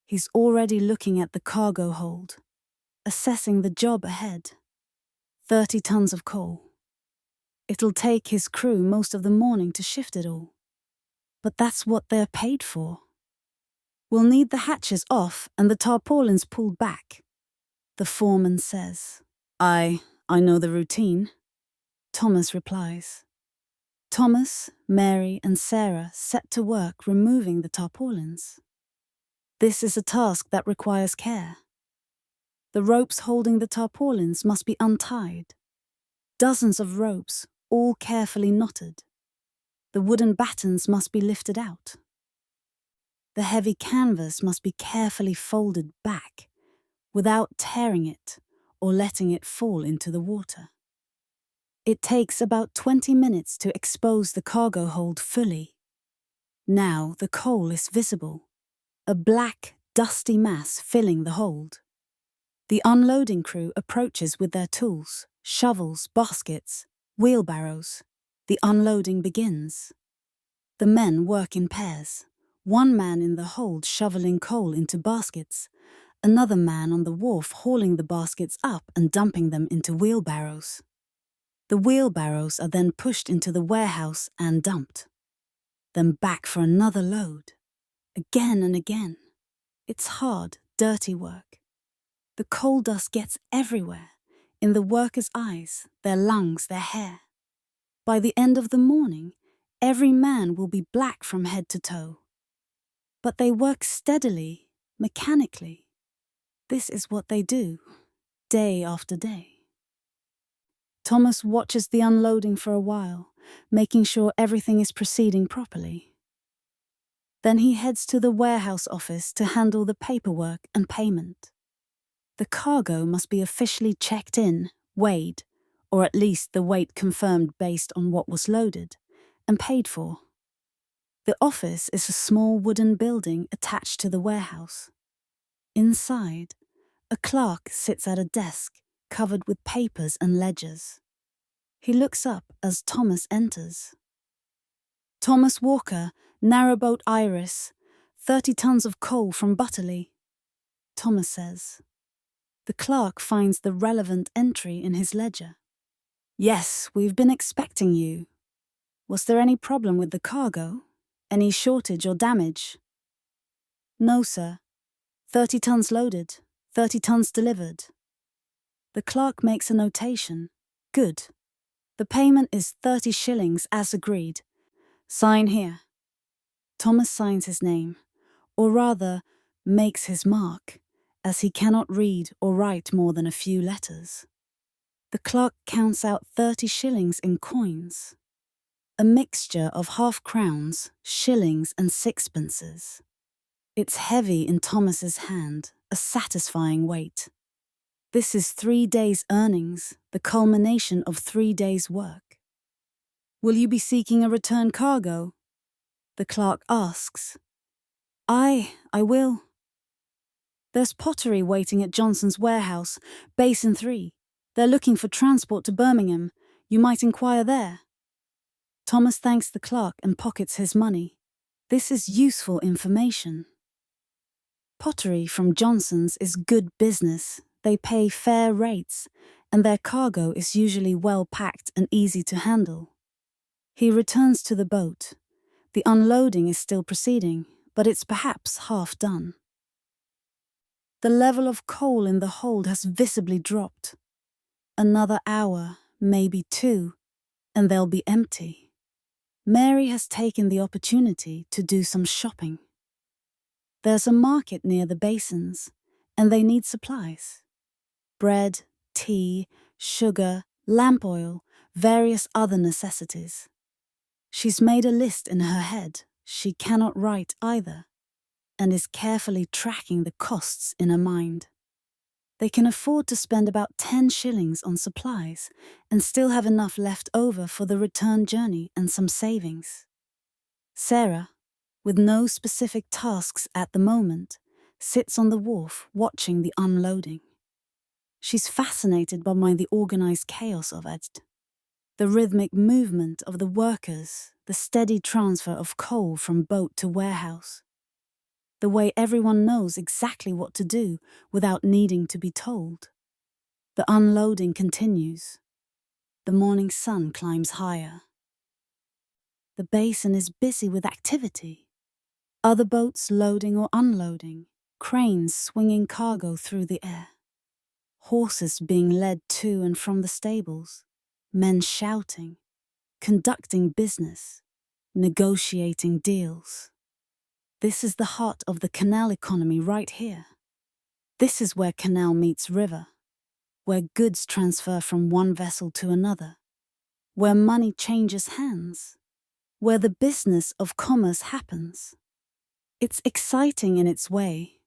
He's already looking at the cargo hold, assessing the job ahead. 30 tons of coal. It'll take his crew most of the morning to shift it all. But that's what they're paid for. "We'll need the hatches off and the tarpaulins pulled back," the foreman says. I know the routine," Thomas replies. Thomas, Mary and Sarah set to work removing the tarpaulins. This is a task that requires care. The ropes holding the tarpaulins must be untied. Dozens of ropes, all carefully knotted. The wooden battens must be lifted out. The heavy canvas must be carefully folded back, without tearing it or letting it fall into the water. It takes about 20 minutes to expose the cargo hold fully. Now the coal is visible, a black, dusty mass filling the hold. The unloading crew approaches with their tools, shovels, baskets, wheelbarrows. The unloading begins. The men work in pairs, one man in the hold shoveling coal into baskets, another man on the wharf hauling the baskets up and dumping them into wheelbarrows. The wheelbarrows are then pushed into the warehouse and dumped. Then back for another load. Again and again. It's hard, dirty work. The coal dust gets everywhere, in the workers' eyes, their lungs, their hair. By the end of the morning, every man will be black from head to toe. But they work steadily, mechanically. This is what they do, day after day. Thomas watches the unloading for a while, making sure everything is proceeding properly. Then he heads to the warehouse office to handle the paperwork and payment. The cargo must be officially checked in, weighed, or at least the weight confirmed based on what was loaded, and paid for. The office is a small wooden building attached to the warehouse. Inside, a clerk sits at a desk covered with papers and ledgers. He looks up as Thomas enters. "Thomas Walker, narrowboat Iris, 30 tons of coal from Butterley," Thomas says. The clerk finds the relevant entry in his ledger. "Yes, we've been expecting you. Was there any problem with the cargo? Any shortage or damage?" "No, sir. 30 tons loaded, 30 tons delivered." The clerk makes a notation. "Good. The payment is 30 shillings as agreed. Sign here." Thomas signs his name, or rather, makes his mark, as he cannot read or write more than a few letters. The clerk counts out 30 shillings in coins, a mixture of half-crowns, shillings and sixpences. It's heavy in Thomas's hand, a satisfying wait. This is 3 days' earnings, the culmination of 3 days' work. Will you be seeking a return cargo? The clerk asks. I will. There's pottery waiting at Johnson's warehouse, Basin 3. They're looking for transport to Birmingham. You might inquire there. Thomas thanks the clerk and pockets his money. This is useful information. Pottery from Johnson's is good business. They pay fair rates, and their cargo is usually well packed and easy to handle. He returns to the boat. The unloading is still proceeding, but it's perhaps half done. The level of coal in the hold has visibly dropped. Another hour, maybe 2, and they'll be empty. Mary has taken the opportunity to do some shopping. There's a market near the basins, and they need supplies. Bread, tea, sugar, lamp oil, various other necessities. She's made a list in her head. She cannot write either, and is carefully tracking the costs in her mind. They can afford to spend about 10 shillings on supplies and still have enough left over for the return journey and some savings. Sarah, with no specific tasks at the moment, sits on the wharf watching the unloading. She's fascinated by the organized chaos of it. The rhythmic movement of the workers, the steady transfer of coal from boat to warehouse. The way everyone knows exactly what to do without needing to be told. The unloading continues. The morning sun climbs higher. The basin is busy with activity. Other boats loading or unloading, cranes swinging cargo through the air. Horses being led to and from the stables, men shouting, conducting business, negotiating deals. This is the heart of the canal economy right here. This is where canal meets river, where goods transfer from one vessel to another, where money changes hands, where the business of commerce happens. It's exciting in its way,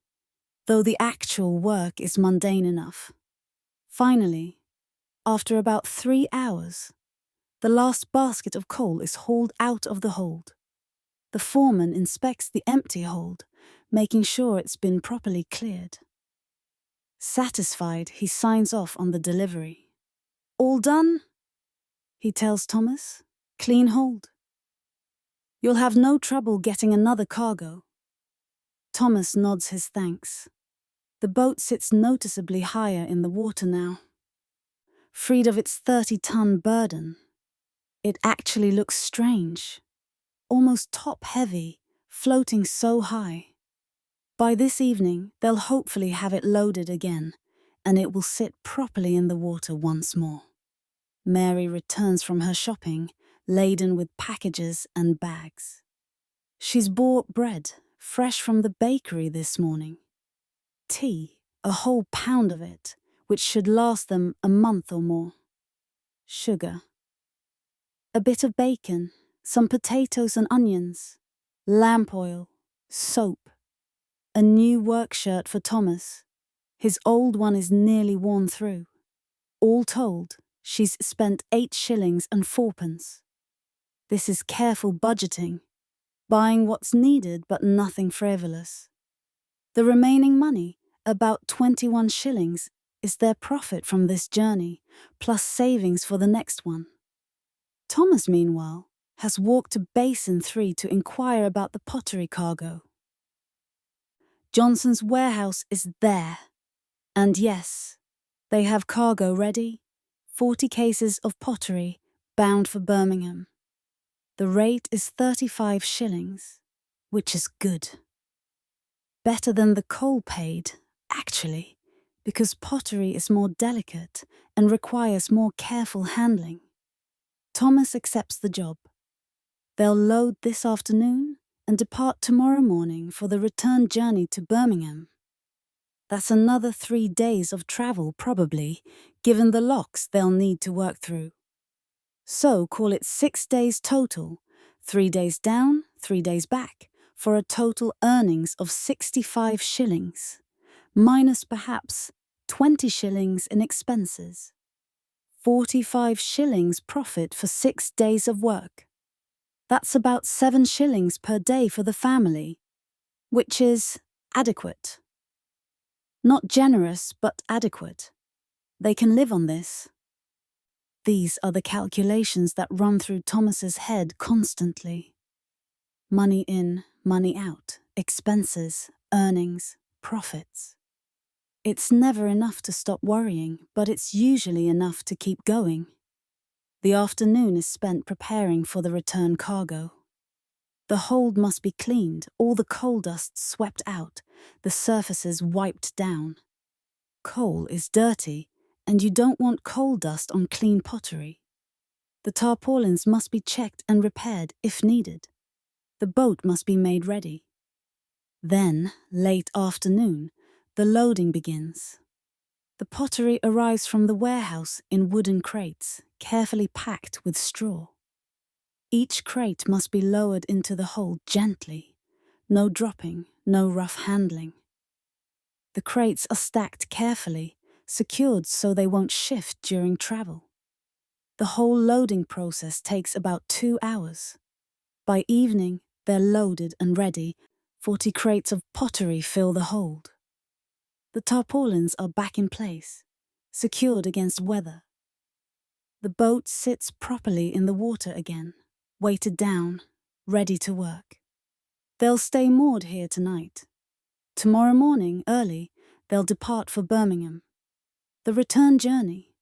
though the actual work is mundane enough. Finally, after about 3 hours, the last basket of coal is hauled out of the hold. The foreman inspects the empty hold, making sure it's been properly cleared. Satisfied, he signs off on the delivery. All done? He tells Thomas. Clean hold. You'll have no trouble getting another cargo. Thomas nods his thanks. The boat sits noticeably higher in the water now. Freed of its 30-ton burden, it actually looks strange. Almost top-heavy, floating so high. By this evening, they'll hopefully have it loaded again, and it will sit properly in the water once more. Mary returns from her shopping, laden with packages and bags. She's bought bread, fresh from the bakery this morning. Tea, a whole pound of it, which should last them a month or more. Sugar. A bit of bacon, some potatoes and onions, lamp oil, soap, a new work shirt for Thomas. His old one is nearly worn through. All told, she's spent 8 shillings and 4pence. This is careful budgeting, buying what's needed but nothing frivolous. The remaining money, about 21 shillings, is their profit from this journey, plus savings for the next one. Thomas, meanwhile, has walked to Basin 3 to inquire about the pottery cargo. Johnson's warehouse is there, and yes, they have cargo ready, 40 cases of pottery bound for Birmingham. The rate is 35 shillings, which is good. Better than the coal paid, actually, because pottery is more delicate and requires more careful handling. Thomas accepts the job. They'll load this afternoon and depart tomorrow morning for the return journey to Birmingham. That's another 3 days of travel probably, given the locks they'll need to work through. So call it 6 days total, 3 days down, 3 days back, for a total earnings of 65 shillings. minus perhaps 20 shillings in expenses. 45 shillings profit for 6 days of work. That's about 7 shillings per day for the family, which is adequate. Not generous, but adequate. They can live on this. These are the calculations that run through Thomas's head constantly. Money in, money out, expenses, earnings, profits. It's never enough to stop worrying, but it's usually enough to keep going. The afternoon is spent preparing for the return cargo. The hold must be cleaned, all the coal dust swept out, the surfaces wiped down. Coal is dirty, and you don't want coal dust on clean pottery. The tarpaulins must be checked and repaired if needed. The boat must be made ready. Then, late afternoon, the loading begins. The pottery arrives from the warehouse in wooden crates, carefully packed with straw. Each crate must be lowered into the hold gently. No dropping, no rough handling. The crates are stacked carefully, secured so they won't shift during travel. The whole loading process takes about 2 hours. By evening, they're loaded and ready. 40 crates of pottery fill the hold. The tarpaulins are back in place, secured against weather. The boat sits properly in the water again, weighted down, ready to work. They'll stay moored here tonight. Tomorrow morning, early, they'll depart for Birmingham. The return journey.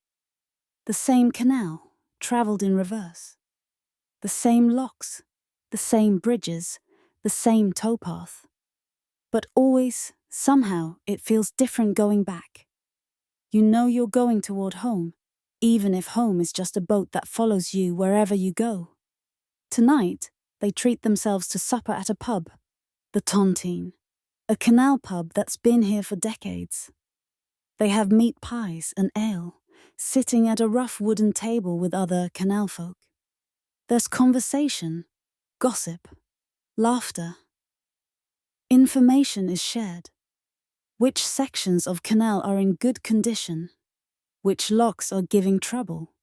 The same canal, travelled in reverse. The same locks, the same bridges, the same towpath. But always, somehow, it feels different going back. You know you're going toward home, even if home is just a boat that follows you wherever you go. Tonight, they treat themselves to supper at a pub, the Tontine, a canal pub that's been here for decades. They have meat pies and ale, sitting at a rough wooden table with other canal folk. There's conversation, gossip, laughter. Information is shared. Which sections of canal are in good condition? Which locks are giving trouble?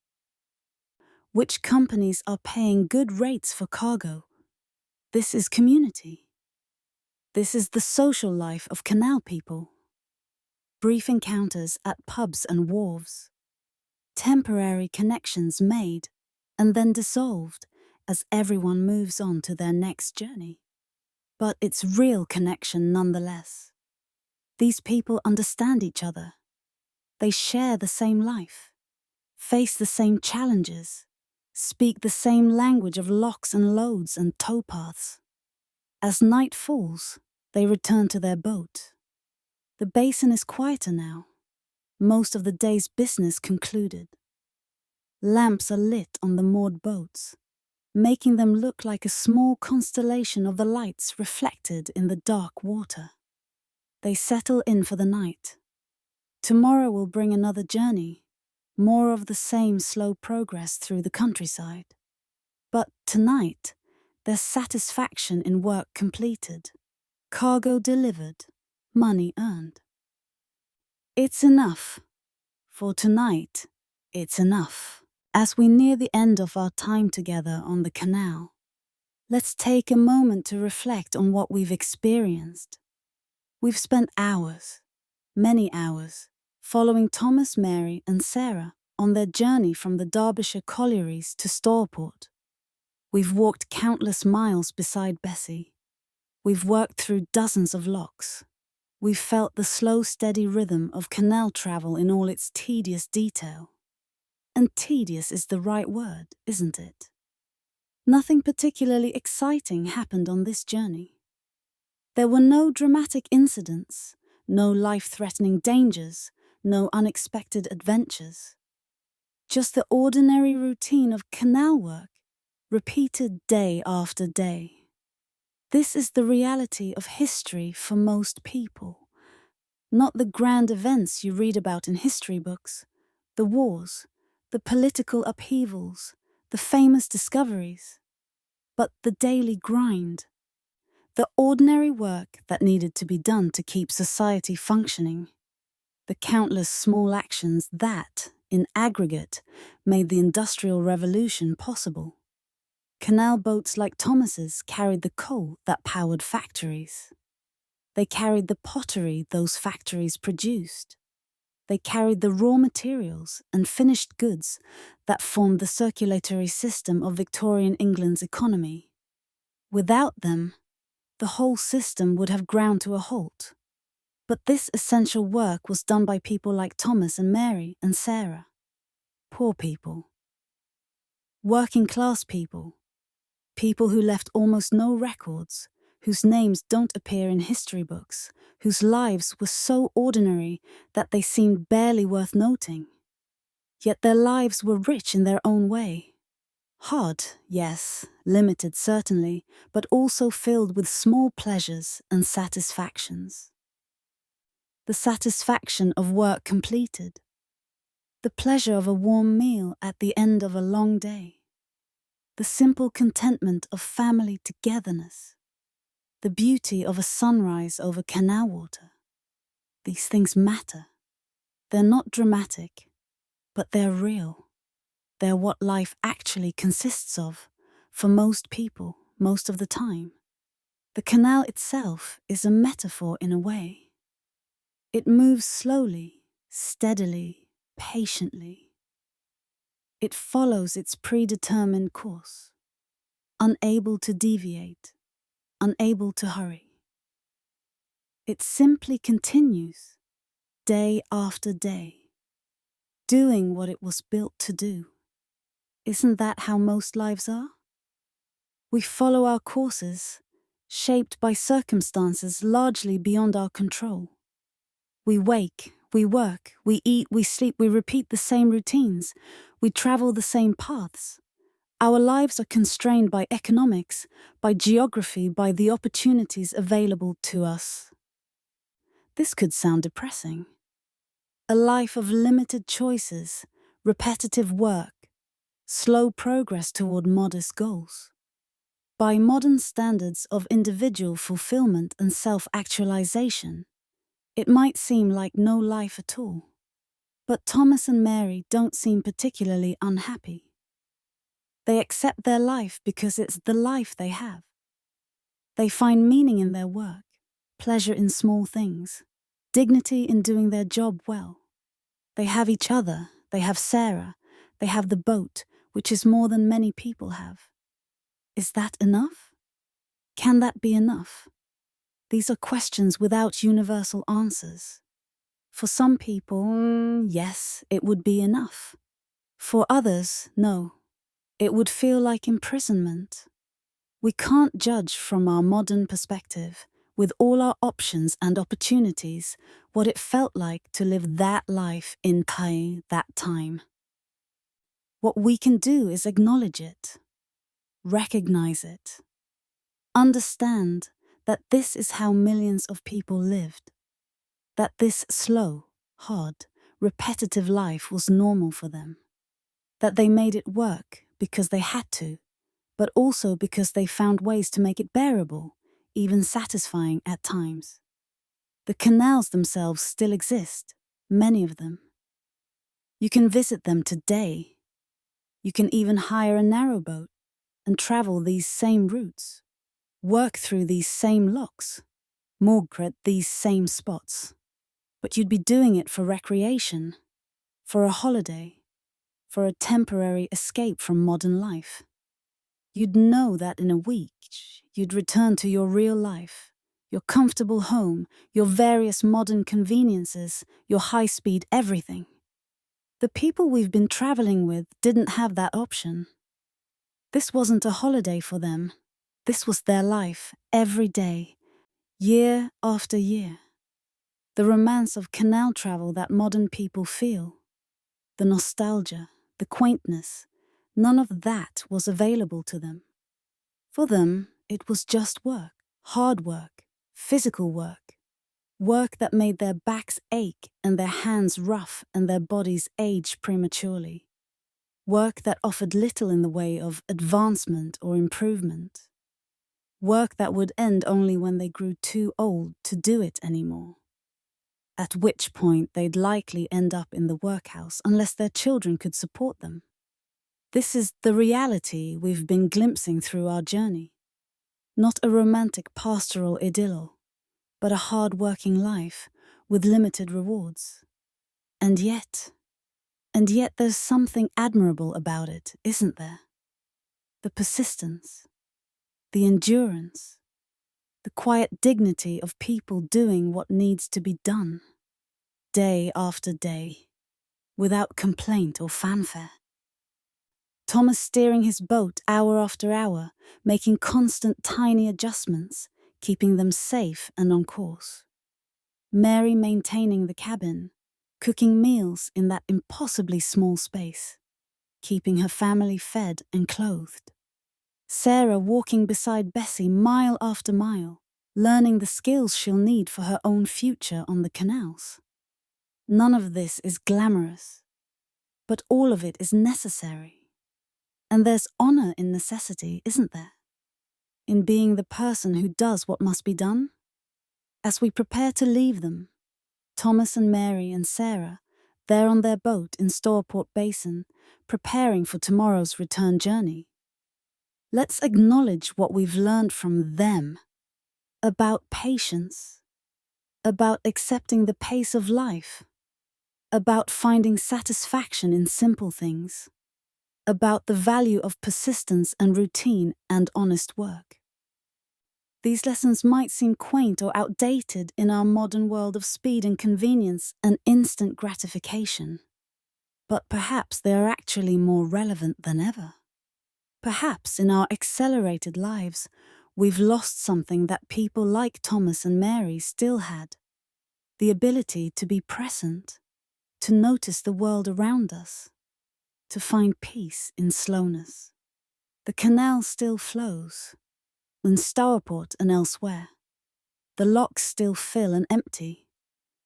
Which companies are paying good rates for cargo? This is community. This is the social life of canal people. Brief encounters at pubs and wharves. Temporary connections made and then dissolved as everyone moves on to their next journey. But it's real connection nonetheless. These people understand each other. They share the same life, face the same challenges, speak the same language of locks and loads and towpaths. As night falls, they return to their boat. The basin is quieter now. Most of the day's business concluded. Lamps are lit on the moored boats, making them look like a small constellation of the lights reflected in the dark water. They settle in for the night. Tomorrow will bring another journey, more of the same slow progress through the countryside. But tonight, there's satisfaction in work completed, cargo delivered, money earned. It's enough. For tonight, it's enough. As we near the end of our time together on the canal, let's take a moment to reflect on what we've experienced. We've spent hours, many hours, following Thomas, Mary and Sarah on their journey from the Derbyshire collieries to Storport. We've walked countless miles beside Bessie. We've worked through dozens of locks. We've felt the slow, steady rhythm of canal travel in all its tedious detail. And tedious is the right word, isn't it? Nothing particularly exciting happened on this journey. There were no dramatic incidents, no life-threatening dangers, no unexpected adventures. Just the ordinary routine of canal work, repeated day after day. This is the reality of history for most people. Not the grand events you read about in history books, the wars, the political upheavals, the famous discoveries, but the daily grind, The ordinary work that needed to be done to keep society functioning. The countless small actions that, in aggregate, made the Industrial Revolution possible. Canal boats like Thomas's carried the coal that powered factories. They carried the pottery those factories produced. They carried the raw materials and finished goods that formed the circulatory system of Victorian England's economy. Without them, the whole system would have ground to a halt. But this essential work was done by people like Thomas and Mary and Sarah. Poor people. Working class people. People who left almost no records, whose names don't appear in history books, whose lives were so ordinary that they seemed barely worth noting. Yet their lives were rich in their own way. Hard, yes, limited certainly, but also filled with small pleasures and satisfactions. The satisfaction of work completed. The pleasure of a warm meal at the end of a long day. The simple contentment of family togetherness. The beauty of a sunrise over canal water. These things matter. They're not dramatic, but they're real. They're what life actually consists of, for most people, most of the time. The canal itself is a metaphor in a way. It moves slowly, steadily, patiently. It follows its predetermined course, unable to deviate, unable to hurry. It simply continues, day after day, doing what it was built to do. Isn't that how most lives are? We follow our courses, shaped by circumstances largely beyond our control. We wake, we work, we eat, we sleep, we repeat the same routines, we travel the same paths. Our lives are constrained by economics, by geography, by the opportunities available to us. This could sound depressing. A life of limited choices, repetitive work, slow progress toward modest goals. By modern standards of individual fulfillment and self-actualization, it might seem like no life at all. But Thomas and Mary don't seem particularly unhappy. They accept their life because it's the life they have. They find meaning in their work, pleasure in small things, dignity in doing their job well. They have each other, they have Sarah, they have the boat, which is more than many people have. Is that enough? Can that be enough? These are questions without universal answers. For some people, yes, it would be enough. For others, no. It would feel like imprisonment. We can't judge from our modern perspective, with all our options and opportunities, what it felt like to live that life in that time. What we can do is acknowledge it, recognize it, understand that this is how millions of people lived, that this slow, hard, repetitive life was normal for them, that they made it work because they had to, but also because they found ways to make it bearable, even satisfying at times. The canals themselves still exist, many of them. You can visit them today. You can even hire a narrowboat and travel these same routes, work through these same locks, morgue at these same spots. But you'd be doing it for recreation, for a holiday, for a temporary escape from modern life. You'd know that in a week, you'd return to your real life, your comfortable home, your various modern conveniences, your high-speed everything. The people we've been traveling with didn't have that option. This wasn't a holiday for them. This was their life, every day, year after year. The romance of canal travel that modern people feel, the nostalgia, the quaintness, none of that was available to them. For them, it was just work, hard work, physical work, work that made their backs ache and their hands rough and their bodies age prematurely, work that offered little in the way of advancement or improvement, Work that would end only when they grew too old to do it anymore. At which point they'd likely end up in the workhouse unless their children could support them. This is the reality we've been glimpsing through our journey. Not a romantic pastoral idyll, but a hard-working life with limited rewards. And yet there's something admirable about it, isn't there? The persistence, the endurance, the quiet dignity of people doing what needs to be done, day after day, without complaint or fanfare. Thomas steering his boat hour after hour, making constant tiny adjustments, keeping them safe and on course. Mary maintaining the cabin, cooking meals in that impossibly small space, keeping her family fed and clothed. Sarah walking beside Bessie mile after mile, learning the skills she'll need for her own future on the canals. None of this is glamorous, but all of it is necessary. And there's honor in necessity, isn't there? In being the person who does what must be done? As we prepare to leave them, Thomas and Mary and Sarah, there on their boat in Stourport Basin, preparing for tomorrow's return journey. Let's acknowledge what we've learned from them about patience, about accepting the pace of life, about finding satisfaction in simple things, about the value of persistence and routine and honest work. These lessons might seem quaint or outdated in our modern world of speed and convenience and instant gratification, but perhaps they are actually more relevant than ever. Perhaps in our accelerated lives, we've lost something that people like Thomas and Mary still had: the ability to be present, to notice the world around us, to find peace in slowness. The canal still flows, in Stourport and elsewhere. The locks still fill and empty,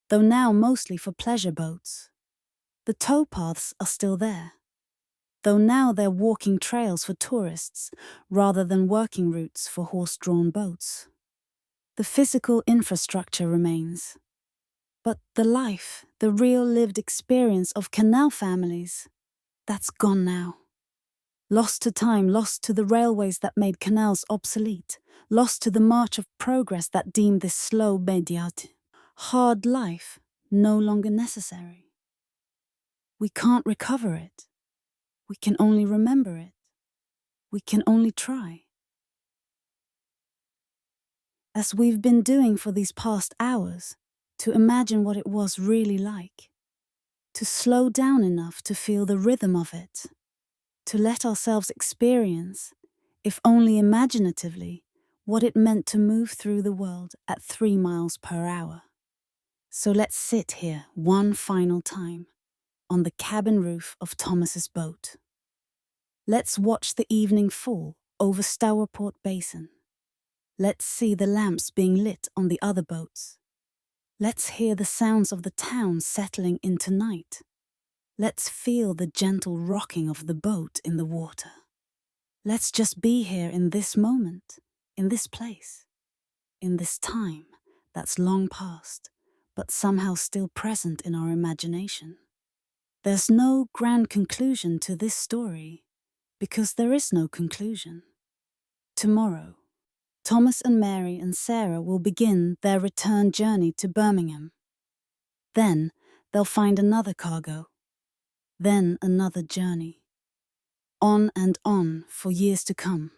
though now mostly for pleasure boats. The towpaths are still there, though now they're walking trails for tourists rather than working routes for horse-drawn boats. The physical infrastructure remains, but the life, the real lived experience of canal families, that's gone now. Lost to time, lost to the railways that made canals obsolete, lost to the march of progress that deemed this slow, mediate, hard life no longer necessary. We can't recover it. We can only remember it. We can only try. As we've been doing for these past hours, to imagine what it was really like, to slow down enough to feel the rhythm of it, to let ourselves experience, if only imaginatively, what it meant to move through the world at 3 miles per hour. So let's sit here one final time on the cabin roof of Thomas's boat. Let's watch the evening fall over Stourport Basin. Let's see the lamps being lit on the other boats. Let's hear the sounds of the town settling into night. Let's feel the gentle rocking of the boat in the water. Let's just be here in this moment, in this place, in this time that's long past, but somehow still present in our imagination. There's no grand conclusion to this story, because there is no conclusion. Tomorrow, Thomas and Mary and Sarah will begin their return journey to Birmingham. Then they'll find another cargo. Then another journey. On and on for years to come,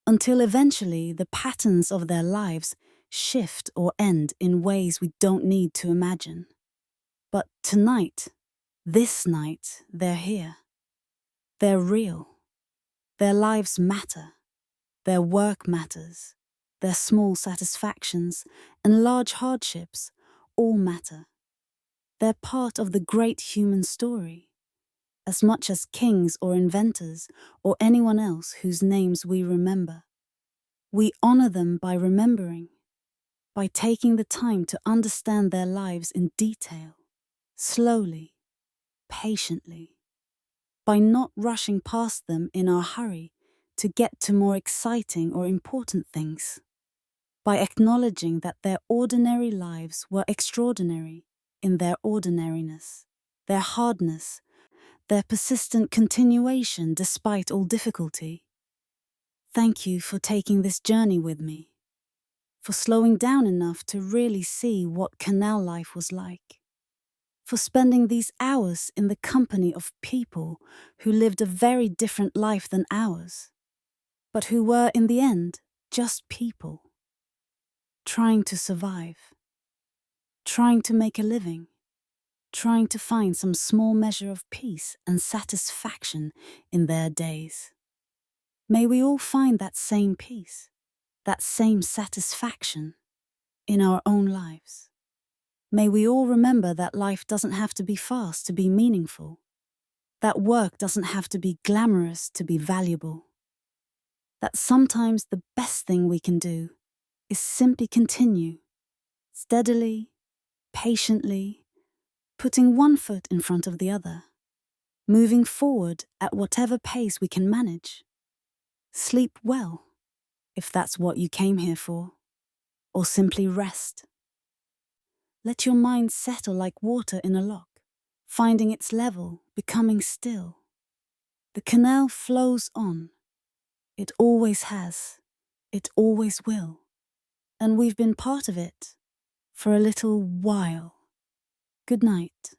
until eventually the patterns of their lives shift or end in ways we don't need to imagine. But tonight, this night, they're here. They're real. Their lives matter. Their work matters. Their small satisfactions and large hardships all matter. They're part of the great human story, as much as kings or inventors or anyone else whose names we remember. We honor them by remembering, by taking the time to understand their lives in detail, slowly, patiently, by not rushing past them in our hurry to get to more exciting or important things, by acknowledging that their ordinary lives were extraordinary in their ordinariness, their hardness, their persistent continuation despite all difficulty. Thank you for taking this journey with me, for slowing down enough to really see what canal life was like, for spending these hours in the company of people who lived a very different life than ours, but who were in the end just people, trying to survive, trying to make a living, trying to find some small measure of peace and satisfaction in their days. May we all find that same peace, that same satisfaction in our own lives. May we all remember that life doesn't have to be fast to be meaningful, that work doesn't have to be glamorous to be valuable, that sometimes the best thing we can do is simply continue, steadily, patiently, putting one foot in front of the other, moving forward at whatever pace we can manage. Sleep well, if that's what you came here for, or simply rest. Let your mind settle like water in a lock, finding its level, becoming still. The canal flows on. It always has. It always will. And we've been part of it for a little while. Good night.